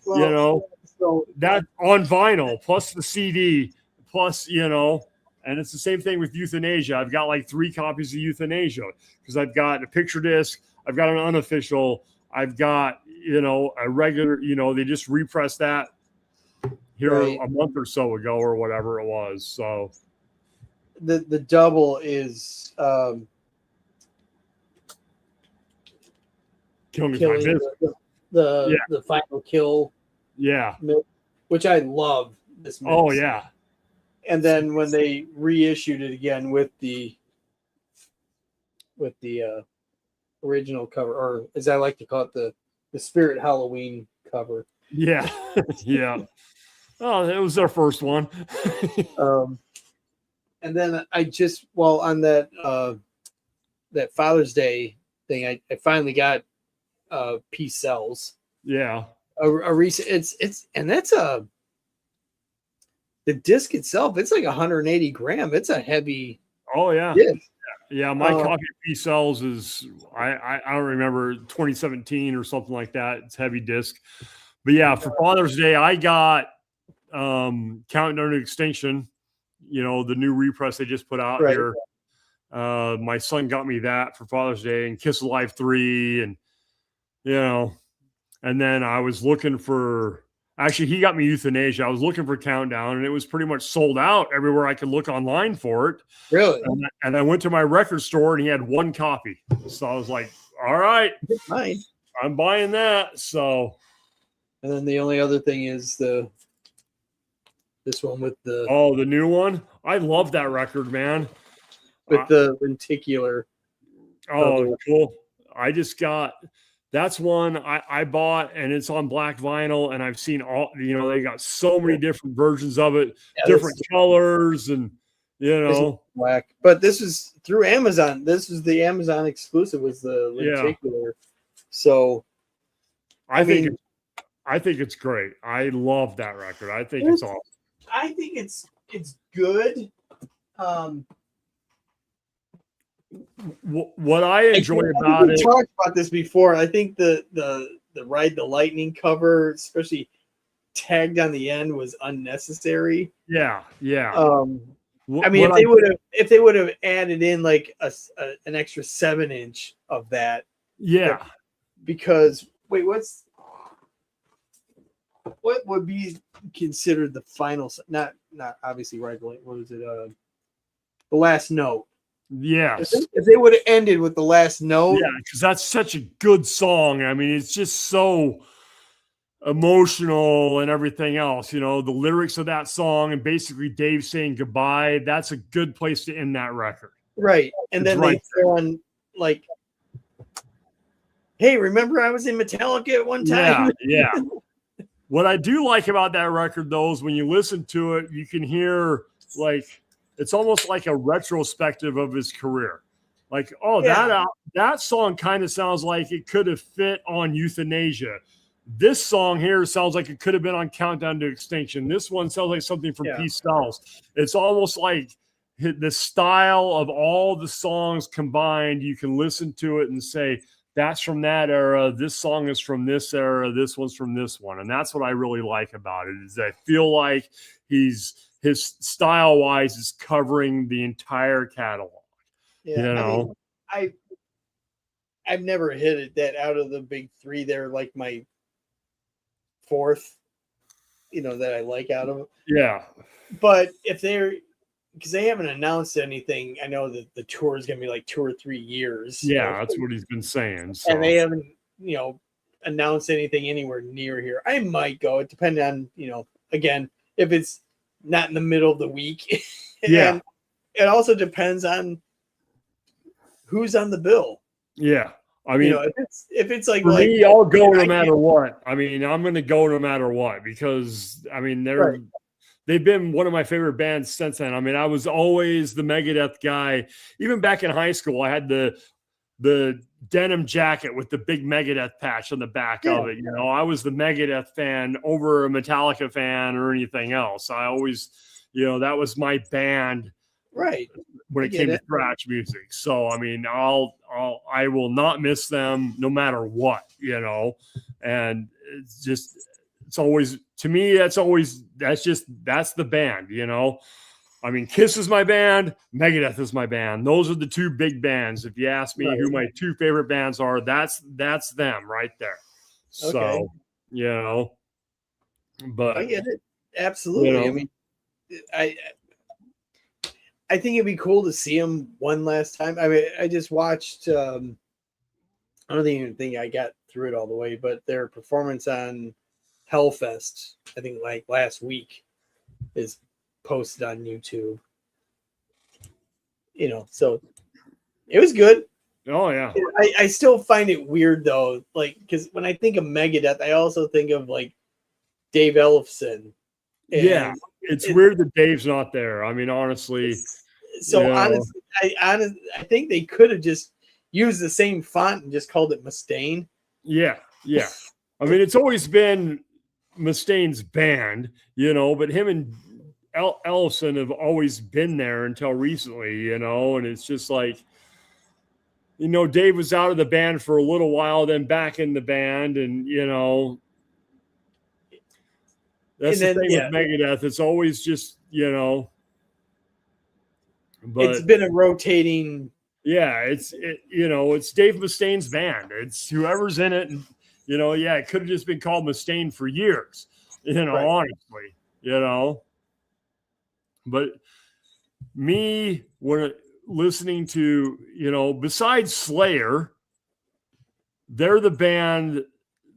Speaker 2: Well, so that on vinyl plus the CD plus and it's the same thing with Euthanasia. I've got like 3 copies of Euthanasia because I've got a Picture Disc, I've got an unofficial, I've got a regular, they just repressed that here a month or so ago or whatever it was. So
Speaker 1: the double is
Speaker 2: killing
Speaker 1: the final kill.
Speaker 2: Yeah.
Speaker 1: Which I love this mix.
Speaker 2: Oh yeah.
Speaker 1: And then when they reissued it again with the original cover, or as I like to call it, the Spirit Halloween cover.
Speaker 2: Yeah. Yeah. Oh, it was their first one.
Speaker 1: And then I just, on that Father's Day thing, I finally got Peace Cells.
Speaker 2: Yeah.
Speaker 1: A recent, and that's the disc itself, it's like 180 gram. It's a heavy.
Speaker 2: Oh yeah.
Speaker 1: Disc.
Speaker 2: Yeah. My copy of Peace Cells is, I don't remember, 2017 or something like that. It's heavy disc. But yeah, for Father's Day, I got Countdown to Extinction, the new repress they just put out here. My son got me that for Father's Day, and Kiss Alive 3, and and then I was looking for, actually he got me Euthanasia. I was looking for Countdown, and it was pretty much sold out everywhere I could look online for it.
Speaker 1: Really?
Speaker 2: And I went to my record store, and he had one copy. So I was like, all right,
Speaker 1: Mine.
Speaker 2: I'm buying that. So.
Speaker 1: And then the only other thing is this one with the
Speaker 2: new one. I love that record, man.
Speaker 1: With the lenticular.
Speaker 2: Oh, cool. I just got, that's one I bought, and it's on black vinyl, and I've seen all, they got so many different versions of it, different colors, and
Speaker 1: black. But this is through Amazon. This is the Amazon exclusive, was the lenticular. Yeah. So
Speaker 2: I think it's great. I love that record. I think it's awesome.
Speaker 1: I think it's good.
Speaker 2: What I enjoy about it.
Speaker 1: We talked about this before. I think the Ride the Lightning cover, especially tagged on the end, was unnecessary.
Speaker 2: Yeah.
Speaker 1: I mean, if they would have added in like an extra 7-inch of that.
Speaker 2: Yeah.
Speaker 1: Because what would be considered the final? Not obviously Ride the Lightning. What was it? The Last Note.
Speaker 2: Yes.
Speaker 1: If they would have ended with the last note.
Speaker 2: Yeah, because that's such a good song. I mean, it's just so emotional and everything else. The lyrics of that song, and basically Dave saying goodbye. That's a good place to end that record.
Speaker 1: Right. And then they throw on like, hey, remember I was in Metallica at one time?
Speaker 2: Yeah. What I do like about that record, though, is when you listen to it, you can hear like, it's almost like a retrospective of his career. Like, that song kind of sounds like it could have fit on Euthanasia. This song here sounds like it could have been on Countdown to Extinction. This one sounds like something from Peace Sells. It's almost like the style of all the songs combined. You can listen to it and say, that's from that era. This song is from this era. This one's from this one. And that's what I really like about it, is I feel like his style wise is covering the entire catalog.
Speaker 1: Yeah. I mean, I've never hit it that out of the big three. They're like my fourth, that I like out of them.
Speaker 2: Yeah.
Speaker 1: But because they haven't announced anything, I know that the tour is going to be like 2 or 3 years.
Speaker 2: Yeah. That's what he's been saying. So.
Speaker 1: And they haven't, announced anything anywhere near here. I might go. It depends on, again, if it's not in the middle of the week.
Speaker 2: Yeah.
Speaker 1: And it also depends on who's on the bill.
Speaker 2: Yeah. I mean,
Speaker 1: if it's like,
Speaker 2: for me, I'll go no matter what. I mean, I'm going to go no matter what, because I mean, they've been one of my favorite bands since then. I mean, I was always the Megadeth guy. Even back in high school, I had the denim jacket with the big Megadeth patch on the back of it. I was the Megadeth fan over a Metallica fan or anything else. I always, that was my band.
Speaker 1: Right.
Speaker 2: When it came to thrash music. So, I mean, I will not miss them no matter what, and it's always, to me, that's the band, I mean, Kiss is my band, Megadeth is my band. Those are the two big bands. If you ask me who my two favorite bands are, that's them right there. So, but
Speaker 1: I get it. Absolutely. I mean, I think it'd be cool to see them one last time. I mean, I just watched, I don't even think I got through it all the way, but their performance on Hellfest, I think like last week, is posted on YouTube. So it was good.
Speaker 2: Oh yeah.
Speaker 1: I still find it weird though, like, because when I think of Megadeth, I also think of like Dave Ellefson.
Speaker 2: Yeah, it's weird that Dave's not there. I mean, honestly.
Speaker 1: So honestly, I think they could have just used the same font and just called it Mustaine.
Speaker 2: Yeah. I mean, it's always been Mustaine's band, but him and Ellison have always been there until recently, and it's just like, Dave was out of the band for a little while, then back in the band, and that's the thing with Megadeth. It's always just, But
Speaker 1: it's been a rotating.
Speaker 2: yeah, it's Dave Mustaine's band. It's whoever's in it, and it could have just been called Mustaine for years.
Speaker 1: Right.
Speaker 2: Honestly, But me, when listening to, besides Slayer, they're the band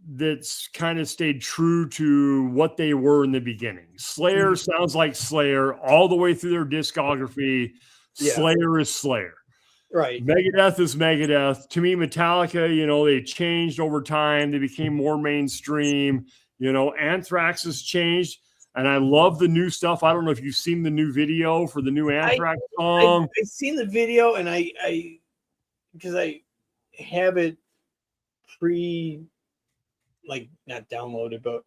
Speaker 2: that's kind of stayed true to what they were in the beginning. Slayer sounds like Slayer all the way through their discography.
Speaker 1: Yeah.
Speaker 2: Slayer is Slayer.
Speaker 1: Right.
Speaker 2: Megadeth is Megadeth. To me, Metallica, they changed over time. They became more mainstream. Anthrax has changed. And I love the new stuff. I don't know if you've seen the new video for the new Anthrax song.
Speaker 1: I've seen the video, and I because I have it not downloaded, but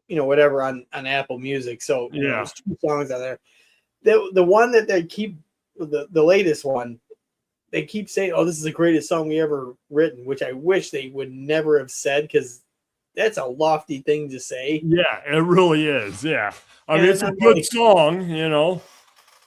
Speaker 1: whatever on Apple Music. So there's 2 songs on there. The one that they keep, the latest one, they keep saying, "Oh, this is the greatest song we ever written," which I wish they would never have said, because that's a lofty thing to say.
Speaker 2: Yeah, it really is. Yeah. I mean, it's a good song,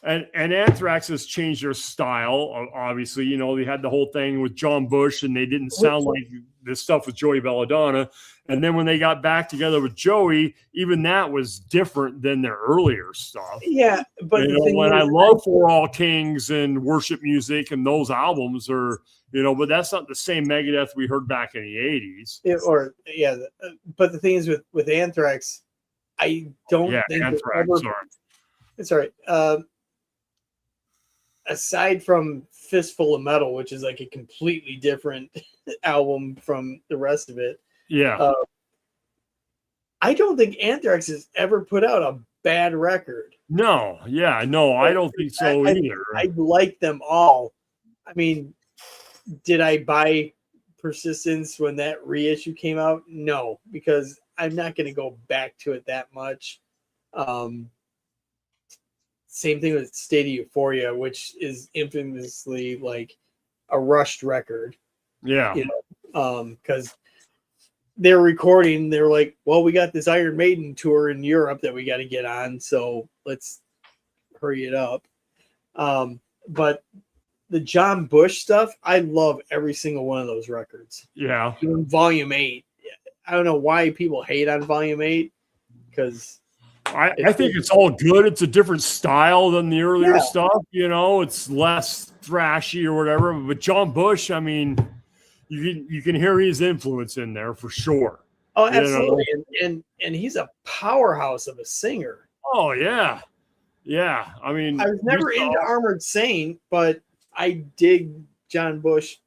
Speaker 2: And Anthrax has changed their style. Obviously, they had the whole thing with John Bush, and they didn't sound like this stuff with Joey Belladonna. And then when they got back together with Joey, even that was different than their earlier stuff.
Speaker 1: Yeah, but
Speaker 2: I love For All Kings and Worship Music, and those albums are, but that's not the same Megadeth we heard back in the 80s.
Speaker 1: But the thing is with Anthrax, I don't think
Speaker 2: Anthrax.
Speaker 1: Sorry. Aside from Fistful of Metal, which is like a completely different album from the rest of it.
Speaker 2: Yeah.
Speaker 1: I don't think Anthrax has ever put out a bad record.
Speaker 2: No. Yeah. No, I don't think so either.
Speaker 1: I like them all. I mean, did I buy Persistence when that reissue came out? No, because I'm not going to go back to it that much. Same thing with State of Euphoria, which is infamously like a rushed record.
Speaker 2: Yeah.
Speaker 1: Because they're recording, they're like, well, we got this Iron Maiden tour in Europe that we got to get on, so let's hurry it up. But the John Bush stuff, I love every single one of those records.
Speaker 2: Yeah.
Speaker 1: Even Volume 8. I don't know why people hate on Volume 8, because
Speaker 2: I think it's all good. It's a different style than the earlier stuff. It's less thrashy or whatever. But John Bush, I mean, you can hear his influence in there for sure.
Speaker 1: Oh, absolutely. And he's a powerhouse of a singer.
Speaker 2: Oh, yeah. Yeah. I mean,
Speaker 1: I was never into Armored Saint, but I dig John Bush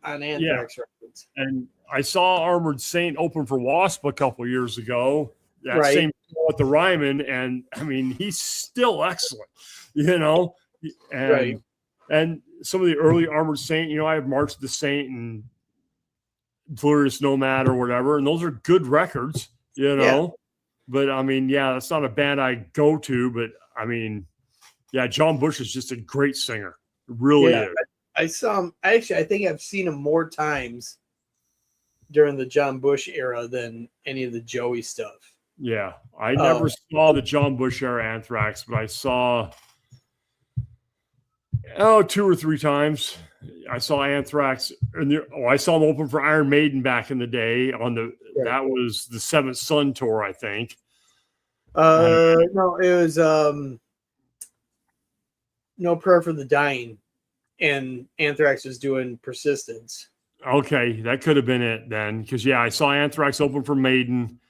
Speaker 1: on Anthrax records.
Speaker 2: And I saw Armored Saint open for Wasp a couple years ago. That same with the Ryman, and I mean, he's still excellent, and some of the early Armored Saint, I have March of the Saint and Glorious Nomad or whatever, and those are good records, but I mean, that's not a band I go to, but I mean, John Bush is just a great singer. Really is.
Speaker 1: I saw him, actually, I think I've seen him more times during the John Bush era than any of the Joey stuff.
Speaker 2: Yeah, I never saw the John Bush era Anthrax, but I saw 2 or 3 times. I saw Anthrax, I saw them open for Iron Maiden back in the day that was the Seventh Son tour, I think.
Speaker 1: No, it was No Prayer for the Dying, and Anthrax was doing Persistence.
Speaker 2: Okay, that could have been it then, because I saw Anthrax open for Maiden.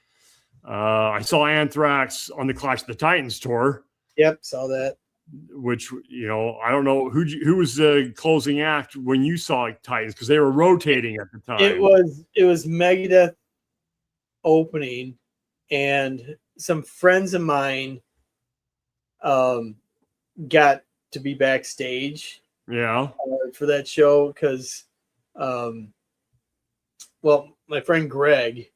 Speaker 2: I saw Anthrax on the Clash of the Titans tour.
Speaker 1: Yep, saw that.
Speaker 2: Which, I don't know who was the closing act when you saw Titans, because they were rotating at the time.
Speaker 1: It was Megadeth opening, and some friends of mine got to be backstage.
Speaker 2: Yeah.
Speaker 1: For that show, because my friend Greg,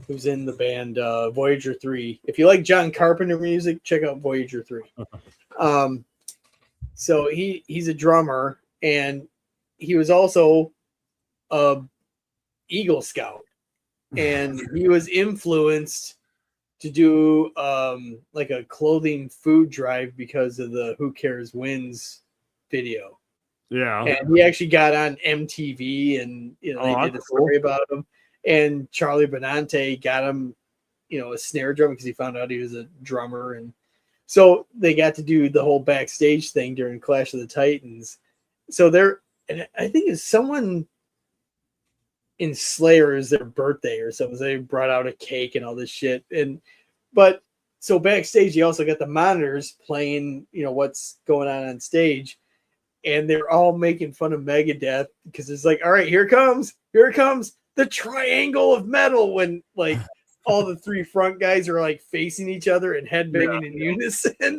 Speaker 1: who's in the band Voyager 3. If you like John Carpenter music, check out Voyager 3. So he's a drummer, and he was also a Eagle Scout, and he was influenced to do like a clothing food drive because of the Who Cares Wins video.
Speaker 2: Yeah.
Speaker 1: And he actually got on MTV, and they did a story about him. And Charlie Benante got him, a snare drum because he found out he was a drummer, and so they got to do the whole backstage thing during Clash of the Titans. So and I think it's someone in Slayer is their birthday or something. So they brought out a cake and all this shit. But so backstage, you also got the monitors playing, what's going on stage. And they're all making fun of Megadeth because it's like, all right, here it comes the triangle of metal, when like all the three front guys are like facing each other and headbanging in unison.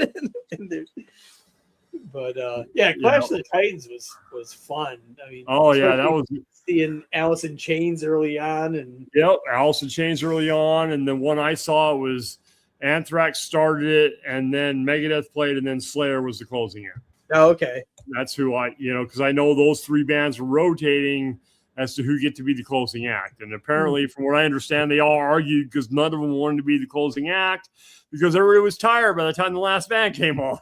Speaker 1: But Clash of the Titans was fun. I mean,
Speaker 2: that was
Speaker 1: seeing Alice in Chains early on, and
Speaker 2: Alice in Chains early on, and the one I saw was Anthrax started it, and then Megadeth played, and then Slayer was the closing act.
Speaker 1: Oh, okay.
Speaker 2: That's who because I know those three bands were rotating as to who get to be the closing act. And apparently, from what I understand, they all argued because none of them wanted to be the closing act because everybody was tired by the time the last band came on.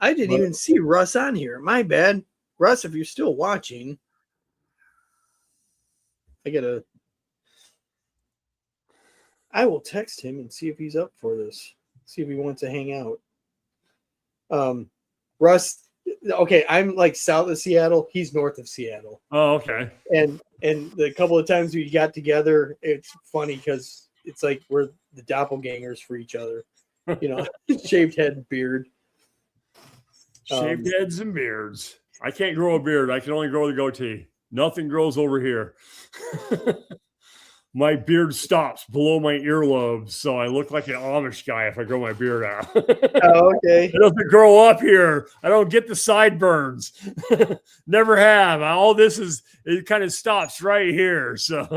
Speaker 1: I didn't even see Russ on here. My bad. Russ, if you're still watching, I will text him and see if he's up for this. See if he wants to hang out. Russ, okay, I'm like south of Seattle. He's north of Seattle.
Speaker 2: Oh, okay.
Speaker 1: And the couple of times we got together, it's funny because it's like we're the doppelgangers for each other. Shaved head, beard.
Speaker 2: Shaved heads and beards. I can't grow a beard. I can only grow the goatee. Nothing grows over here. My beard stops below my earlobes, so I look like an Amish guy if I grow my beard out.
Speaker 1: Oh, okay.
Speaker 2: It doesn't grow up here. I don't get the sideburns. Never have. All this it kind of stops right here. So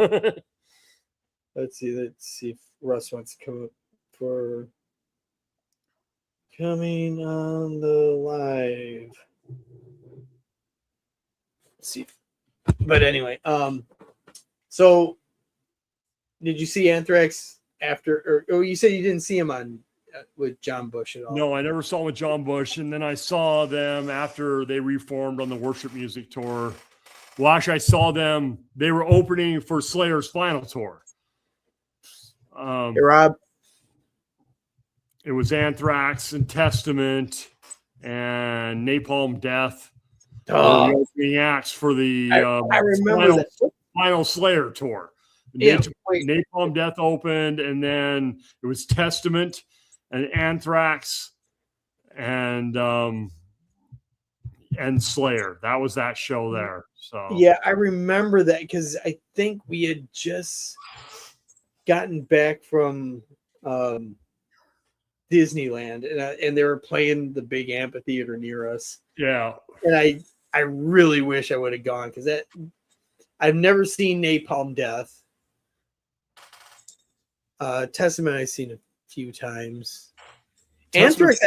Speaker 1: let's see if Russ wants to come up for coming on the live. Let's see. But anyway, so did you see Anthrax after, or you said you didn't see him on with John Bush at all?
Speaker 2: No, I never saw him with John Bush, and then I saw them after they reformed on the Worship Music Tour. Well, actually, I saw them. They were opening for Slayer's final tour.
Speaker 1: Hey, Rob.
Speaker 2: It was Anthrax and Testament and Napalm Death.
Speaker 1: Oh,
Speaker 2: the opening acts for the
Speaker 1: I remember
Speaker 2: final Slayer tour.
Speaker 1: Yeah,
Speaker 2: Napalm Death opened, and then it was Testament and Anthrax and Slayer. That was that show there. So
Speaker 1: yeah, I remember that because I think we had just gotten back from Disneyland, and they were playing the big amphitheater near us.
Speaker 2: Yeah,
Speaker 1: and I really wish I would have gone because I've never seen Napalm Death. Testament I've seen a few times. Anthrax,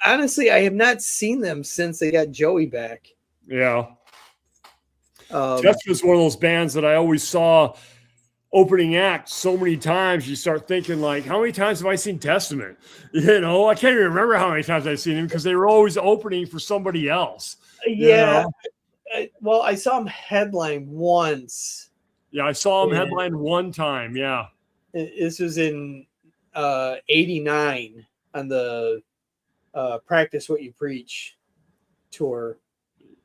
Speaker 1: honestly, I have not seen them since they got Joey back.
Speaker 2: Yeah. Testament's one of those bands that I always saw opening act so many times. You start thinking, like, how many times have I seen Testament? I can't even remember how many times I've seen them because they were always opening for somebody else.
Speaker 1: Yeah. Well, I saw them headline once.
Speaker 2: Yeah, I saw them headline one time. Yeah.
Speaker 1: This was in 89 on the Practice What You Preach tour.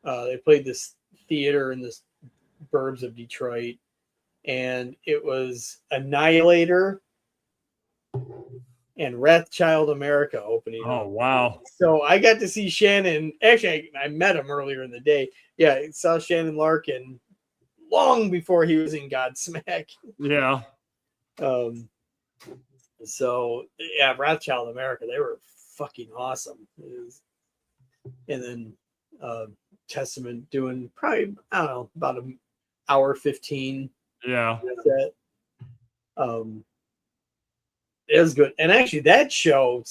Speaker 1: They played this theater in the burbs of Detroit, and it was Annihilator and Wrathchild America opening.
Speaker 2: Oh, wow.
Speaker 1: So I got to see Shannon. Actually, I met him earlier in the day. Yeah, I saw Shannon Larkin long before he was in Godsmack.
Speaker 2: Yeah.
Speaker 1: So yeah, Wrathchild America, they were fucking awesome. And then Testament doing probably, I don't know, about an hour 15.
Speaker 2: Yeah.
Speaker 1: Set. It was good. And actually that show,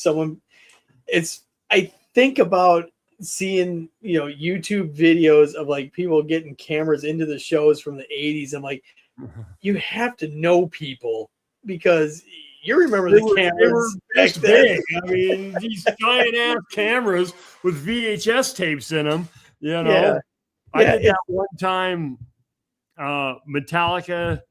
Speaker 1: I think about seeing, YouTube videos of like people getting cameras into the shows from the 80s. I'm like, you have to know people because you remember
Speaker 2: They
Speaker 1: the
Speaker 2: were
Speaker 1: cameras back
Speaker 2: this
Speaker 1: then.
Speaker 2: big. I mean, these giant ass cameras with VHS tapes in them. You know,
Speaker 1: Yeah.
Speaker 2: I
Speaker 1: Yeah,
Speaker 2: did that one time. Metallica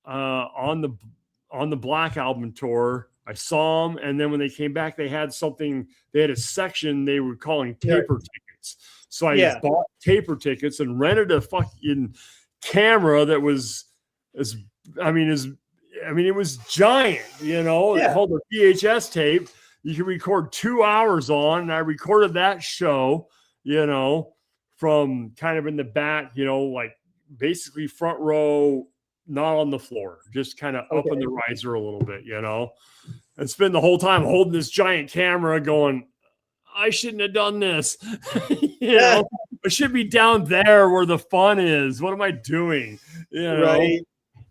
Speaker 2: on the Black Album tour. I saw them, and then when they came back, they had something. They had a section they were calling taper tickets. So I bought taper tickets and rented a fucking camera that was it was giant. You know, it held a VHS tape. You could record 2 hours on, and I recorded that show. You know, from kind of in the back. You know, like basically front row, not on the floor, just kind of up in the riser a little bit, you know, and spend the whole time holding this giant camera going, I shouldn't have done this. You know, I should be down there where the fun is. What am I doing? You know?
Speaker 1: Right.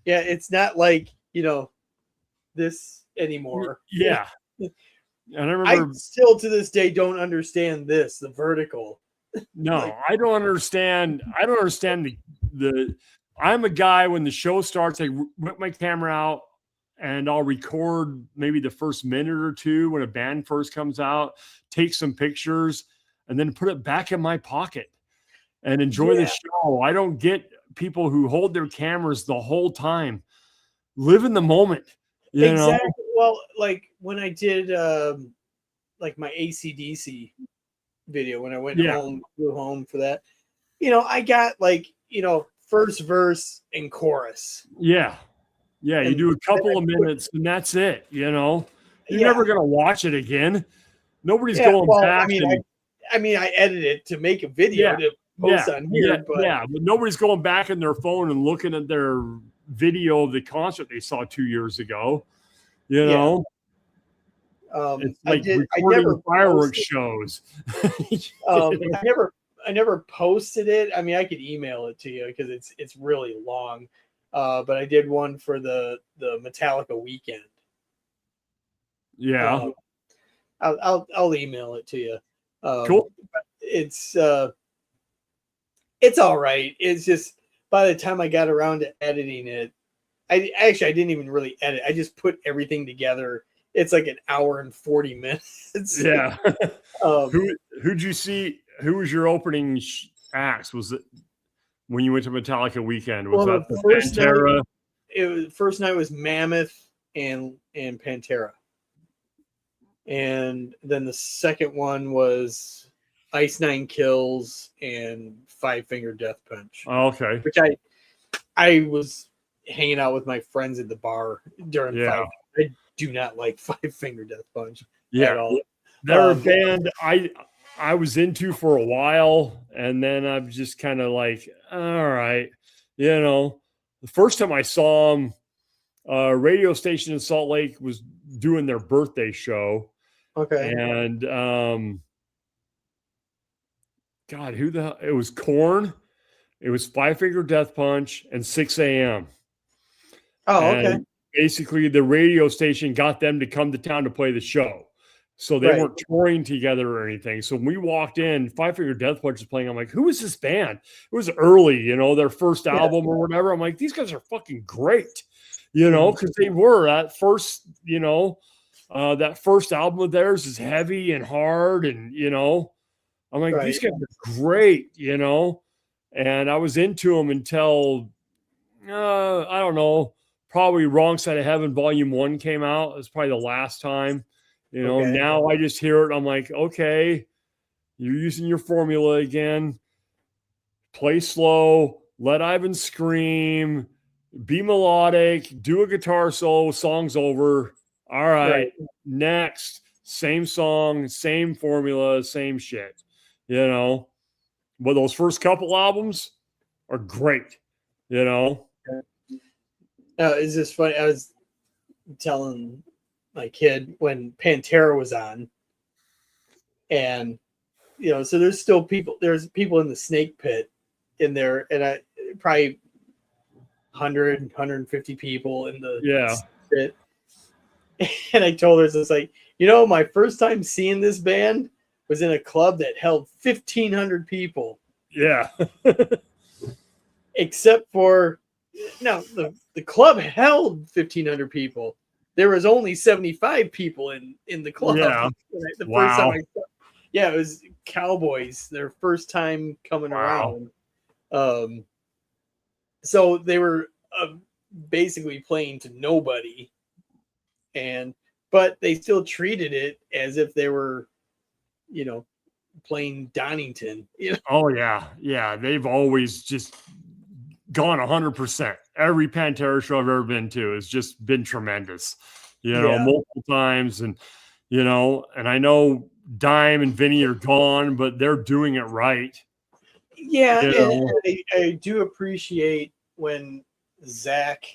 Speaker 1: Yeah. It's not like, you know, this anymore.
Speaker 2: Yeah. And I
Speaker 1: I
Speaker 2: remember
Speaker 1: still to this day don't understand this, the vertical.
Speaker 2: No,
Speaker 1: Like,
Speaker 2: I don't understand. I don't understand the I'm a guy when the show starts, I whip my camera out and I'll record maybe the first minute or two when a band first comes out, take some pictures, and then put it back in my pocket and enjoy the show. I don't get people who hold their cameras the whole time. Live in the moment. You know?
Speaker 1: Well, like when I did like my AC/DC video, when I went flew home for that, you know, I got like, you know, first verse and chorus.
Speaker 2: Yeah. Yeah, you do a couple of minutes and that's it, you know. You're never going to watch it again. Nobody's going back.
Speaker 1: I mean, I edited it to make a video to post on here,
Speaker 2: but nobody's going back in their phone and looking at their video of the concert they saw 2 years ago. You know, it's like recording fireworks shows.
Speaker 1: I never posted it. I mean, I could email it to you because it's really long. But I did one for the Metallica weekend.
Speaker 2: Yeah.
Speaker 1: I'll email it to you.
Speaker 2: Cool.
Speaker 1: It's all right. It's just by the time I got around to editing it, I didn't even really edit. I just put everything together. It's like an hour and 40 minutes.
Speaker 2: Yeah. Who'd you see? Who was your opening acts? Was it when you went to Metallica weekend? Was that the first Pantera?
Speaker 1: First night was Mammoth and Pantera. And then the second one was Ice Nine Kills and Five Finger Death Punch.
Speaker 2: Oh, okay.
Speaker 1: Which I was hanging out with my friends at the bar during Five. I do not like Five Finger Death Punch at all.
Speaker 2: They're a band I was into for a while, and then I'm just kind of like, all right, you know. The first time I saw them, a radio station in Salt Lake was doing their birthday show.
Speaker 1: Okay.
Speaker 2: And God, it was Korn, it was Five Finger Death Punch, and 6 a.m.
Speaker 1: Oh, okay.
Speaker 2: And basically, the radio station got them to come to town to play the show. So they weren't touring together or anything. So when we walked in, Five Finger Death Punch was playing. I'm like, who is this band? It was early, you know, their first album or whatever. I'm like, these guys are fucking great, you know, because they were at first, you know, that first album of theirs is heavy and hard. And, you know, I'm like, these guys are great, you know. And I was into them until, I don't know, probably Wrong Side of Heaven Volume 1 came out. It was probably the last time. You know, now I just hear it. I'm like, okay, you're using your formula again. Play slow, let Ivan scream, be melodic, do a guitar solo, song's over. All right, next. Same song, same formula, same shit. You know, but those first couple albums are great, you know.
Speaker 1: It's just funny. I was telling my kid when Pantera was on, and you know, so there's people in the snake pit in there, and I probably 150 people in the pit. And I told her, it's like, you know, my first time seeing this band was in a club that held 1,500 people.
Speaker 2: Yeah.
Speaker 1: Except for no, the club held 1,500 people. There was only 75 people in the club.
Speaker 2: Yeah.
Speaker 1: The first
Speaker 2: Wow.
Speaker 1: time it was Cowboys, their first time coming
Speaker 2: Wow.
Speaker 1: around. So they were basically playing to nobody, but they still treated it as if they were, playing Donington.
Speaker 2: Oh yeah. Yeah. They've always just gone 100%. Every Pantera show I've ever been to has just been tremendous,
Speaker 1: Yeah.
Speaker 2: multiple times. And, and I know Dime and Vinny are gone, but they're doing it right.
Speaker 1: Yeah. And I do appreciate when Zach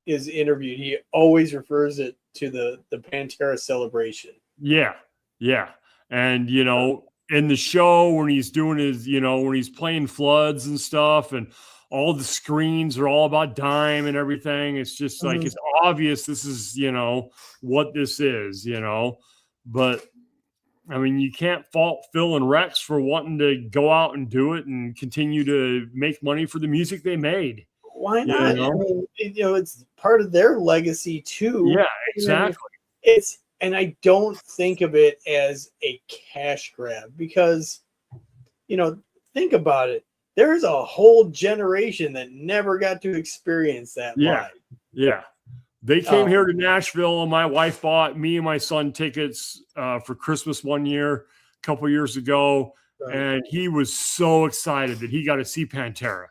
Speaker 1: is interviewed, he always refers it to the Pantera celebration.
Speaker 2: Yeah. Yeah. And, in the show when he's doing his, when he's playing Floods and stuff, and all the screens are all about Dime and everything. It's just like, it's obvious this is, what this is, but I mean, you can't fault Phil and Rex for wanting to go out and do it and continue to make money for the music they made.
Speaker 1: Why not? I mean, it's part of their legacy too.
Speaker 2: Yeah, exactly.
Speaker 1: And I don't think of it as a cash grab because, think about it. There's a whole generation that never got to experience that live.
Speaker 2: Yeah. They came here to Nashville, and my wife bought me and my son tickets for Christmas one year, a couple years ago. Right. And he was so excited that he got to see Pantera.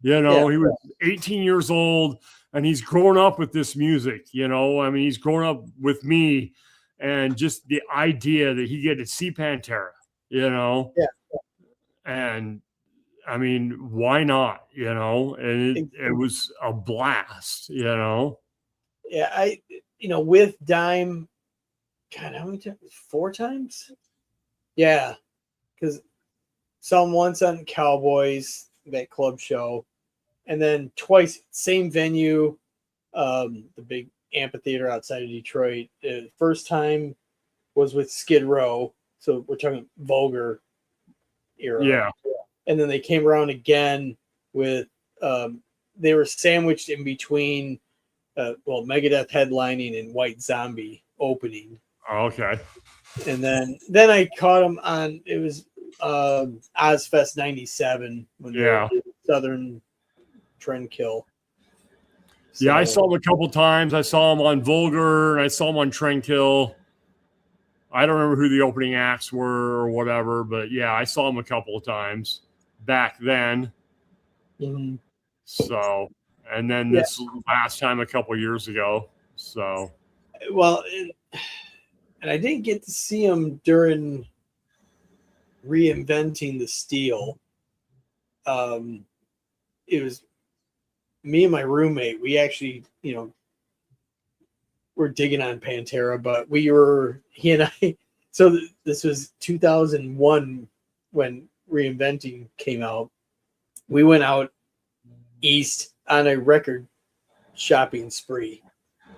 Speaker 2: He was 18 years old, and he's grown up with this music. I mean, he's grown up with me, and just the idea that he get to see Pantera, and I mean, why not? And it was a blast.
Speaker 1: Yeah, with Dime, God, how many times? 4 times? Yeah, because saw him once on Cowboys, that club show, and then twice, same venue, the big amphitheater outside of Detroit. The first time was with Skid Row, so we're talking Vulgar era.
Speaker 2: Yeah.
Speaker 1: And then they came around again with, they were sandwiched in between, Megadeth headlining and White Zombie opening.
Speaker 2: Oh, okay.
Speaker 1: And then I caught them on, it was Ozfest 97 when they did Southern Trendkill. So,
Speaker 2: yeah, I saw him a couple times. I saw him on Vulgar, and I saw him on Trendkill. I don't remember who the opening acts were or whatever, but yeah, I saw him a couple of times back then.
Speaker 1: Mm-hmm.
Speaker 2: So, and then this last time a couple of years ago. So,
Speaker 1: well, and I didn't get to see him during Reinventing the Steel. It was me and my roommate. We actually, we're digging on Pantera, but he and I, so this was 2001 when Reinventing came out. We went out east on a record shopping spree.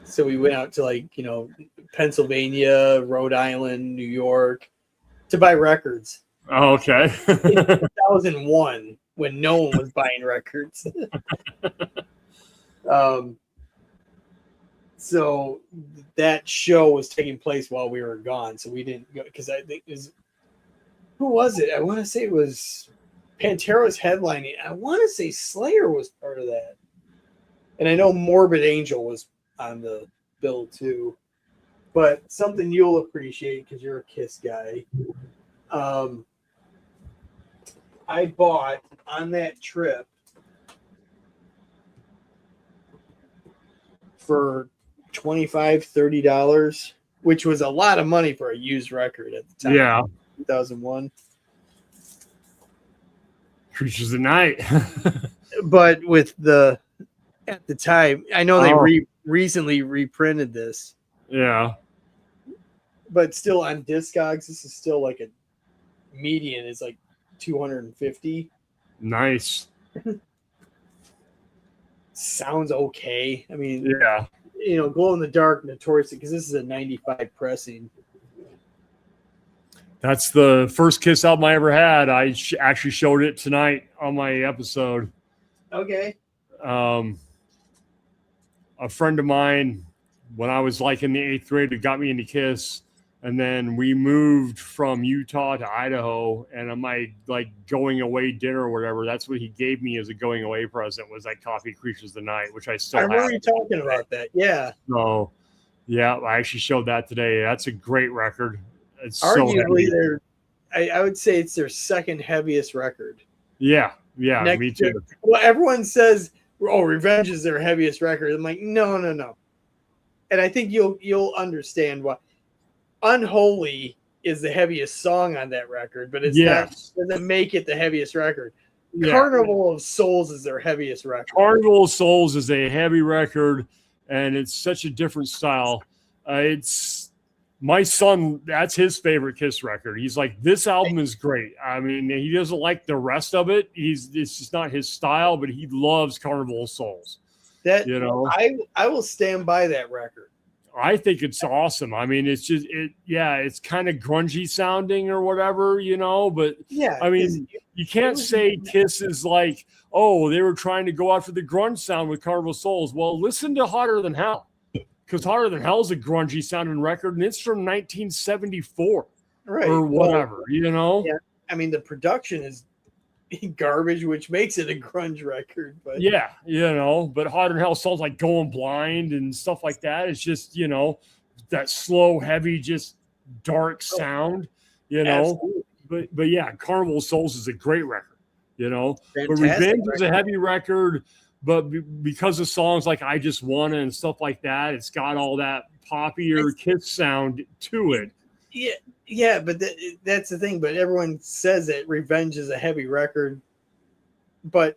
Speaker 1: So we went out to Pennsylvania, Rhode Island, New York to buy records.
Speaker 2: Oh, okay.
Speaker 1: In 2001 when no one was buying records. So that show was taking place while we were gone. So we didn't go because I think who was it? I want to say it was Pantera's headlining. I want to say Slayer was part of that. And I know Morbid Angel was on the bill too. But something you'll appreciate because you're a Kiss guy. I bought on that trip for $25-$30, which was a lot of money for a used record at the time.
Speaker 2: Yeah.
Speaker 1: 2001.
Speaker 2: Creatures of Night.
Speaker 1: But at the time, I know they recently reprinted this.
Speaker 2: Yeah.
Speaker 1: But still on Discogs, this is still like a median is like 250.
Speaker 2: Nice.
Speaker 1: Sounds okay. I mean,
Speaker 2: yeah.
Speaker 1: Glow in the Dark, notoriously, because this is a 95 pressing.
Speaker 2: That's the first Kiss album I ever had. I actually showed it tonight on my episode.
Speaker 1: Okay.
Speaker 2: a friend of mine when I was like in the 8th grade who got me into Kiss. And then we moved from Utah to Idaho, and on my like going away dinner or whatever, that's what he gave me as a going away present was that Coffee Creatures of the Night, which I still have.
Speaker 1: I remember you talking about that. Yeah.
Speaker 2: So yeah, I actually showed that today. That's a great record. It's
Speaker 1: arguably
Speaker 2: so heavy.
Speaker 1: I would say it's their second heaviest record.
Speaker 2: Yeah, me too.
Speaker 1: Well, everyone says, "Oh, Revenge is their heaviest record." I'm like, no. And I think you'll understand why. Unholy is the heaviest song on that record, but it's not doesn't make it the heaviest record. Yeah. Carnival of Souls is their heaviest record.
Speaker 2: Carnival of Souls is a heavy record, and it's such a different style. It's my son, that's his favorite Kiss record. He's like, this album is great. I mean, he doesn't like the rest of it. It's just not his style, but he loves Carnival of Souls.
Speaker 1: That, you know, I will stand by that record.
Speaker 2: I think it's awesome. I mean, it's just it's kind of grungy sounding or whatever, you know, but
Speaker 1: yeah,
Speaker 2: I mean, you can't say Kiss is like, oh, they were trying to go after the grunge sound with Carnival of Souls. Well, listen to Hotter Than Hell, because Hotter Than Hell is a grungy sounding record, and it's from 1974 or whatever, you know?
Speaker 1: Yeah, I mean, the production is garbage, which makes it a grunge record. But
Speaker 2: yeah, you know, but Hotter Than Hell sounds like Going Blind and stuff like that. It's just, you know, that slow, heavy, just dark sound, you know.
Speaker 1: Absolutely.
Speaker 2: But yeah, Carnival of Souls is a great record, you know.
Speaker 1: Fantastic
Speaker 2: but Revenge is a heavy record, but because of songs like I Just Wanna and stuff like that, it's got all that poppier Kiss sound to it.
Speaker 1: Yeah, but that's the thing. But everyone says that Revenge is a heavy record, but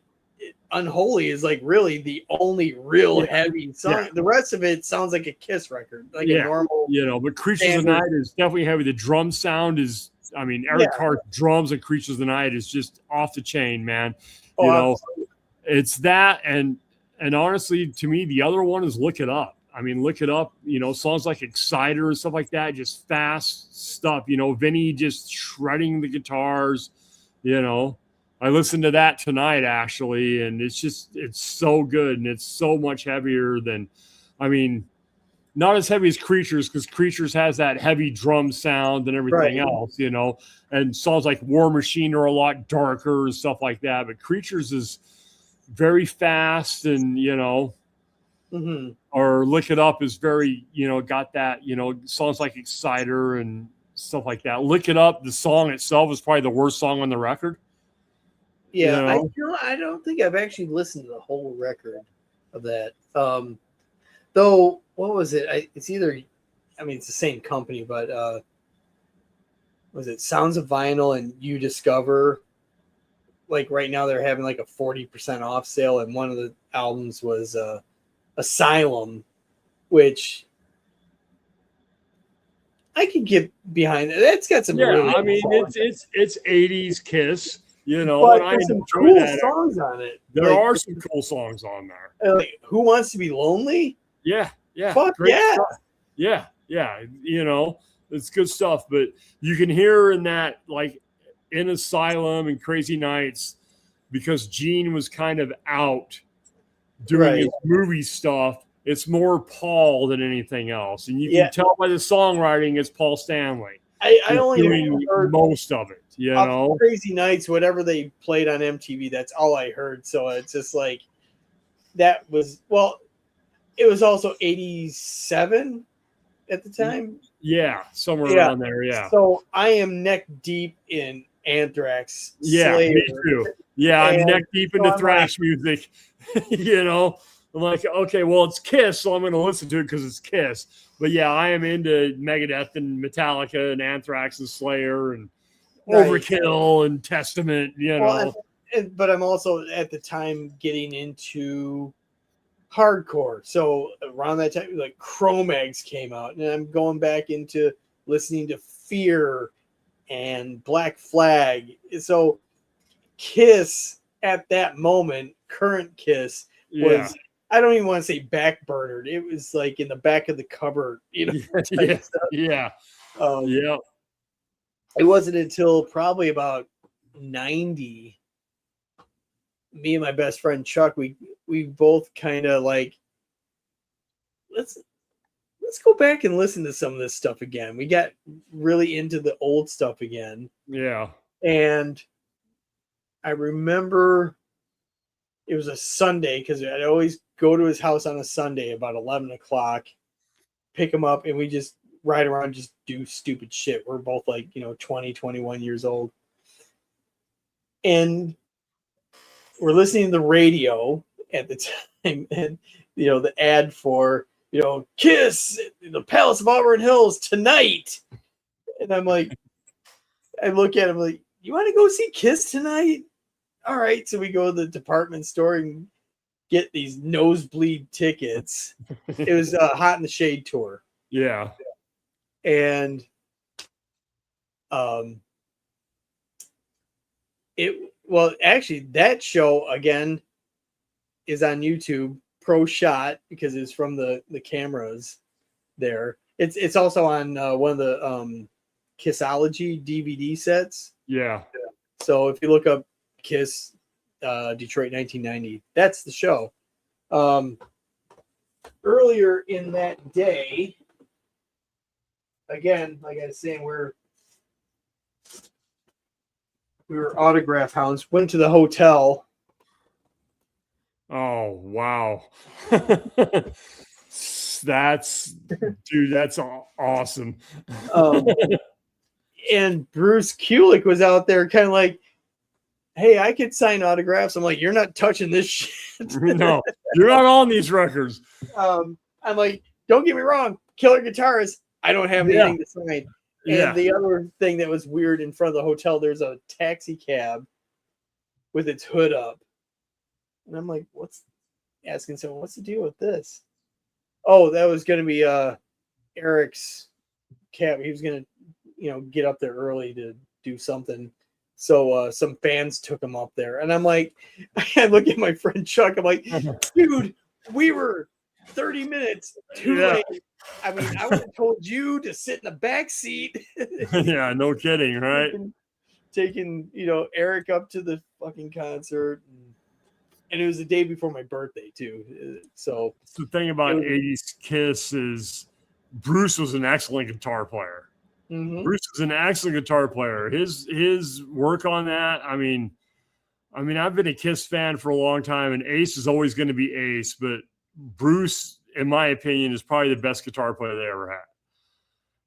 Speaker 1: Unholy is like really the only real heavy song. Yeah. The rest of it sounds like a Kiss record, like a normal,
Speaker 2: you know. But Creatures of the Night is definitely heavy. The drum sound is, I mean, Eric Carr's drums and Creatures of the Night is just off the chain, man. You know, it's that, and honestly, to me, the other one is Look It Up. I mean, Look It Up, you know, songs like Exciter and stuff like that, just fast stuff, you know, Vinny just shredding the guitars, you know. I listened to that tonight, actually, and it's so good, and it's so much heavier than, I mean, not as heavy as Creatures, because Creatures has that heavy drum sound and everything else, you know, and songs like War Machine are a lot darker and stuff like that, but Creatures is very fast and, you know, or Lick It Up is very, you know, got that, you know, songs like Exciter and stuff like that. Lick It Up, the song itself is probably the worst song on the record.
Speaker 1: Yeah, you know? I don't think I've actually listened to the whole record of that. Though, what was it? It's either, I mean, it's the same company, but was it Sounds of Vinyl and You Discover? Like right now they're having like a 40% off sale, and one of the albums was Asylum, which I could get behind. That's got some really
Speaker 2: I mean, it's 80s Kiss, you know,
Speaker 1: but
Speaker 2: and I
Speaker 1: some
Speaker 2: enjoy
Speaker 1: cool
Speaker 2: that.
Speaker 1: songs on it.
Speaker 2: There are some cool songs on there.
Speaker 1: Like Who Wants to Be Lonely?
Speaker 2: Yeah.
Speaker 1: Fuck yeah.
Speaker 2: Stuff. Yeah, you know, it's good stuff, but you can hear in that, like in Asylum and Crazy Nights, because Gene was kind of out doing his movie stuff, it's more Paul than anything else. And you can tell by the songwriting it's Paul Stanley.
Speaker 1: I only
Speaker 2: heard most of it, you know.
Speaker 1: Crazy Nights, whatever they played on MTV, that's all I heard. So it's just like, that was, well, it was also 87 at the time.
Speaker 2: Yeah, somewhere around there, yeah.
Speaker 1: So I am neck deep in Anthrax.
Speaker 2: Yeah,
Speaker 1: Slayer.
Speaker 2: me too. Yeah, I'm neck deep into thrash music. You know, I'm like, okay, well, it's Kiss, so I'm going to listen to it because it's Kiss. But yeah, I am into Megadeth and Metallica and Anthrax and Slayer and Overkill and Testament, you know.
Speaker 1: But I'm also at the time getting into hardcore. So around that time, like Cro-Mags came out, and I'm going back into listening to Fear and Black Flag. So Kiss at that moment, current Kiss, was, I don't even want to say backburnered. It was like in the back of the cupboard, you know. It wasn't until probably about 90 me and my best friend Chuck, we both kind of like, let's go back and listen to some of this stuff again. We got really into the old stuff again.
Speaker 2: Yeah.
Speaker 1: And I remember it was a Sunday because I'd always go to his house on a Sunday about 11 o'clock, pick him up, and we just ride around, just do stupid shit. We're both like, 20, 21 years old. And we're listening to the radio at the time, and, the ad for, Kiss, the Palace of Auburn Hills tonight. And I'm like, I look at him like, you want to go see Kiss tonight? All right. So we go to the department store and get these nosebleed tickets. It was a Hot in the Shade tour.
Speaker 2: Yeah.
Speaker 1: And actually that show again is on YouTube, pro shot, because it's from the cameras there. It's also on one of the Kissology DVD sets.
Speaker 2: Yeah.
Speaker 1: So if you look up Kiss Detroit 1990, that's the show. Earlier in that day, again, like I was saying, we were autograph hounds, went to the hotel.
Speaker 2: Oh, wow. That's awesome.
Speaker 1: And Bruce Kulick was out there kind of like, hey, I could sign autographs. I'm like, you're not touching this shit.
Speaker 2: No, you're not on these records.
Speaker 1: I'm like, don't get me wrong, killer guitarist. I don't have anything to sign. And the other thing that was weird, in front of the hotel, there's a taxi cab with its hood up. And I'm like, what's the deal with this? Oh, that was going to be Eric's cab. He was going to, get up there early to do something. So some fans took him up there. And I'm like, I look at my friend Chuck. I'm like, dude, we were 30 minutes too late. I mean, I would have told you to sit in the back seat.
Speaker 2: Yeah, no kidding, right?
Speaker 1: Taking, Eric up to the fucking concert. And it was the day before my birthday, too. So
Speaker 2: the thing about 80s Kiss is Bruce was an excellent guitar player.
Speaker 1: Mm-hmm.
Speaker 2: Bruce was an excellent guitar player. His work on that, I mean, I've been a Kiss fan for a long time, and Ace is always going to be Ace, but Bruce, in my opinion, is probably the best guitar player they ever had.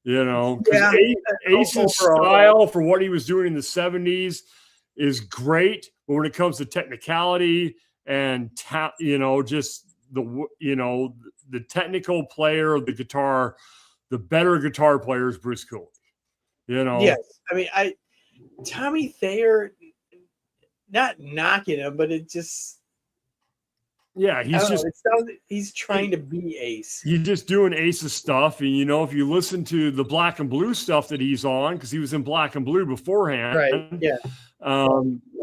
Speaker 2: Because Ace's style for what he was doing in the 70s is great, but when it comes to technicality and just the technical player of the guitar, the better guitar player is Bruce Kulick.
Speaker 1: Yes, I mean, Tommy Thayer, not knocking him, but it just.
Speaker 2: Yeah,
Speaker 1: he's trying to be Ace.
Speaker 2: He's just doing Ace's stuff. And, if you listen to the Black and Blue stuff that he's on, because he was in Black and Blue beforehand.
Speaker 1: Right, yeah.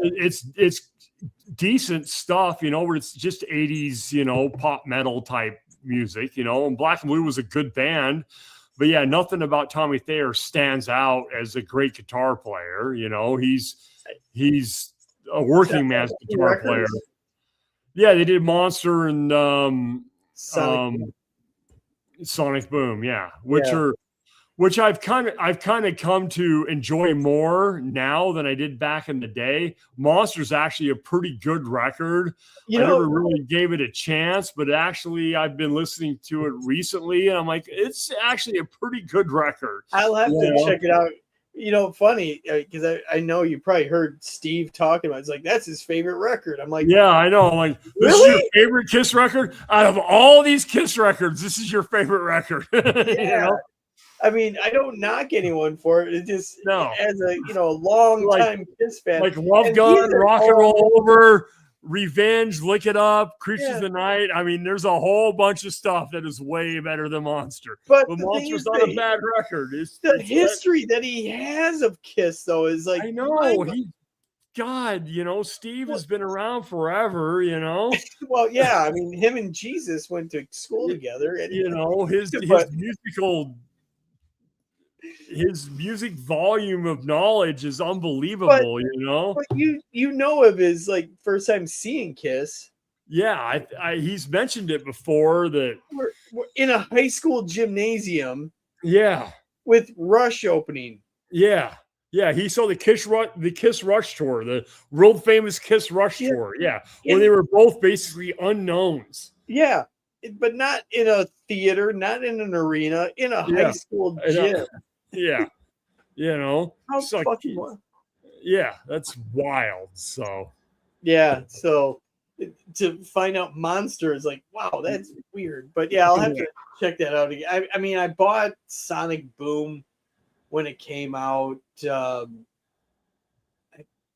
Speaker 2: It's decent stuff, where it's just 80s, pop metal type music, and Black and Blue was a good band. But, yeah, nothing about Tommy Thayer stands out as a great guitar player. He's a working man's guitar player. Yeah, they did Monster and Sonic Boom, yeah, which I've kind of come to enjoy more now than I did back in the day. Monster's actually a pretty good record. I never really gave it a chance, but actually I've been listening to it recently, and I'm like, it's actually a pretty good record.
Speaker 1: I'll have to check it out. Funny, because I know you probably heard Steve talking about it. It's like, that's his favorite record. I'm like,
Speaker 2: yeah, I know. I'm like, this is your favorite Kiss record? Out of all these Kiss records, this is your favorite record.
Speaker 1: Yeah. I mean, I don't knock anyone for it. It just, as a long time Kiss fan,
Speaker 2: like Love Gun, Rock and Roll Over, Revenge, Lick It Up, Creatures of the Night. I mean, there's a whole bunch of stuff that is way better than Monster.
Speaker 1: But
Speaker 2: Monster's not a bad record. It's
Speaker 1: history that he has of Kiss, though, is like,
Speaker 2: I know. Steve has been around forever,
Speaker 1: Well, yeah, I mean, him and Jesus went to school together. And,
Speaker 2: his musical his music volume of knowledge is unbelievable, you know?
Speaker 1: But you know of his like first time seeing Kiss.
Speaker 2: Yeah, he's mentioned it before that.
Speaker 1: We're in a high school gymnasium
Speaker 2: Yeah,
Speaker 1: with Rush opening.
Speaker 2: yeah, yeah. He saw the Kiss Rush tour, the world famous Kiss Rush
Speaker 1: Yeah.
Speaker 2: tour. Yeah, when they were both basically unknowns.
Speaker 1: Yeah, but not in a theater, not in an arena, in a high school gym.
Speaker 2: Yeah, you know,
Speaker 1: How
Speaker 2: so,
Speaker 1: fucking wild.
Speaker 2: yeah, that's wild. So
Speaker 1: Yeah, so to find out Monster is like, wow, that's weird. But yeah, I'll have to check that out again. I mean, I bought Sonic Boom when it came out. I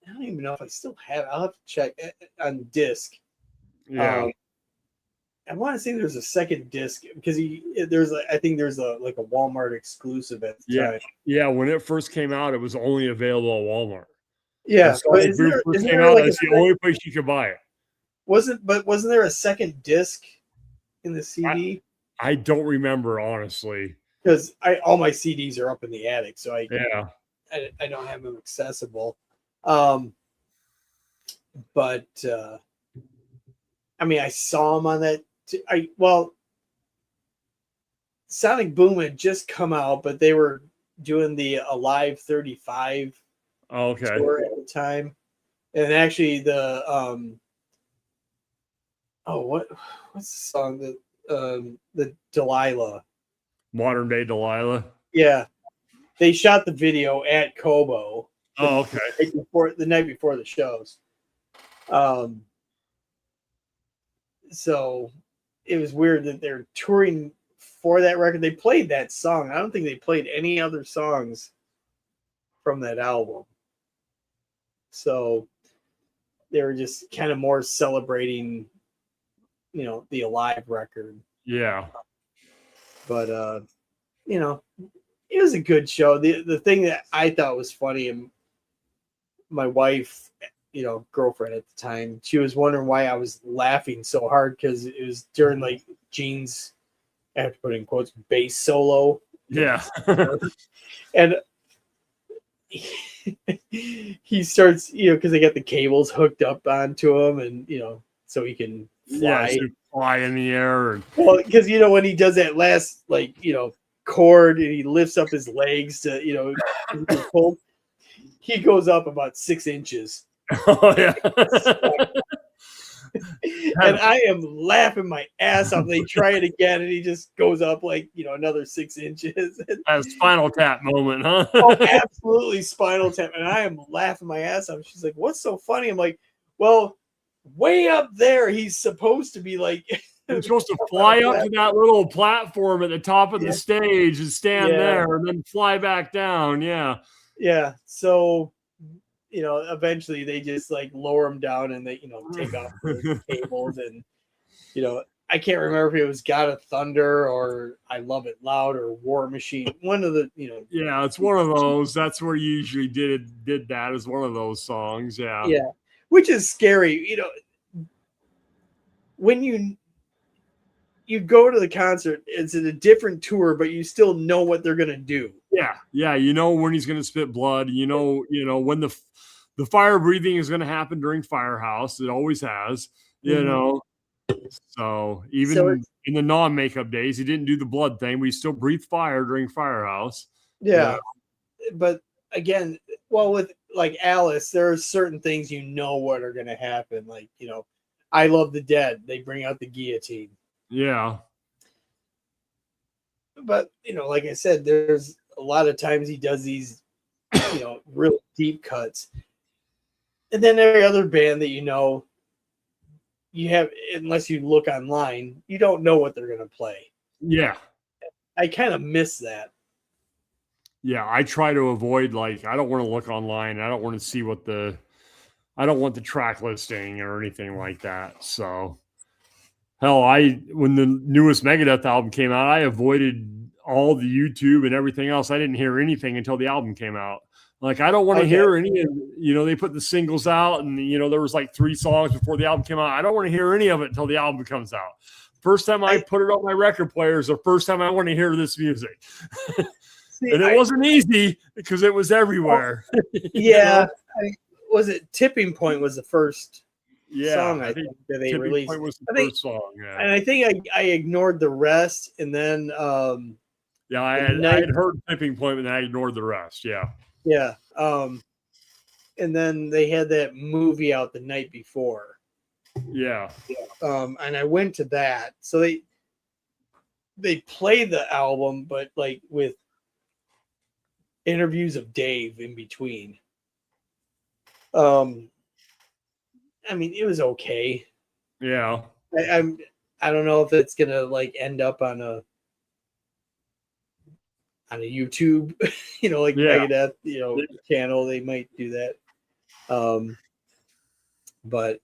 Speaker 1: don't even know if I still have it. I'll have to check on disc.
Speaker 2: yeah.
Speaker 1: I want to say there's a second disc because I think there's a like a Walmart exclusive at the time.
Speaker 2: Yeah, when it first came out, it was only available at Walmart.
Speaker 1: Yeah,
Speaker 2: but isn't there like that's the only place you could buy it.
Speaker 1: Wasn't there a second disc in the CD?
Speaker 2: I don't remember, honestly,
Speaker 1: because all my CDs are up in the attic, so I don't have them accessible. But I mean, I saw them on that. Sonic Boom had just come out, but they were doing the Alive 35 tour at the time, and actually the what's the song the Delilah,
Speaker 2: Modern Day Delilah.
Speaker 1: Yeah, they shot the video at Kobo.
Speaker 2: Oh, okay.
Speaker 1: The night before the shows. So it was weird that they're touring for that record. They played that song. I don't think they played any other songs from that album. So they were just kind of more celebrating, the Alive record.
Speaker 2: Yeah.
Speaker 1: But it was a good show. The thing that I thought was funny, and my wife, girlfriend at the time, she was wondering why I was laughing so hard because it was during like Gene's, I have to put in quotes, bass solo.
Speaker 2: Yeah.
Speaker 1: And he starts, because they got the cables hooked up onto him, and so he can fly.
Speaker 2: Yeah, fly in the air.
Speaker 1: Well, because when he does that last chord and he lifts up his legs to pull, he goes up about 6 inches.
Speaker 2: Oh yeah.
Speaker 1: And I am laughing my ass off. They try it again, and he just goes up another 6 inches.
Speaker 2: A Spinal Tap moment, huh?
Speaker 1: Oh, absolutely Spinal Tap. And I am laughing my ass off. She's like, "What's so funny?" I'm like, "Well, way up there, he's supposed to be like."
Speaker 2: You're supposed to fly up to that little platform at the top of the stage and stand there, and then fly back down. Yeah.
Speaker 1: Yeah. So, eventually they just lower him down and they, take off the cables, and, I can't remember if it was God of Thunder or I Love It Loud or War Machine. One of the,
Speaker 2: Yeah, it's one of those. That's where you usually did that as one of those songs. Yeah.
Speaker 1: Yeah. Which is scary. When you go to the concert, it's a different tour, but you still know what they're going to do.
Speaker 2: Yeah. Yeah. When he's going to spit blood, when the fire breathing is going to happen during Firehouse. It always has, So even in the non-makeup days, he didn't do the blood thing, but he still breathed fire during Firehouse.
Speaker 1: Yeah. But again, with Alice, there are certain things what are going to happen. I Love the Dead. They bring out the guillotine.
Speaker 2: Yeah.
Speaker 1: But, like I said, there's a lot of times he does these, real deep cuts. And then every other band that you have, unless you look online, you don't know what they're going to play.
Speaker 2: Yeah.
Speaker 1: I kind of miss that.
Speaker 2: Yeah, I try to avoid, I don't want to look online. I don't want to see I don't want the track listing or anything like that. So, hell, when the newest Megadeth album came out, I avoided all the YouTube and everything else. I didn't hear anything until the album came out. I don't want to hear any of, they put the singles out and, there was 3 songs before the album came out. I don't want to hear any of it until the album comes out. First time I put it on my record player is the first time I want to hear this music. And it wasn't easy because it was everywhere.
Speaker 1: Yeah. Was it Tipping Point was the first song I think that they
Speaker 2: Tipping
Speaker 1: released.
Speaker 2: Point was the first song. Yeah.
Speaker 1: And I think I ignored the rest, and then
Speaker 2: I had heard Tipping Point, and I ignored the rest. Yeah.
Speaker 1: Yeah. And then they had that movie out the night before.
Speaker 2: Yeah.
Speaker 1: And I went to that. So they play the album, but like with interviews of Dave in between. I mean, it was okay.
Speaker 2: Yeah.
Speaker 1: I don't know if it's gonna like end up on a YouTube, like Megadeth, channel. They might do that. But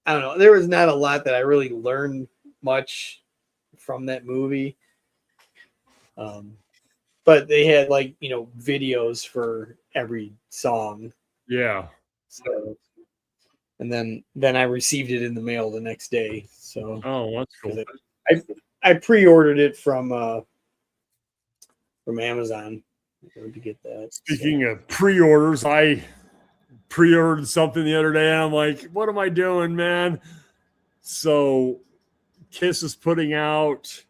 Speaker 1: I don't know. There was not a lot that I really learned much from that movie. But they had like, videos for every song.
Speaker 2: Yeah.
Speaker 1: So, and then I received it in the mail the next day. So,
Speaker 2: that's cool.
Speaker 1: I pre-ordered it from Amazon to get that.
Speaker 2: Speaking of pre-orders, I pre-ordered something the other day, and I'm like, what am I doing, man? So Kiss is putting out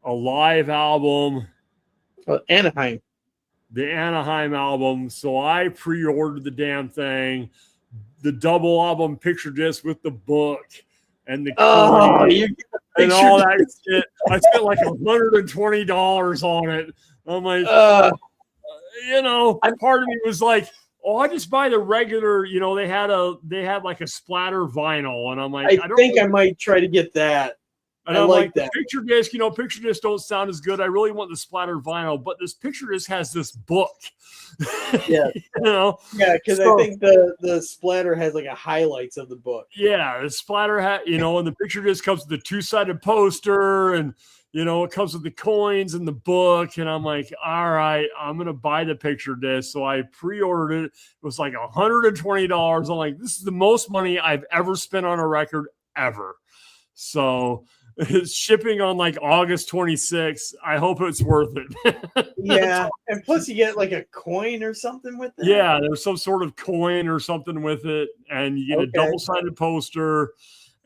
Speaker 2: a live album.
Speaker 1: Anaheim.
Speaker 2: The Anaheim album. So I pre-ordered the damn thing, the double album picture disc with the book and the and all that shit. I spent like $120 on it. I'm like, part of me was like, oh, I just buy the regular, they had like a splatter vinyl, and I'm like,
Speaker 1: I might try to get that.
Speaker 2: And I'm like that. Picture disc, picture discs don't sound as good. I really want the splatter vinyl, but this picture disc has this book.
Speaker 1: Yeah. Yeah, because I think the splatter has like a highlights of the book.
Speaker 2: Yeah, the splatter and the picture disc comes with the two-sided poster, and it comes with the coins and the book. And I'm like, all right, I'm gonna buy the picture disc. So I pre-ordered it. It was like $120. I'm like, this is the most money I've ever spent on a record ever. So it's shipping on like August 26th. I hope it's worth it.
Speaker 1: Yeah. And plus you get like a coin or something with it.
Speaker 2: Yeah, there's some sort of coin or something with it. And you get a double-sided poster,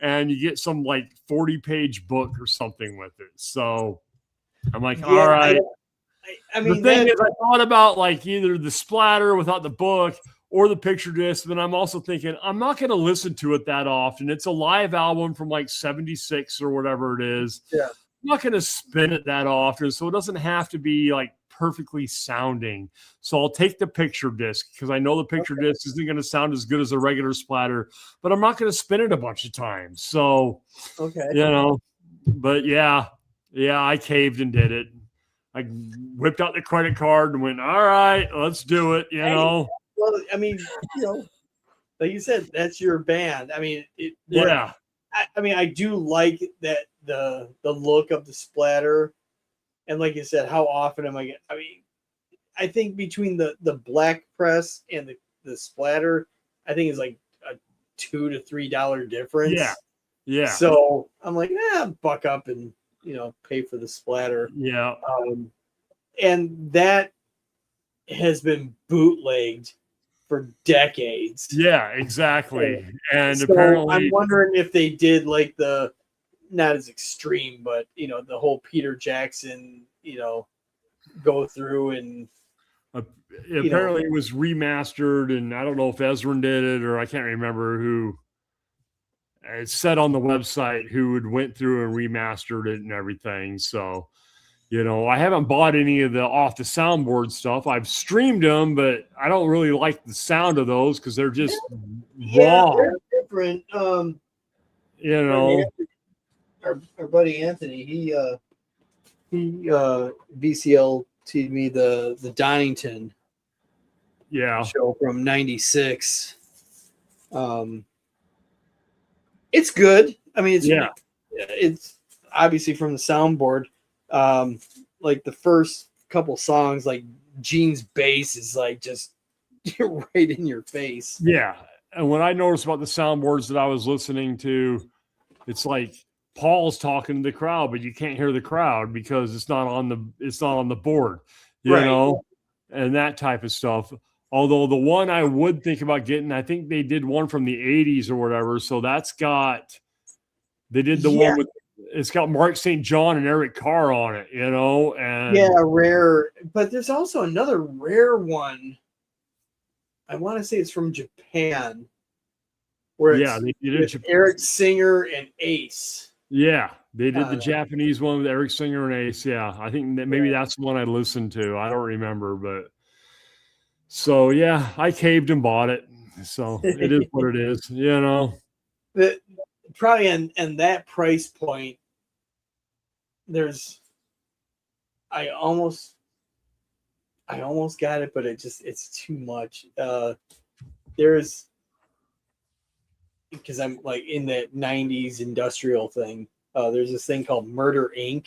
Speaker 2: and you get some like 40-page book or something with it. So I'm like, all right.
Speaker 1: I mean,
Speaker 2: the thing is, I thought about like either the splatter without the book or the picture disc. But I'm also thinking, I'm not going to listen to it that often. It's a live album from like 76 or whatever it is.
Speaker 1: Yeah.
Speaker 2: I'm not going to spin it that often. So it doesn't have to be like perfectly sounding. So I'll take the picture disc because I know the picture disc isn't going to sound as good as a regular splatter, but I'm not going to spin it a bunch of times. So, but yeah, I caved and did it. I whipped out the credit card and went, all right, let's do it.
Speaker 1: Well, I mean, like you said, that's your band. I mean, I do like that the look of the splatter, and like you said, how often am I getting? I mean, I think between the black press and the splatter, I think it's like a $2 to $3 difference.
Speaker 2: Yeah.
Speaker 1: So I'm like, buck up and pay for the splatter.
Speaker 2: Yeah.
Speaker 1: And that has been bootlegged for decades.
Speaker 2: Yeah, exactly. And
Speaker 1: so
Speaker 2: apparently
Speaker 1: I'm wondering if they did like the not as extreme, but the whole Peter Jackson, go through and
Speaker 2: apparently it was remastered, and I don't know if Ezrin did it or I can't remember who. It said on the website who had went through and remastered it and everything. So I haven't bought any of the off the soundboard stuff. I've streamed them, but I don't really like the sound of those because they're just raw.
Speaker 1: They're different. Our buddy Anthony, he VCLT'd me the Donington show from '96. It's good. I mean, it's obviously from the soundboard. Like the first couple songs, like Gene's bass is like just right in your face.
Speaker 2: Yeah. And what I noticed about the soundboards that I was listening to, it's like Paul's talking to the crowd, but you can't hear the crowd because it's not on the board, you
Speaker 1: Right.
Speaker 2: know, and that type of stuff. Although the one I would think about getting, I think they did one from the 80s or whatever. So they did the one with, it's got Mark St. John and Eric Carr on it, you know, and
Speaker 1: rare. But there's also another rare one. I want to say it's from Japan, where
Speaker 2: they did it.
Speaker 1: Eric Singer and Ace.
Speaker 2: Yeah, they did the Japanese one with Eric Singer and Ace. Yeah, I think that maybe that's the one I listened to. I don't remember, but so yeah, I caved and bought it. So it is what it is, you know.
Speaker 1: But probably in that price point, I almost got it, but it's too much. Because I'm like in that 90s industrial thing. There's this thing called Murder Inc.,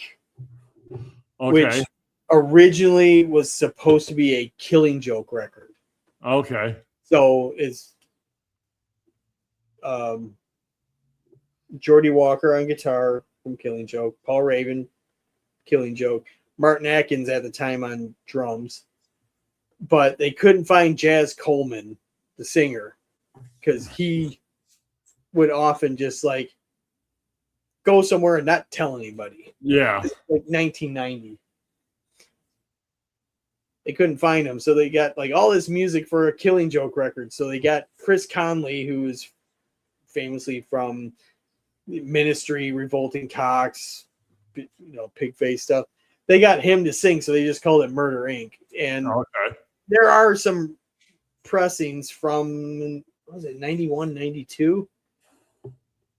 Speaker 1: which originally was supposed to be a Killing Joke record.
Speaker 2: Okay.
Speaker 1: So it's Geordie Walker on guitar from Killing Joke, Paul Raven, Killing Joke, Martin Atkins at the time on drums. But they couldn't find Jazz Coleman, the singer, because he would often just like go somewhere and not tell anybody.
Speaker 2: Yeah.
Speaker 1: Like 1990. They couldn't find him. So they got like all this music for a Killing Joke record. So they got Chris Conley, who is famously from Ministry, Revolting Cocks, Pigface stuff. They got him to sing. So they just called it Murder Inc. And there are some pressings from, what was it, 91, 92?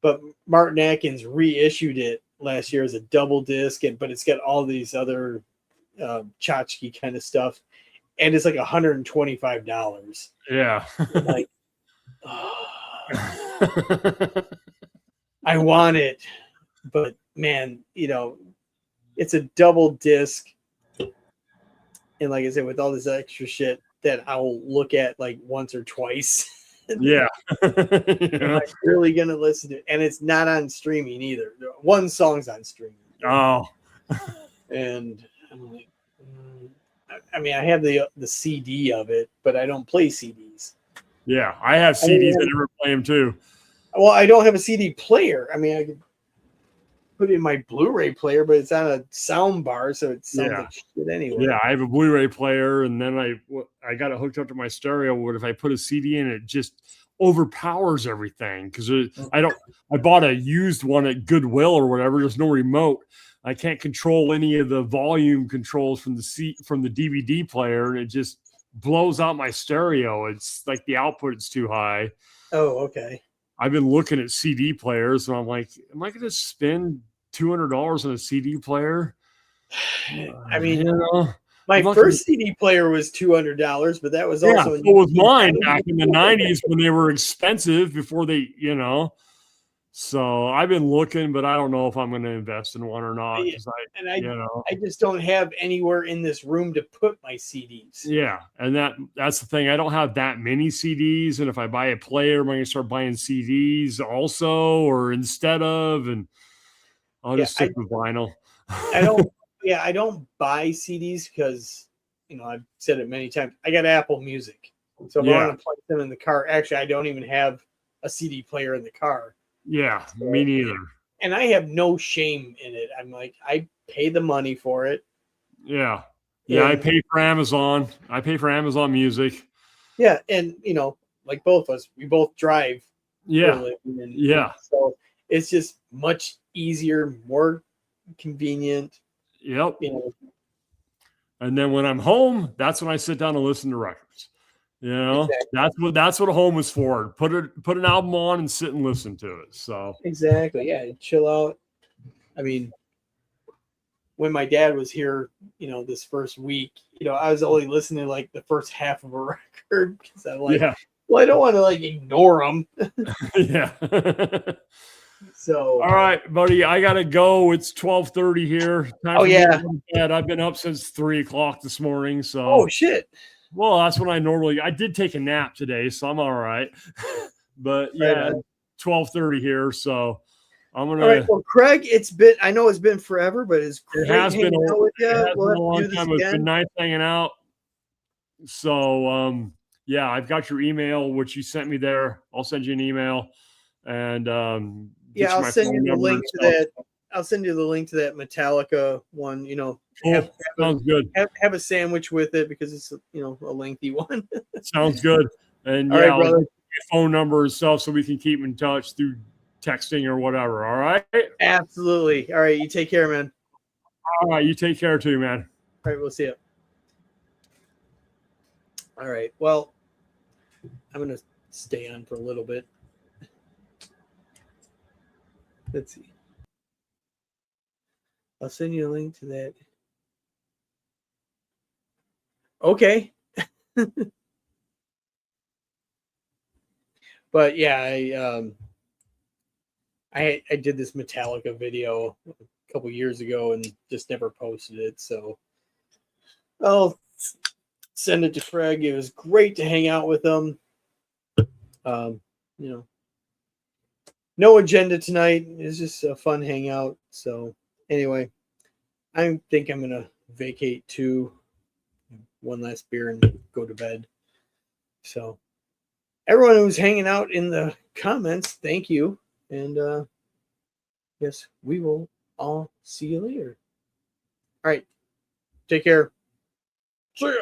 Speaker 1: But Martin Atkins reissued it last year as a double disc, but it's got all these other tchotchke kind of stuff, and it's like $125.
Speaker 2: Yeah.
Speaker 1: Like, I want it, but man, it's a double disc, and like I said, with all this extra shit that I'll look at like once or twice.
Speaker 2: Yeah.
Speaker 1: Am I really gonna listen to it? And it's not on streaming either. One song's on streaming.
Speaker 2: Oh.
Speaker 1: And I'm like, I mean, I have the CD of it, but I don't play CDs.
Speaker 2: Yeah, I have CDs. I never play them too.
Speaker 1: Well, I don't have a CD player. I mean, I could put it in my Blu-ray player, but it's on a sound bar, so it sounds like shit anyway.
Speaker 2: Yeah, I have a Blu-ray player, and then I got it hooked up to my stereo. But if I put a CD in, it just overpowers everything because I bought a used one at Goodwill or whatever. There's no remote. I can't control any of the volume controls from the DVD player, and it just blows out my stereo. It's like the output is too high.
Speaker 1: Oh, okay.
Speaker 2: I've been looking at CD players, and I'm like, am I going to spend $200 on a CD player?
Speaker 1: I mean, my first CD player was $200, but that was also
Speaker 2: so was mine back in the 90s when they were expensive before they, So I've been looking, but I don't know if I'm going to invest in one or not.
Speaker 1: I just don't have anywhere in this room to put my CDs.
Speaker 2: Yeah, and that's the thing. I don't have that many CDs, and if I buy a player, I'm going to start buying CDs also, or instead of, and I'll just stick with vinyl.
Speaker 1: I don't buy CDs because I've said it many times. I got Apple Music, so if I want to play them in the car, actually, I don't even have a CD player in the car.
Speaker 2: Yeah, me neither.
Speaker 1: And I have no shame in it. I'm like, I pay the money for it.
Speaker 2: Yeah. Yeah, I pay for Amazon. I pay for Amazon Music.
Speaker 1: Yeah, and like both of us, we both drive.
Speaker 2: Yeah.
Speaker 1: So it's just much easier, more convenient.
Speaker 2: Yep. And then when I'm home, that's when I sit down and listen to records. Exactly. That's what a home is for. Put an album on and sit and listen to it. So
Speaker 1: exactly, yeah, chill out. I mean, when my dad was here, this first week, I was only listening to like the first half of a record because I'm like, well, I don't want to like ignore them.
Speaker 2: Yeah.
Speaker 1: So,
Speaker 2: all right, buddy, I gotta go. It's 12:30 here. I've been up since 3:00 this morning. So,
Speaker 1: oh shit.
Speaker 2: Well, that's when I did take a nap today, so I'm all right. But yeah, 12:30 here. So I'm
Speaker 1: All
Speaker 2: gonna.
Speaker 1: right. Well, Craig, I know it's been forever, but it's great hanging out with you. We'll have to do this
Speaker 2: It's been
Speaker 1: again.
Speaker 2: nice hanging out. So, yeah, I've got your email, which you sent me there. I'll send you an email, and get
Speaker 1: Yeah, I'll
Speaker 2: my
Speaker 1: send
Speaker 2: phone
Speaker 1: you the
Speaker 2: number
Speaker 1: link
Speaker 2: and
Speaker 1: to
Speaker 2: stuff.
Speaker 1: that. I'll send you the link to that Metallica one. You know,
Speaker 2: Cool. Sounds good.
Speaker 1: have a sandwich with it because it's a lengthy one.
Speaker 2: Sounds good. And
Speaker 1: All
Speaker 2: yeah,
Speaker 1: right, brother.
Speaker 2: I'll get your phone number and stuff so we can keep in touch through texting or whatever. All right.
Speaker 1: Absolutely. All right. You take care, man.
Speaker 2: All right. You take care too, man.
Speaker 1: All right. We'll see you. All right. Well, I'm going to stay on for a little bit. Let's see. I'll send you a link to that. Okay. But yeah, I did this Metallica video a couple years ago and just never posted it. So I'll send it to Craig. It was great to hang out with him. You know, no agenda tonight. It's just a fun hangout. So anyway, I think I'm gonna vacate too. One last beer and go to bed. So everyone who's hanging out in the comments, thank you. And yes, we will all see you later. All right. Take care. See ya.